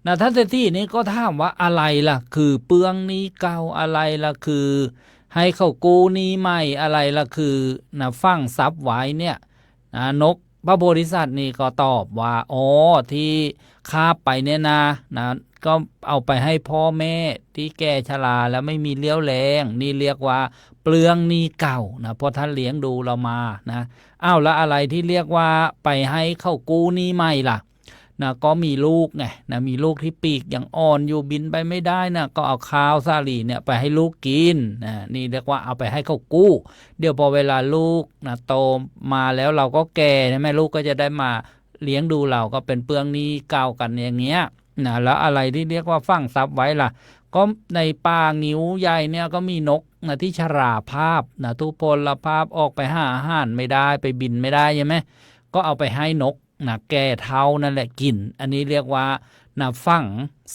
นะท่านเศรษฐีนี้ก็ถามว่าอะไรล่ะคือเปลื้องนี้เก่าอะไรล่ะคือให้เข้ากู้นี้ใหม่อะไรล่ะคือนะฝังซับไว้เนี่ยนะนกพระโพธิสัตว์นี่ก็ตอบว่าอ๋อที่คาบไปเนี่ยนะก็เอาไปให้พ่อแม่ที่แก่ชราแล้วไม่มีเลี้ยวแรงนี่เรียกว่าเปลืองหนี้เก่านะเพราะท่านเลี้ยงดูเรามานะแล้วอะไรที่เรียกว่าไปให้เข้ากู้หนี้ใหม่ล่ะนะก็มีลูกไงนะมีลูกที่ปีกยังอ่อนอยู่บินไปไม่ได้นะก็เอาข้าวสาลีเนี่ยไปให้ลูกกินนะนี่เรียกว่าเอาไปให้เข้ากู้เดี๋ยวพอเวลาลูกนะโตมาแล้วเราก็แก่ใช่ไหมลูกก็จะได้มาเลี้ยงดูเราก็เป็นเปลืองหนี้เก่ากันอย่างเงี้ยนะแล้วอะไรที่เรียกว่าฝังซับไว้ล่ะก็ในป่างิ้วใหญ่เนี่ยก็มีนกนะที่ชราภาพนะทุพพลภาพออกไปหาอาหารไม่ได้ไปบินไม่ได้ใช่ไหมก็เอาไปให้นกนะแก่เท่านั่นแหละกินอันนี้เรียกว่านะฝัง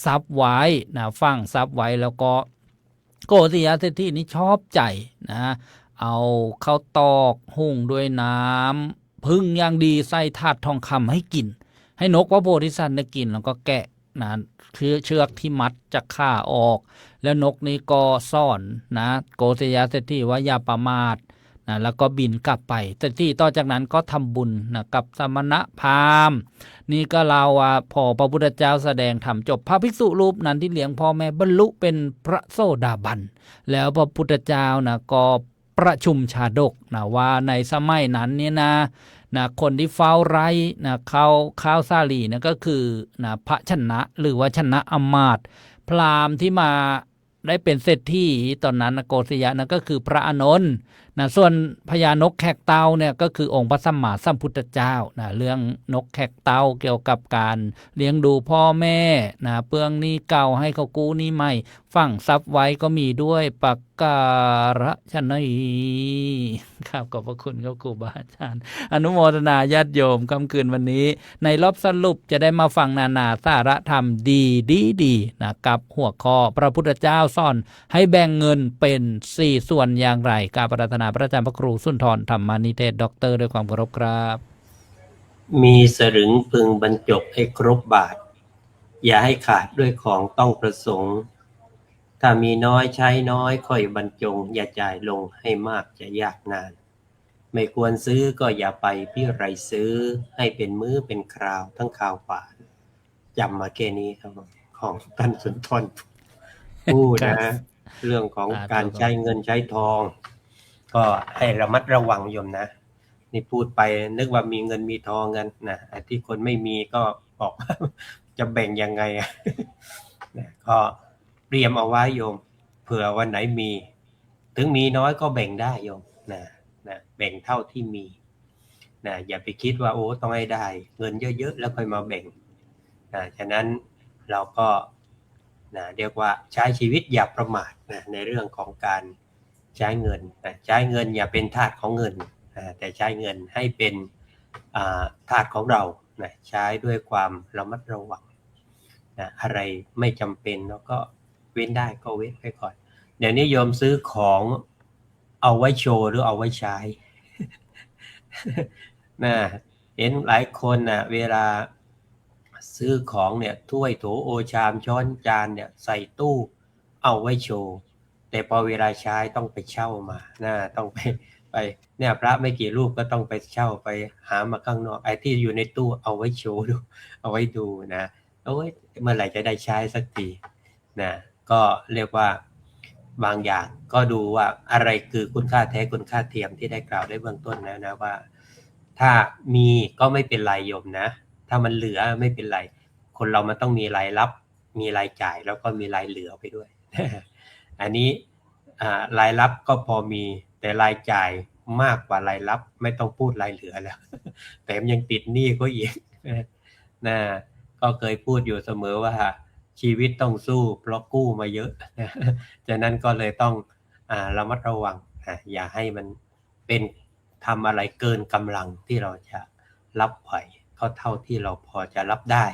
ซับไว้นะฝังซับไว้แล้วก็โกฏยาเศรษฐีนี่ชอบใจนะเอาข้าวตอกหุงด้วยน้ำพึ่งอย่างดีใส่ถาดทองคำให้กินให้นกพระโพธิสัตว์ได้กินแล้วก็แกะนะเชือกที่มัดจากข้าออกแล้วนกนี้ก็ซ่อนนะโกฏยาเศรษฐีว่าอย่าประมาทนะแล้วก็บินกลับไปเศรษฐีต่อจากนั้นก็ทำบุญนะกับสมณพราหมณ์นี่ก็เล่าว่าพอพระพุทธเจ้าแสดงธรรมจบพระภิกษุรูปนั้นที่เลี้ยงพ่อแม่บรรลุเป็นพระโสดาบันแล้วพระพุทธเจ้านะก็ประชุมชาดกนะว่าในสมัยนั้นเนี่ยนะคนที่เฝ้าไร่นะข้าวสาลีนะก็คือนะพระชนะหรือว่าชนะอมาตย์พราหมณ์ที่มาได้เป็นเศรษฐีตอนนั้นโกฏยะนะก็คือพระอานนท์นะส่วนพญานกแขกเต่าเนี่ยก็คือองค์พระสัมมาสัมพุทธเจ้านะเรื่องนกแขกเต่าเกี่ยวกับการเลี้ยงดูพ่อแม่นะเปลืองหนี้เก่าให้เขากู้หนี้ใหม่ฝังซับไว้ก็มีด้วยปักการะชนัยครับขอบพระคุณครับครูบาอาจารย์อนุโมทนาญาติโยมค่ำคืนวันนี้ในรอบสรุปจะได้มาฟังนานาสาระธรรมดีนะกับหัวข้อพระพุทธเจ้าสอนให้แบ่งเงินเป็น4ส่วนอย่างไรการปรารถนาพระอาจารย์พระครูสุนทรธรรมานิเทศด็อกเตอร์ด้วยความเคารพครับมีสลึงพึงบรรจบให้ครบบาทอย่าให้ขาดด้วยของต้องประสงค์ถ้ามีน้อยใช้น้อยค่อยบรรจงอย่าจ่ายลงให้มากจะยากนานไม่ควรซื้อก็อย่าไปพี่ไรซื้อให้เป็นมื้อเป็นคราวทั้งข่าวป่านจำมาแค่นี้ครับของท่านสุนทรพูดนะเรื่องของการใช้เงินใช้ทองก็ให้ระมัดระวังโยมนะนี่พูดไปนึกว่ามีเงินมีทองกันนะไอ้ที่คนไม่มีก็บอกจะแบ่งยังไงนะก็เตรียมเอาไว้โยมเผื่อวันไหนมีถึงมีน้อยก็แบ่งได้โยมนะแบ่งเท่าที่มีนะอย่าไปคิดว่าโอ้ต้องให้ได้เงินเยอะๆแล้วค่อยมาแบ่งนะฉะนั้นเราก็นะเรียกว่าใช้ชีวิตอย่าประมาทนะในเรื่องของการใช้เงินนะใช้เงินอย่าเป็นทาสของเงินแต่ใช้เงินให้เป็นทาสของเรานะใช้ด้วยความระมัดระวังนะอะไรไม่จำเป็นแล้วก็เว้นได้ก็เว้นไปก่อนเดี๋ยวนี้โยมซื้อของเอาไว้โชว์หรือเอาไว้ใช้ นะเห็นหลายคนนะเวลาซื้อของเนี่ยถ้วยโถโอชามช้อนจานเนี่ยใส่ตู้เอาไว้โชว์แต่พอเวลาใช้ต้องไปเช่ามานะต้องไป ไปเนี่ยพระไม่กี่รูปก็ต้องไปเช่าไปหามาข้างนอกไอ้ที่อยู่ในตู้เอาไว้โชว์ดูเอาไว้ดูนะโอ้ยเมื่อไหร่จะได้ใช้สักทีนะก็เรียกว่าบางอย่างก็ดูว่าอะไรคือคุณค่าแท้คุณค่าเทียมที่ได้กล่าวได้เบื้องต้นนะว่าถ้ามีก็ไม่เป็นไรโยมนะถ้ามันเหลือไม่เป็นไรคนเรามันต้องมีรายรับมีรายจ่ายแล้วก็มีรายเหลือไปด้วย อันนี้รายรับก็พอมีแต่รายจ่ายมากกว่ารายรับไม่ต้องพูดรายเหลือแล้วแต่ยังติดหนี้ก็อีกนะก็เคยพูดอยู่เสมอว่าชีวิตต้องสู้เพราะกู้มาเยอะฉะนั้นก็เลยต้องระมัดระวังอย่าให้มันเป็นทำอะไรเกินกำลังที่เราจะรับไหวก็เท่าที่เราพอจะรับได้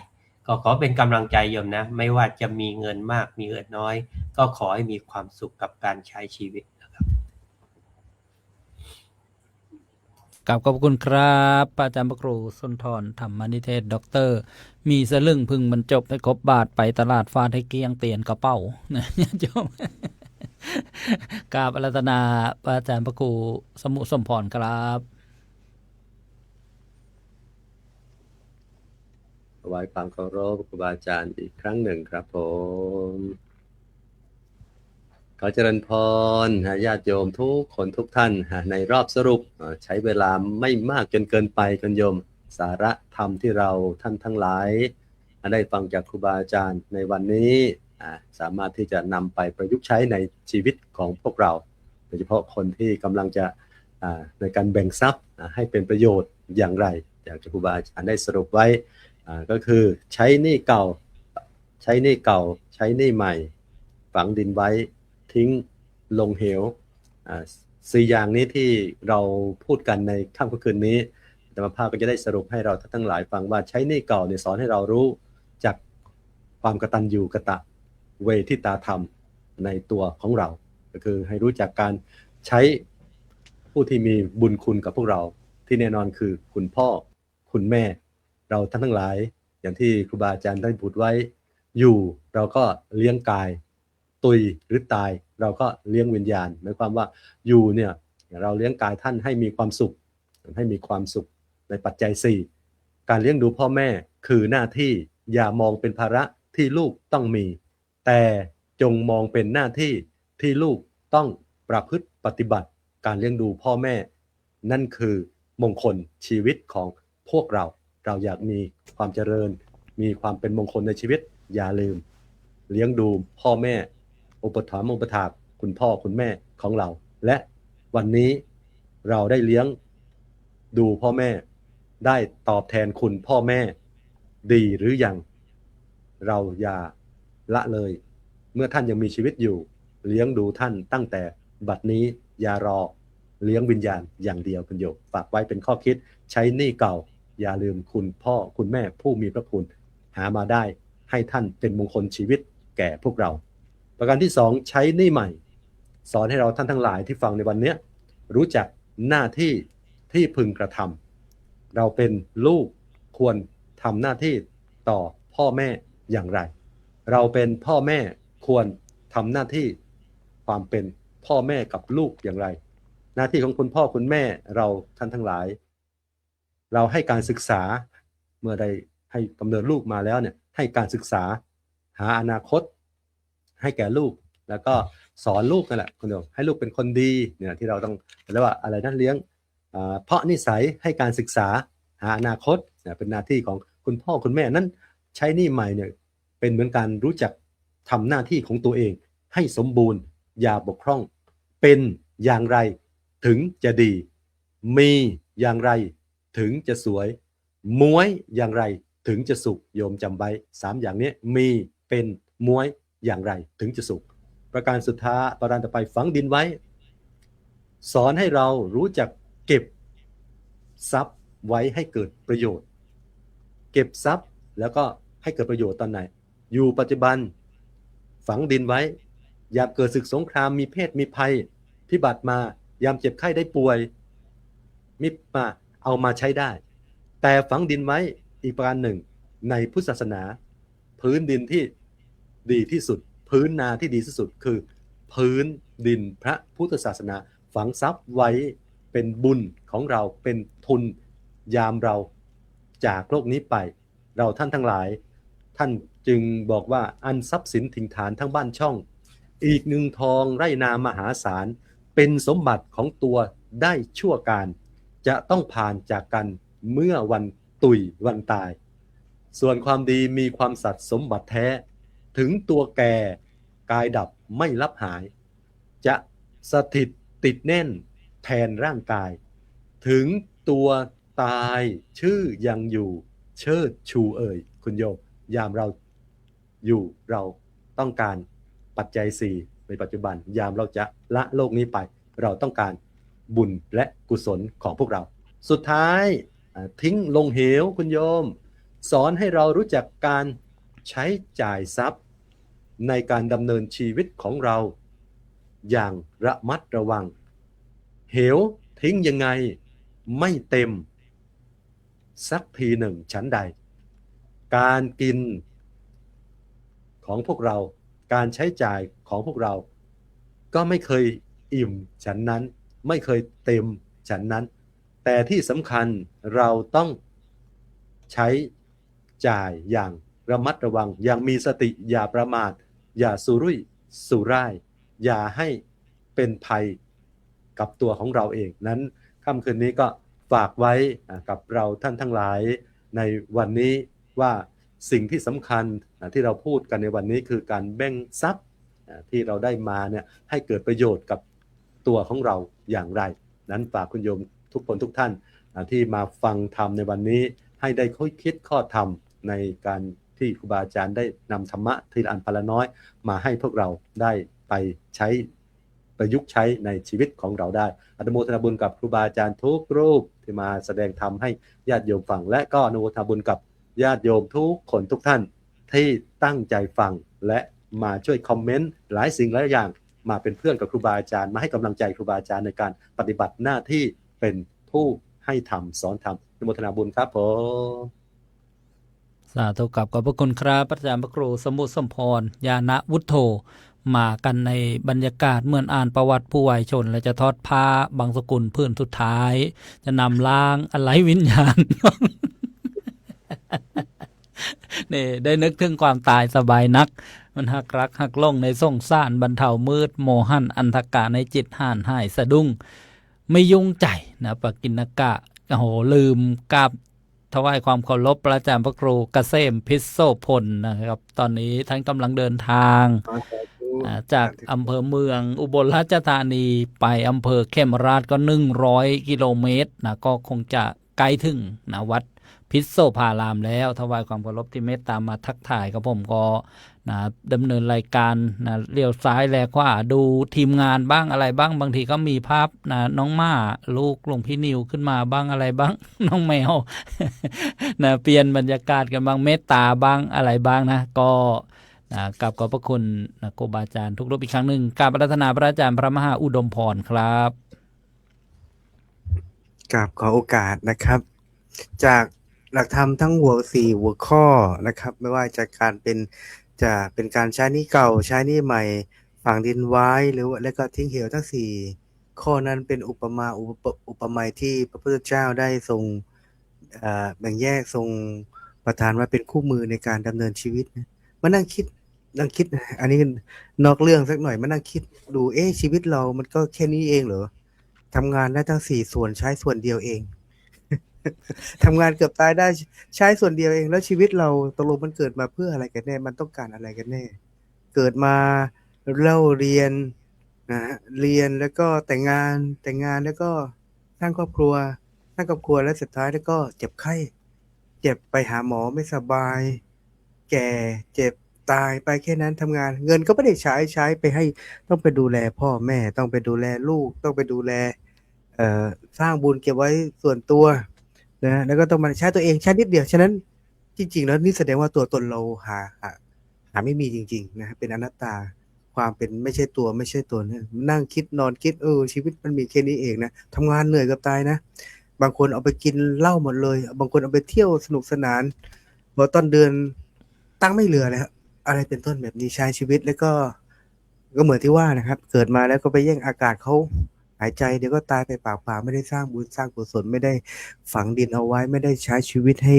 ก็ขอเป็นกำลังใจโยมนะไม่ว่าจะมีเงินมากมีเงินน้อยก็ขอให้มีความสุขกับการใช้ชีวิตนะครับขอบคุณครับอาจารย์พระครูสุนทรธรรมนิเทศด็อกเตอร์มีสลึงพึงบรรจบให้ครบบาทไปตลาดฟาดให้เกลี้ยงเตียนกระเป๋านะโยมกราบอาราธนาอาจารย์พระครูสมุสมพรครับ ถวายความเคารพครูบาอาจารย์อีกครั้งหนึ่งครับผมขอเจริญพรญาติโยมทุกคนทุกท่านในรอบสรุปใช้เวลาไม่มากจนเกินไปกันโยมสาระธรรมที่เราท่านทั้งหลายได้ฟังจากครูบาอาจารย์ในวันนี้สามารถที่จะนำไปประยุกต์ใช้ในชีวิตของพวกเราโดยเฉพาะคนที่กำลังจะในการแบ่งทรัพย์ให้เป็นประโยชน์อย่างไรอยากจะครูบาอาจารย์ได้สรุปไว้ก็คือใช้หนี้เก่าใช้หนี้เก่าใช้หนี้ใหม่ฝังดินไว้ทิ้งลงเหว4อย่างนี้ที่เราพูดกันในค่ำคืนนี้ธรรมภาพก็จะได้สรุปให้เราทั้งหลายฟังว่าใช้หนี้เก่าเนี่ยสอนให้เรารู้จากความกตัญญูกตเวทิตาธรรมในตัวของเราก็คือให้รู้จักการใช้ผู้ที่มีบุญคุณกับพวกเราที่แน่นอนคือคุณพ่อคุณแม่เราท่านทั้งหลายอย่างที่ครูบาอาจารย์ได้พูดไว้อยู่เราก็เลี้ยงกายตุยหรือตายเราก็เลี้ยงวิญญาณหมายความว่าอยู่เนี่ยเราเลี้ยงกายท่านให้มีความสุขในปัจจัย4การเลี้ยงดูพ่อแม่คือหน้าที่อย่ามองเป็นภาระที่ลูกต้องมีแต่จงมองเป็นหน้าที่ที่ลูกต้องประพฤติปฏิบัติการเลี้ยงดูพ่อแม่นั่นคือมงคลชีวิตของพวกเราอยากมีความเจริญมีความเป็นมงคลในชีวิตอย่าลืมเลี้ยงดูพ่อแม่อุปถัมภ์อุปถากคุณพ่อคุณแม่ของเราและวันนี้เราได้เลี้ยงดูพ่อแม่ได้ตอบแทนคุณพ่อแม่ดีหรือยังเราอย่าละเลยเมื่อท่านยังมีชีวิตอยู่เลี้ยงดูท่านตั้งแต่บัดนี้อย่ารอเลี้ยงวิญญาณอย่างเดียวคุณโยมฝากไว้เป็นข้อคิดใช้หนี้เก่าอย่าลืมคุณพ่อคุณแม่ผู้มีพระคุณหามาได้ให้ท่านเป็นมงคลชีวิตแก่พวกเราประการที่2ใช้หนี้ใหม่สอนให้เราท่านทั้งหลายที่ฟังในวันนี้รู้จักหน้าที่ที่พึงกระทำเราเป็นลูกควรทำหน้าที่ต่อพ่อแม่อย่างไรเราเป็นพ่อแม่ควรทำหน้าที่ความเป็นพ่อแม่กับลูกอย่างไรหน้าที่ของคุณพ่อคุณแม่เราท่านทั้งหลายเราให้การศึกษาเมื่อได้ให้กำเนิดลูกมาแล้วเนี่ยให้การศึกษาหาอนาคตให้แก่ลูกแล้วก็สอนลูกนั่นแหละคุณโยมให้ลูกเป็นคนดีเนี่ยที่เราต้องเรียกว่าอะไรนั่นเลี้ยงเพราะนิสัยให้การศึกษาหาอนาคตเนี่ยเป็นหน้าที่ของคุณพ่อคุณแม่นั้นใช้หนี้ใหม่เนี่ยเป็นเหมือนการรู้จักทำหน้าที่ของตัวเองให้สมบูรณ์อย่าบกพร่องเป็นอย่างไรถึงจะดีมีอย่างไรถึงจะสวยม้วยอย่างไรถึงจะสุขโยมจำไว้3อย่างนี้มีเป็นม้วยอย่างไรถึงจะสุขประการสุดท้ายประการต่อไปฝังดินไว้สอนให้เรารู้จักเก็บทรัพย์ไว้ให้เกิดประโยชน์เก็บทรัพย์แล้วก็ให้เกิดประโยชน์ตอนไหนอยู่ปัจจุบันฝังดินไว้ยามเกิดศึกสงครามมีเพศมีภัยพิบัติมายามเจ็บไข้ได้ป่วยมิมาเอามาใช้ได้แต่ฝังดินไว้อีกประการหนึ่งในพุทธศาสนาพื้นดินที่ดีที่สุดพื้นนาที่ดีที่สุดคือพื้นดินพระพุทธศาสนาฝังทรัพย์ไว้ เป็นบุญของเราเป็นทุนยามเราจากโลกนี้ไปเราท่านทั้งหลายท่านจึงบอกว่าอันทรัพย์สินถิ่นฐานทั้งบ้านช่องอีกหนึ่งทองไร่นามหาศาลเป็นสมบัติของตัวได้ชั่วการจะต้องผ่านจากกันเมื่อวันตุยวันตายส่วนความดีมีความสัตย์สมบัติแท้ถึงตัวแก่กายดับไม่ลับหายจะสถิตติดแน่นแทนร่างกายถึงตัวตายชื่อยังอยู่เชิดชูเอ่ยคุณโยมยามเราอยู่เราต้องการปัจจัย4ในปัจจุบันยามเราจะละโลกนี้ไปเราต้องการบุญและกุศลของพวกเราสุดท้ายทิ้งลงเหวคุณโยมสอนให้เรารู้จักการใช้จ่ายทรัพย์ในการดำเนินชีวิตของเราอย่างระมัดระวังเหวทิ้งยังไงไม่เต็มสักทีหนึ่งชั้นใดการกินของพวกเราการใช้จ่ายของพวกเราก็ไม่เคยอิ่มฉันนั้นไม่เคยเต็มฉันนั้นแต่ที่สำคัญเราต้องใช้จ่ายอย่างระมัดระวังอย่างมีสติอย่าประมาทอย่าสุรุ่ยสุร่ายอย่าให้เป็นภัยกับตัวของเราเองนั้นค่ำคืนนี้ก็ฝากไว้กับเราท่านทั้งหลายในวันนี้ว่าสิ่งที่สำคัญที่เราพูดกันในวันนี้คือการแบ่งทรัพย์ที่เราได้มาเนี่ยให้เกิดประโยชน์กับตัวของเราอย่างไรนั้นฝากคุณโยมทุกคนทุกท่านที่มาฟังธรรมในวันนี้ให้ได้ค่อยคิดข้อธรรมในการที่ครูบาอาจารย์ได้นำธรรมะทีละอันพละน้อยมาให้พวกเราได้ไปใช้ประยุกต์ใช้ในชีวิตของเราได้อนุโมทนาบุญกับครูบาอาจารย์ทุกรูปที่มาแสดงธรรมให้ญาติโยมฟังและก็อนุโมทนาบุญกับญาติโยมทุกคนทุกท่านที่ตั้งใจฟังและมาช่วยคอมเมนต์หลายสิ่งหลายอย่างมาเป็นเพื่อนกับครูบาอาจารย์มาให้กำลังใจครูบาอาจารย์ในการปฏิบัติหน้าที่เป็นผู้ให้ธรรมสอนธรรมอนุโมทนาบุญครับผมสาธุกับขอบพระคุณครับอาจารย์พระครูสมุทรสมพรญาณวุฒโธมากันในบรรยากาศเหมือนอ่านประวัติผู้วัยชนและจะทอดผ้าบางสกุลพื้นสุดท้ายจะนำล้างอะไรวิญญาณ นี่ได้นึกถึงความตายสบายนักมันหักรักหักล่งในส่งซ่านบรรเทามืดโมหันอันธกะในจิตห่านหายสะดุ้งไม่ยุ่งใจนะปกิณกะโอ้โหลืมกราบถวายความเคารพพระอาจารย์พระครูเกษมพิษโสพลนะครับตอนนี้ท่านกำลังเดินทางจากอำเภอเมืองอุบลราชธานีไปอำเภอเขมราชก็100 กิโลเมตรนะก็คงจะใกล้ถึงนะวัดพิษโสภารามแล้วถวายความเคารพที่เมตตามาทักทายครับผมก็นะดำเนินรายการนะเลี้ยวซ้ายแลขวาดูทีมงานบ้างอะไรบ้างบางทีก็มีภาพนะน้องม่าลูกหลวงพี่นิวขึ้นมาบ้างอะไรบ้าง น้องแมว นะเปลี่ยนบรรยากาศกันบ้างเมตตาบ้างอะไรบ้างนะก็กราบขอบพระคุณนะครูบาอาจารย์ทุกรูปอีกครั้งหนึ่งกราบอาราธนาพระอาจารย์พระมหาอุดมพรครับกราบขอโอกาสนะครับจากหลักธรรมทั้ง4 หัวข้อนะครับไม่ว่าจะเป็นการใช้หนี้เก่าใช้หนี้ใหม่ฝังดินไว้หรือว่าแล้วก็ทิ้งเหวทั้ง4ข้อนั้นเป็นอุปไมยที่พระพุทธเจ้าได้ทรงแบ่งแยกทรงประทานว่าเป็นคู่มือในการดำเนินชีวิตนะมานั่งคิดอันนี้นอกเรื่องสักหน่อยมานั่งคิดดูชีวิตเรามันก็แค่นี้เองเหรอทำงานได้ทั้ง4ส่วนใช้ส่วนเดียวเอง ทำงานเกือบตายได้ใช้ส่วนเดียวเองแล้วชีวิตเราตกลงมันเกิดมาเพื่ออะไรกันแน่มันต้องการอะไรกันแน่เกิดมาเล่าเรียนนะเรียนแล้วก็แต่งงานแล้วก็สร้างครอบครัวแล้วสุดท้ายแล้วก็เจ็บไข้เจ็บไปหาหมอไม่สบายแก่เจ็บตายไปแค่นั้นทำงานเงินก็ไม่ได้ใช้ไปให้ต้องไปดูแลพ่อแม่ต้องไปดูแลลูกต้องไปดูแลสร้างบุญเก็บไว้ส่วนตัวนะแล้วก็ต้องมาใช้ตัวเองใช้นิดเดียวฉะนั้นจริงๆแล้วนี่แสดงว่าตัวตนเราหาไม่มีจริงๆนะเป็นอนัตตาความเป็นไม่ใช่ตัวไม่ใช่ตนนั่งคิดนอนคิดชีวิตมันมีแค่นี้เองนะทำงานเหนื่อยกับตายนะบางคนเอาไปกินเหล้าหมดเลยบางคนเอาไปเที่ยวสนุกสนานพอต้นเดือนตั้งไม่เหลือเลยอะไรเป็นต้นแบบนี้ใช้ชีวิตแล้วก็เหมือนที่ว่านะครับเกิดมาแล้วก็ไปแย่งอากาศเขา หายใจเดี๋ยวก็ตายไปเปล่าๆไม่ได้สร้างบุญสร้างกุศลไม่ได้ฝังดินเอาไว้ไม่ได้ใช้ชีวิตให้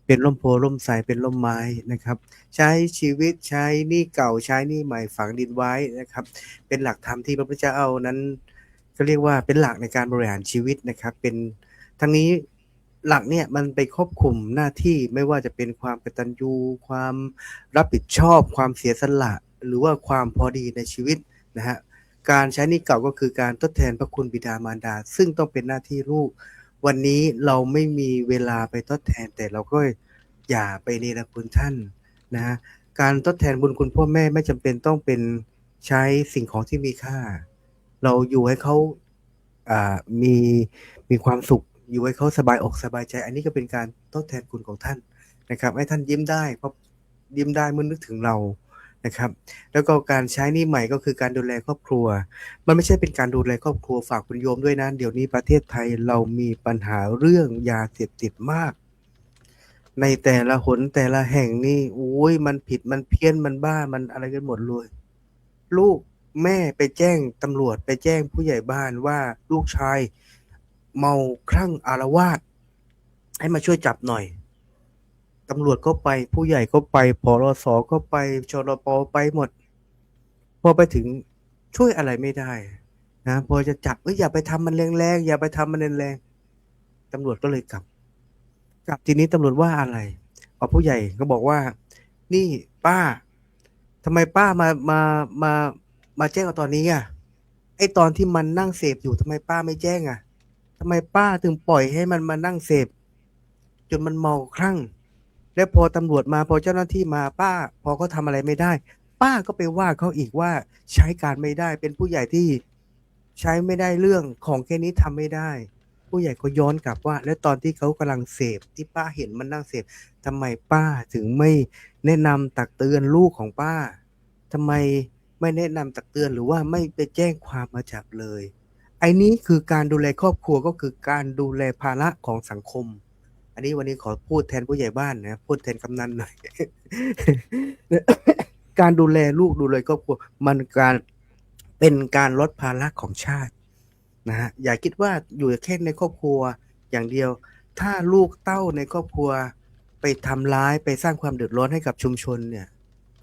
เป็นร่มโพล่มไทรเป็นร่มไม้นะครับ ใช้ชีวิตใช้หนี้เก่าใช้หนี้ใหม่ฝังดินไว้นะครับ เป็นหลักธรรมที่พระพุทธเจ้านั้นก็เรียกว่าเป็นหลักในการบริหารชีวิตนะครับ เป็นทั้งนี้หลักเนี่ยมันไปครอบคลุมหน้าที่ไม่ว่าจะเป็นความกตัญญูความรับผิดชอบความเสียสละหรือว่าความพอดีในชีวิตนะฮะการใช้หนี้เก่าก็คือการทดแทนพระคุณบิดามารดาซึ่งต้องเป็นหน้าที่ลูกวันนี้เราไม่มีเวลาไปทดแทนแต่เราก็อย่าไปเนรคุณท่านนะฮะการทดแทนบุญคุณพ่อแม่ไม่จำเป็นต้องเป็นใช้สิ่งของที่มีค่าเราอยู่ให้เขามีความสุขอยู่ให้เขาสบายอกสบายใจอันนี้ก็เป็นการทดแทนคุณของท่านนะครับให้ท่านยิ้มได้เพราะยิ้มได้เมื่อนึกถึงเรานะครับแล้วก็การใช้หนี้ใหม่ก็คือการดูแลครอบครัวมันไม่ใช่เป็นการดูแลครอบครัวฝากคุณโยมด้วยนะเดี๋ยวนี้ประเทศไทยเรามีปัญหาเรื่องยาเสพติดมากในแต่ละหนแต่ละแห่งนี่โอ้ยมันผิดมันเพี้ยนมันบ้ามันอะไรกันหมดเลยลูกแม่ไปแจ้งตำรวจไปแจ้งผู้ใหญ่บ้านว่าลูกชายเมาคลั่งอาละวาดให้มาช่วยจับหน่อยตำรวจก็ไปผู้ใหญ่ก็ไปปลสก็ไปชลปไปหมดพอไปถึงช่วยอะไรไม่ได้นะพอจะจับอย่าไปทำมันแรงๆอย่าไปทำมันแรงๆตำรวจก็เลยกลับทีนี้ตำรวจว่าอะไรผู้ใหญ่ก็บอกว่านี่ป้าทำไมป้ามาแจ้งตอนนี้อ่ะไอตอนที่มันนั่งเสพอยู่ทำไมป้าไม่แจ้งอ่ะทำไมป้าถึงปล่อยให้มันมานั่งเสพจนมันเมาคลั่งแล้วพอตำรวจมาพอเจ้าหน้าที่มาป้าพอเขาทำอะไรไม่ได้ป้าก็ไปว่าเขาอีกว่าใช้การไม่ได้เป็นผู้ใหญ่ที่ใช้ไม่ได้เรื่องของแค่นี้ทำไม่ได้ผู้ใหญ่ก็ย้อนกลับว่าแล้วตอนที่เขากำลังเสพที่ป้าเห็นมันนั่งเสพทำไมป้าถึงไม่แนะนำตักเตือนลูกของป้าทำไมไม่แนะนำตักเตือนหรือว่าไม่ไปแจ้งความมาจับเลยไอ้นี้คือการดูแลครอบครัวก็คือการดูแลภาระของสังคมอันนี้วันนี้ขอพูดแทนผู้ใหญ่บ้านนะพูดแทนกำนันหน่อย การดูแลลูกดูแลครอบครัวมันเป็นการลดภาระของชาตินะฮะอย่าคิดว่าอยู่แค่ในครอบครัวอย่างเดียวถ้าลูกเต้าในครอบครัวไปทำร้ายไปสร้างความเดือดร้อนให้กับชุมชนเนี่ย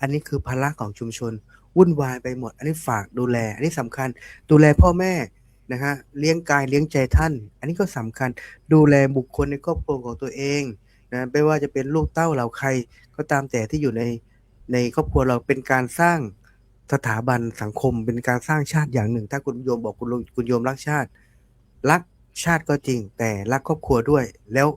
อันนี้คือภาระของชุมชนวุ่นวายไปหมดอันนี้ฝากดูแลอันนี้สำคัญดูแลพ่อแม่นะฮะเลี้ยงกายเลี้ยงใจท่านอันนี้ก็สำคัญดูแลบุคคลในครอบครัวของตัวเองนะไม่ว่าจะเป็นลูกเต้าเหล่าใครก็ตามแต่ที่อยู่ในครอบครัวเราเป็นการสร้างสถาบันสังคมเป็นการสร้างชาติอย่างหนึ่งถ้าคุณโยมบอกคุณโยมรักชาติก็จริงแต่รักครอบครัวด้วยแล้ว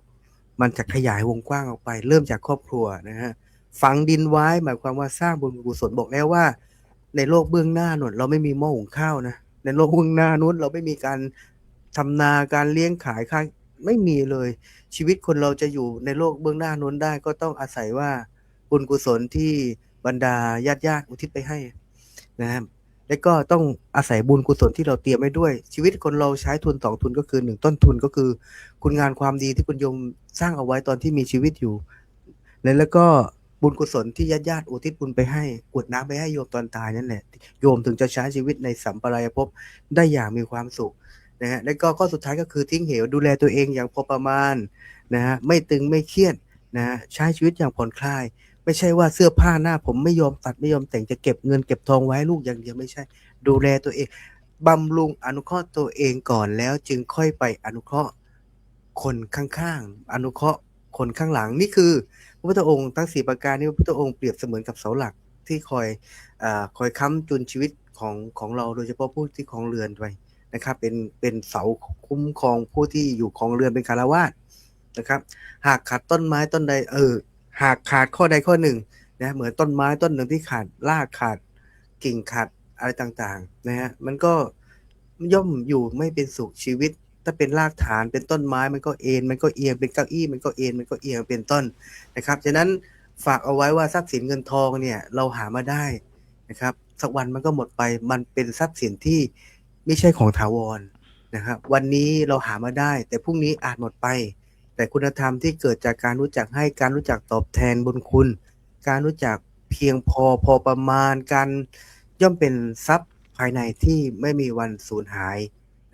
มันจะขยายวงกว้างออกไปเริ่มจากครอบครัวนะฮะฝังดินไว้หมายความว่าสร้างบุญกุศลบอกแล้วว่าในโลกเบื้องหน้านู่นเราไม่มีหม้อหุงข้าวนะในโลกเบื้องหน้านู้นเราไม่มีการทำนาการเลี้ยงขายข้างไม่มีเลยชีวิตคนเราจะอยู่ในโลกเบื้องหน้านู้นได้ก็ต้องอาศัยว่าบุญกุศลที่บรรดาญาติอุทิศไปให้นะครับและก็ต้องอาศัยบุญกุศลที่เราเตรียมไว้ด้วยชีวิตคนเราใช้ทุน2ทุนก็คือ1ต้นทุนก็คือคุณงานความดีที่คุณโยมสร้างเอาไว้ตอนที่มีชีวิตอยู่แล้วก็บุญกุศลที่ญาติอุทิศบุญไปให้กรวดน้ำไปให้โยมตอนตายนั่นแหละโยมถึงจะใช้ชีวิตในสัมปรายภพได้อย่างมีความสุขนะฮะแล้วก็ข้อสุดท้ายก็คือทิ้งเหวดูแลตัวเองอย่างพอประมาณนะฮะไม่ตึงไม่เครียดนะฮะใช้ชีวิตอย่างผ่อนคลายไม่ใช่ว่าเสื้อผ้าหน้าผมไม่ยอมตัดไม่ยอมแต่งจะเก็บเงินเก็บทองไว้ลูกอย่างเดียวไม่ใช่ดูแลตัวเองบำรุงอนุเคราะห์ตัวเองก่อนแล้วจึงค่อยไปอนุเคราะห์คนข้างๆอนุเคราะห์คนข้างหลังนี่คือพระพุทธองค์ทั้ง4ประการนี้พระพุทธองค์เปรียบเสมือนกับเสาหลักที่คอยค้ำจุนชีวิตของเราโดยเฉพาะผู้ที่ครองเรือนไว้นะครับเป็นเสาคุ้มครองผู้ที่อยู่ครองเรือนเป็นคฤหัสถ์นะครับหากขาดต้นไม้ต้นใดหากขาดข้อใดข้อหนึ่งนะเหมือนต้นไม้ต้นหนึ่งที่ขาดรากขาดกิ่งขาดอะไรต่างๆนะฮะมันก็ย่อมอยู่ไม่เป็นสุขชีวิตถ้าเป็นรากฐานเป็นต้นไม้มันก็เอ็นมันก็เอียงเป็นเก้าอี้มันก็เอ็นมันก็เอียงเป็นต้นนะครับฉะนั้นฝากเอาไว้ว่าทรัพย์สินเงินทองเนี่ยเราหามาได้นะครับสักวันมันก็หมดไปมันเป็นทรัพย์สินที่ไม่ใช่ของถาวรนะครับวันนี้เราหามาได้แต่พรุ่งนี้อาจหมดไปแต่คุณธรรมที่เกิดจากการรู้จักให้การรู้จักตอบแทนบุญคุณการรู้จักเพียงพอประมาณการย่อมเป็นทรัพย์ภายในที่ไม่มีวันสูญหาย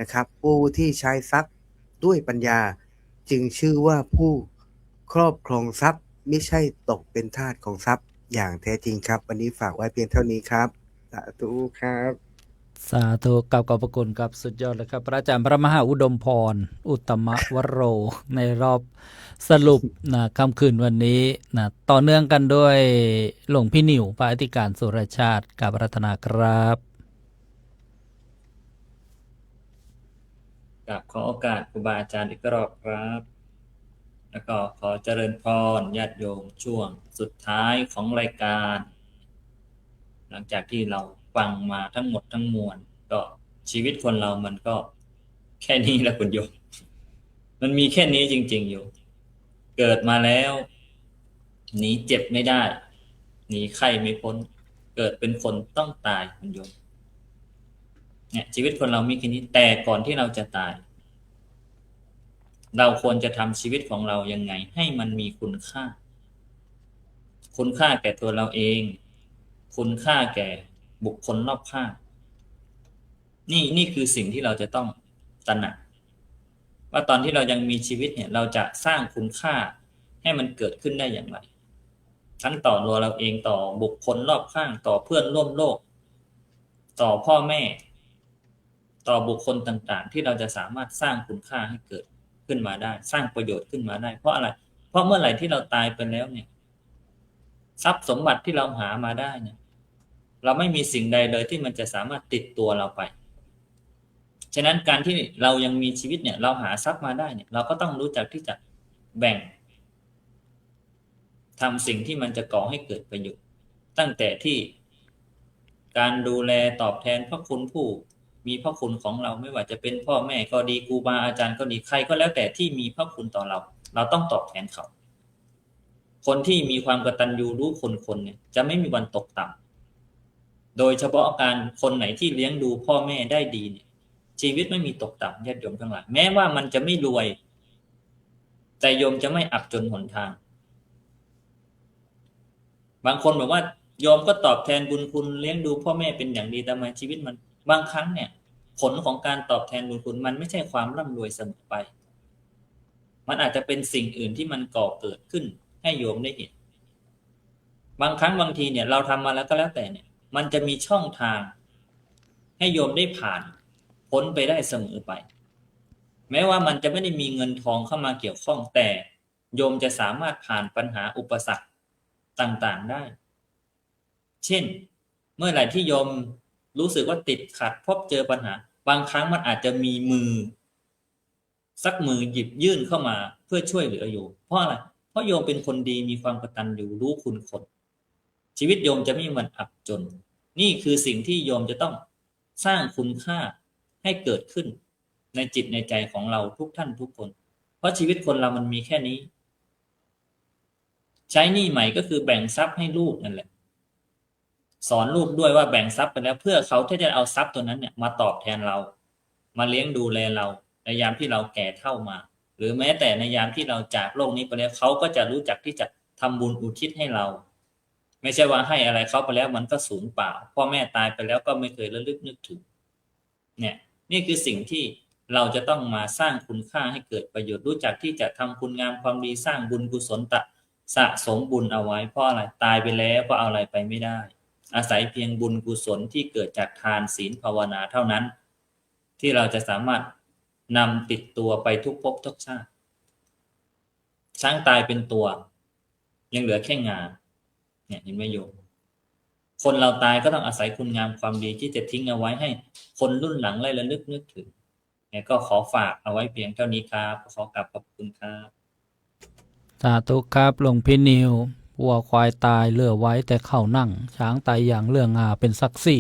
นะครับผู้ที่ใช้ทรัพย์ด้วยปัญญาจึงชื่อว่าผู้ครอบครองทรัพย์ไม่ใช่ตกเป็นทาสของทรัพย์อย่างแท้จริงครับวันนี้ฝากไว้เพียงเท่านี้ครับสาธุครับ สาธุกับขอบพระคุณครับสุดยอดเลยครับพระอาจารย์พระมหาอุดมพรอุตตมวโรในรอบสรุปนะค่ำคืนวันนี้นะต่อเนื่องกันด้วยหลวงพี่หนิวพระอธิการสุรชาติกับรัตนาครับ กับขอโอกาสครูบาอาจารย์อีกรอบครับ แล้วก็ขอเจริญพรญาติโยมช่วงสุดท้ายของรายการ หลังจากที่เราฟังมาทั้งหมดทั้งมวลก็ชีวิตคนเรามันก็แค่นี้แหละคุณโยมมันมีแค่นี้จริงๆอยู่เกิดมาแล้วหนีเจ็บไม่ได้หนีไข้ไม่พ้นเกิดเป็นคนต้องตายคุณโยมเนี่ยชีวิตคนเรามีแค่นี้แต่ก่อนที่เราจะตายเราควรจะทำชีวิตของเรายังไงให้มันมีคุณค่าแก่ตัวเราเองคุณค่าแก่บุคคลรอบข้างนี่คือสิ่งที่เราจะต้องตระหนักว่าตอนที่เรายังมีชีวิตเนี่ยเราจะสร้างคุณค่าให้มันเกิดขึ้นได้อย่างไรทั้งต่อตัวเราเองต่อบุคคลรอบข้างต่อเพื่อนร่วมโลกต่อพ่อแม่ต่อบุคคลต่างๆที่เราจะสามารถสร้างคุณค่าให้เกิดขึ้นมาได้สร้างประโยชน์ขึ้นมาได้เพราะอะไรเพราะเมื่อไหร่ที่เราตายไปแล้วเนี่ยทรัพย์สมบัติที่เราหามาได้เนี่ยเราไม่มีสิ่งใดเลยที่มันจะสามารถติดตัวเราไปฉะนั้นการที่เรายังมีชีวิตเนี่ยเราหาทรัพย์มาได้เนี่ยเราก็ต้องรู้จักที่จะแบ่งทำสิ่งที่มันจะก่อให้เกิดประโยชน์ตั้งแต่ที่การดูแลตอบแทนพระคุณผู้มีพระคุณของเราไม่ว่าจะเป็นพ่อแม่ก็ดีครูบาอาจารย์ก็ดีใครก็แล้วแต่ที่มีพระคุณต่อเราเราต้องตอบแทนเขาคนที่มีความกตัญญูรู้คนเนี่ยจะไม่มีวันตกต่ำโดยเฉพาะการคนไหนที่เลี้ยงดูพ่อแม่ได้ดีเนี่ยชีวิตไม่มีตกต่ำญาติโยมทั้งหลายแม้ว่ามันจะไม่รวยแต่โยมจะไม่อับจนหนทางบางคนบอกว่าโยมก็ตอบแทนบุญคุณเลี้ยงดูพ่อแม่เป็นอย่างดีแต่ทำไมชีวิตมันบางครั้งเนี่ยผลของการตอบแทนบุญคุณมันไม่ใช่ความร่ำรวยเสมอไปมันอาจจะเป็นสิ่งอื่นที่มันก่อเกิดขึ้นให้โยมได้เห็นบางครั้งบางทีเนี่ยเราทำมาแล้วก็แล้วแต่เนี่ยมันจะมีช่องทางให้โยมได้ผ่านพ้นไปได้เสมอไปแม้ว่ามันจะไม่ได้มีเงินทองเข้ามาเกี่ยวข้องแต่โยมจะสามารถผ่านปัญหาอุปสรรคต่างๆได้เช่นเมื่อไหร่ที่โยมรู้สึกว่าติดขัดพบเจอปัญหาบางครั้งมันอาจจะมีมือสักมือหยิบยื่นเข้ามาเพื่อช่วยเหลือโยมเพราะอะไรเพราะโยมเป็นคนดีมีความกตัญญูรู้คุณคนชีวิตโยมจะไม่มีวันอับจนนี่คือสิ่งที่โยมจะต้องสร้างคุณค่าให้เกิดขึ้นในจิตในใจของเราทุกท่านทุกคนเพราะชีวิตคนเรามันมีแค่นี้ใช้หนี้ใหม่ก็คือแบ่งทรัพย์ให้ลูกนั่นแหละสอนลูกด้วยว่าแบ่งทรัพย์ไปแล้วเพื่อเขาที่จะเอาทรัพย์ตัวนั้นเนี่ยมาตอบแทนเรามาเลี้ยงดูแลเราในยามที่เราแก่เฒ่ามาหรือแม้แต่ในยามที่เราจากโลกนี้ไปแล้วเขาก็จะรู้จักที่จะทำบุญอุทิศให้เราไม่ใช่ว่าให้อะไรเขาไปแล้วมันก็สูญเปล่าพ่อแม่ตายไปแล้วก็ไม่เคยระลึกนึกถึงเนี่ยนี่คือสิ่งที่เราจะต้องมาสร้างคุณค่าให้เกิดประโยชน์รู้จักที่จะทำคุณงามความดีสร้างบุญกุศลสะสมบุญเอาไว้เพราะอะไรตายไปแล้วก็เอาอะไรไปไม่ได้อาศัยเพียงบุญกุศลที่เกิดจากทานศีลภาวนาเท่านั้นที่เราจะสามารถนำติดตัวไปทุกภพทุกชาติช้างตายเป็นตัวยังเหลือแค่งาเนี่ยเห็นไหมโยมคนเราตายก็ต้องอาศัยคุณงามความดีที่จะทิ้งเอาไว้ให้คนรุ่นหลังได้ระลึกนึกถึงเนี่ยก็ขอฝากเอาไว้เพียงเท่านี้ครับขอกราบขอบคุณครับสาธุครับหลวงพี่นิววัวควายตายเหลือไว้แต่เข้านั่งช้างตายอย่างเรื่องงาเป็นศักดิ์ศรี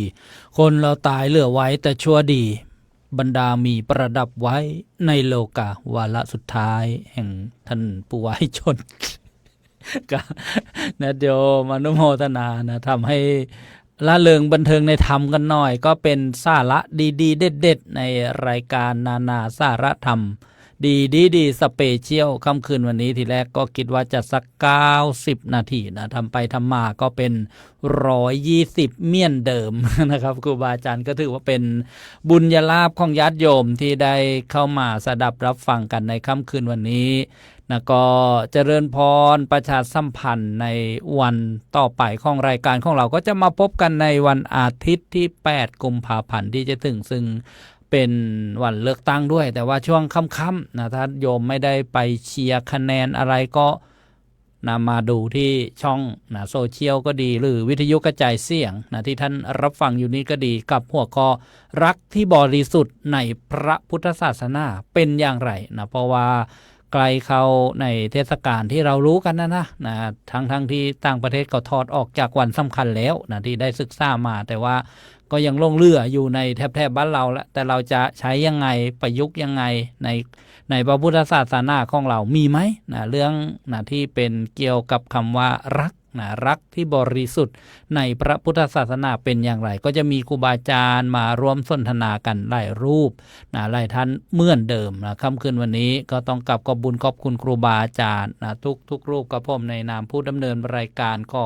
คนเราตายเหลือไว้แต่ชั่วดีบรรดามีประดับไว้ในโลกาวาระสุดท้ายแห่งท่านผู้วายชน ก็นะโยมอนุโมทนานะทำให้ละเริงบันเทิงในธรรมกันหน่อยก็เป็นสาระดีๆเด็ดๆในรายการนานาสาระธรรม ดีสเปเชียลค่ำคืนวันนี้ทีแรกก็คิดว่าจะสัก90 นาทีนะทำไปทำมาก็เป็น120เมี่ยนเดิม นะครับครูบาอาจารย์ก็ถือว่าเป็นบุญญาลาภของญาติโยมที่ได้เข้ามาสดับรับฟังกันในค่ำคืนวันนี้นะก็เจริญพรประชาสัมพันธ์ในวันต่อไปของรายการของเราก็จะมาพบกันในวันอาทิตย์ที่8 กุมภาพันธ์ที่จะถึงซึ่งเป็นวันเลือกตั้งด้วยแต่ว่าช่วงค่ำๆนะถ้าโยมไม่ได้ไปเชียร์คะแนนอะไรก็นะมาดูที่ช่องนะโซเชียลก็ดีหรือวิทยุกระจายเสียงนะที่ท่านรับฟังอยู่นี้ก็ดีกับหัวข้อรักที่บริสุทธิ์ในพระพุทธศาสนาเป็นอย่างไรนะเพราะว่าไกลเข้าในเทศกาลที่เรารู้กันนะทั้งที่ต่างประเทศก็ถอดออกจากวันสำคัญแล้วนะที่ได้ศึกษามาแต่ว่าก็ยังลงเรืออยู่ในแถบบ้านเราแล้วแต่เราจะใช้ยังไงประยุกต์ยังไงในพระพุทธศาสนาของเรามีไหมนะเรื่องนะที่เป็นเกี่ยวกับคำว่ารักนะรักที่บริสุทธิ์ในพระพุทธศาสนาเป็นอย่างไรก็จะมีครูบาอาจารย์มาร่วมสนทนากันหลายรูปนะหลายท่านเหมือนเดิมนะค่ำคืนวันนี้ก็ต้องกลับขอบบุญขอบคุณครูบาอาจารย์นะทุกรูปกับผมในนามผู้ดำเนินรายการก็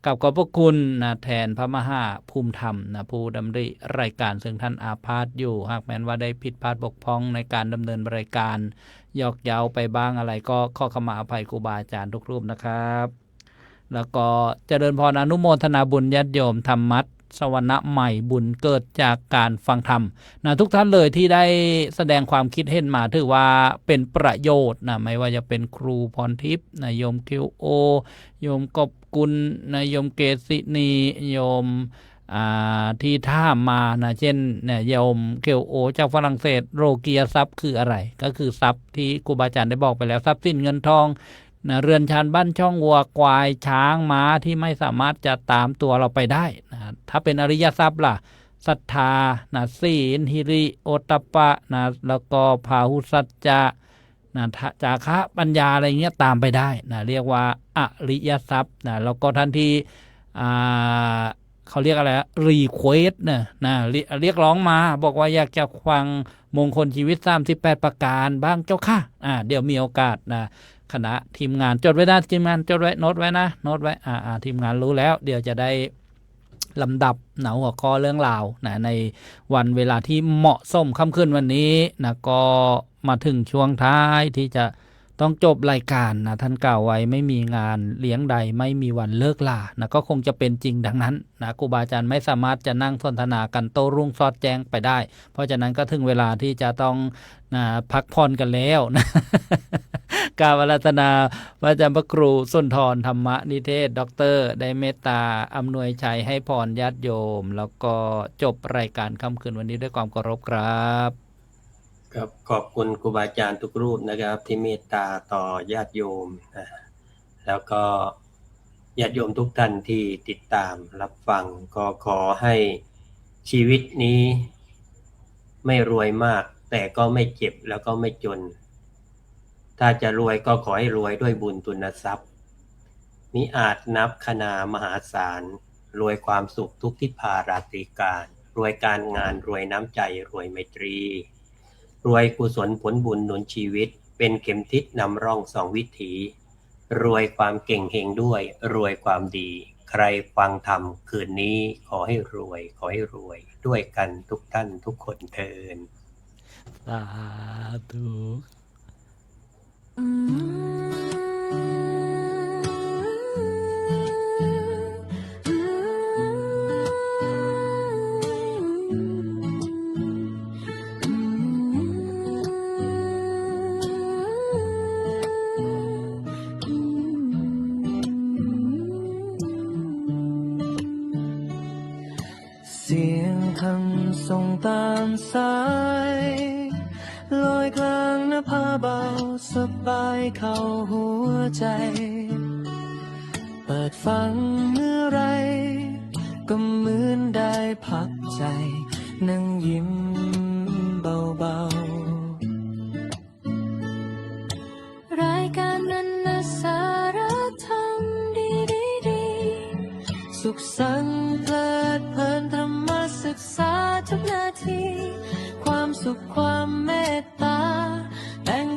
กับขอบพระคุณนะแทนพระมหาภูมิธรรมนะผู้ดำริรายการซึ่งท่านอาพาธอยู่หากแม้นว่าได้ผิดพลาดบกพร่องในการดำเนินรายการยอกเย้าไปบ้างอะไรก็ขอขมาอภัยครูบาอาจารย์ทุกรูปนะครับแล้วก็เจริญพรอนุโมทนาบุญญาติโยมธรรมัสสวรรค์ใหม่บุญเกิดจากการฟังธรรมนะทุกท่านเลยที่ได้แสดงความคิดเห็นมาถือว่าเป็นประโยชน์นะไม่ว่าจะเป็นครูพรทิพย์นะโยมคิวโอโยมกบกุลนะโยมเกษินีโยมที่ท่ามมานะเช่นเนี่ยโยมเคิวโอจากฝรั่งเศสโรเกียทรัพย์คืออะไรก็คือทรัพย์ที่ครูบาอาจารย์ได้บอกไปแล้วทรัพย์สินเงินทองนะเรือนชานบ้านช่องวัวควายช้างม้าที่ไม่สามารถจะตามตัวเราไปได้นะถ้าเป็นอริยทรัพย์ล่ะศรัทธานะศีลหิริโอตตัปปะนะแล้วก็พาหุสัจจะนะจาคะปัญญาอะไรเงี้ยตามไปได้นะเรียกว่าอริยทรัพย์นะแล้วก็ท่านที่เขาเรียกอะไรรีเควสนะเรียกร้องมาบอกว่าอยากจะฟังมงคลชีวิต38ประการบ้างเจ้าค่ะเดี๋ยวมีโอกาสนะคณะทีมงานจดไว้นะทีมงานจดไว้โน้ตไว้นะโน้ตไว้ทีมงานรู้แล้วเดี๋ยวจะได้ลำดับหัวข้อเรื่องราวนะในวันเวลาที่เหมาะสมค่ำคืนวันนี้นะก็มาถึงช่วงท้ายที่จะต้องจบรายการนะท่านกล่าวไว้ไม่มีงานเลี้ยงใดไม่มีวันเลิกลานะก็คงจะเป็นจริงดังนั้นนะครูบาอาจารย์ไม่สามารถจะนั่งสนทนากันโต้รุ่งสอดแจ้งไปได้เพราะฉะนั้นก็ถึงเวลาที่จะต้องพักผ่อนกันแล้วนะ กราบอาราธนาพระอาจารย์พระครูสุนทรธรรมนิเทศด็อกเตอร์ได้เมตตาอำนวยชัยให้พรญาติโยมแล้วก็จบรายการค่ำคืนวันนี้ด้วยความเคารพครับครับขอบคุณครูบาอาจารย์ทุกรูปนะครับที่เมตตาต่อญาติโยมนะแล้วก็ญาติโยมทุกท่านที่ติดตามรับฟังก็ขอให้ชีวิตนี้ไม่รวยมากแต่ก็ไม่เจ็บแล้วก็ไม่จนถ้าจะรวยก็ขอให้รวยด้วยบุญทุนทรัพย์มิอาจนับคณามหาศาลรวยความสุขทุกทิพาราตรีการรวยการงานรวยน้ำใจรวยไมตรีรวยกุศลผลบุญหนุนชีวิตเป็นเข็มทิศนำร่อง2 วิถีรวยความเก่งเฮงด้วยรวยความดีใครฟังธรรมคืนนี้ขอให้รวยด้วยกันทุกท่านทุกคนเทินสาธุเสียงคำส่งตามสายลอยกลางนภาเบาสบายเข้าหัวใจเปิดฟังเมื่อไรก็เหมือนได้พักใจนั่งยิ้มเบาๆรายการนั้นนะสาระธรรมดีสุขสันต์เพลิดเพลินธรรมศึกษาทุกนาทีความสุขความเมตตาแบ่ง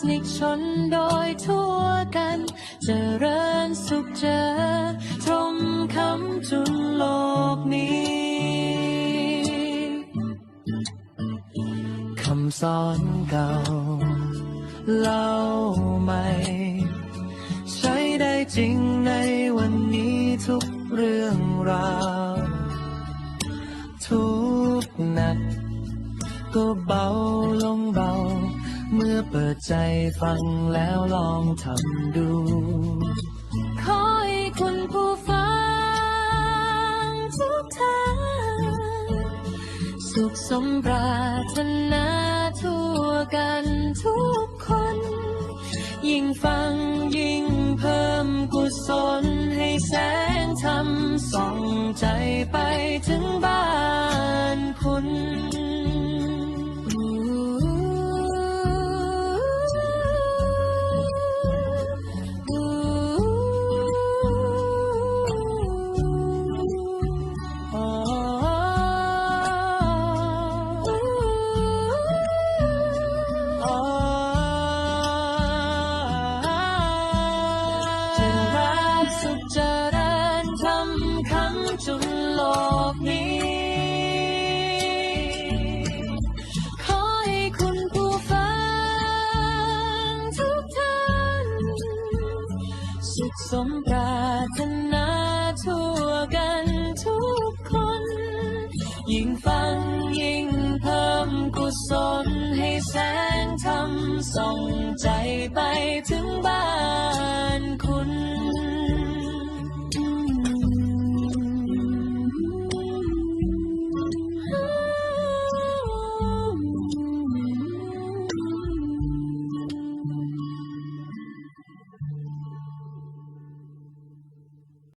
นิกชนโดยทั่วกันเจริญสุขเจอตรงคำจุนโลกนี้คำสอนเก่าเล่าใหม่ใช้ได้จริงในวันนี้ทุกเรื่องราวทุกหนักก็เบาลงเบาเมื่อเปิดใจฟังแล้วลองทำดูขอให้คุณผู้ฟังทุกท่านสุขสมปรารถนาทั่วกันทุกคนยิ่งฟังยิ่งเพิ่มกุศลให้แสงธรรมส่องใจไปถึงบ้านคุณจุนโลกนี้ขอให้คุณผู้ฟังทุกท่านสุขสมปรารถนา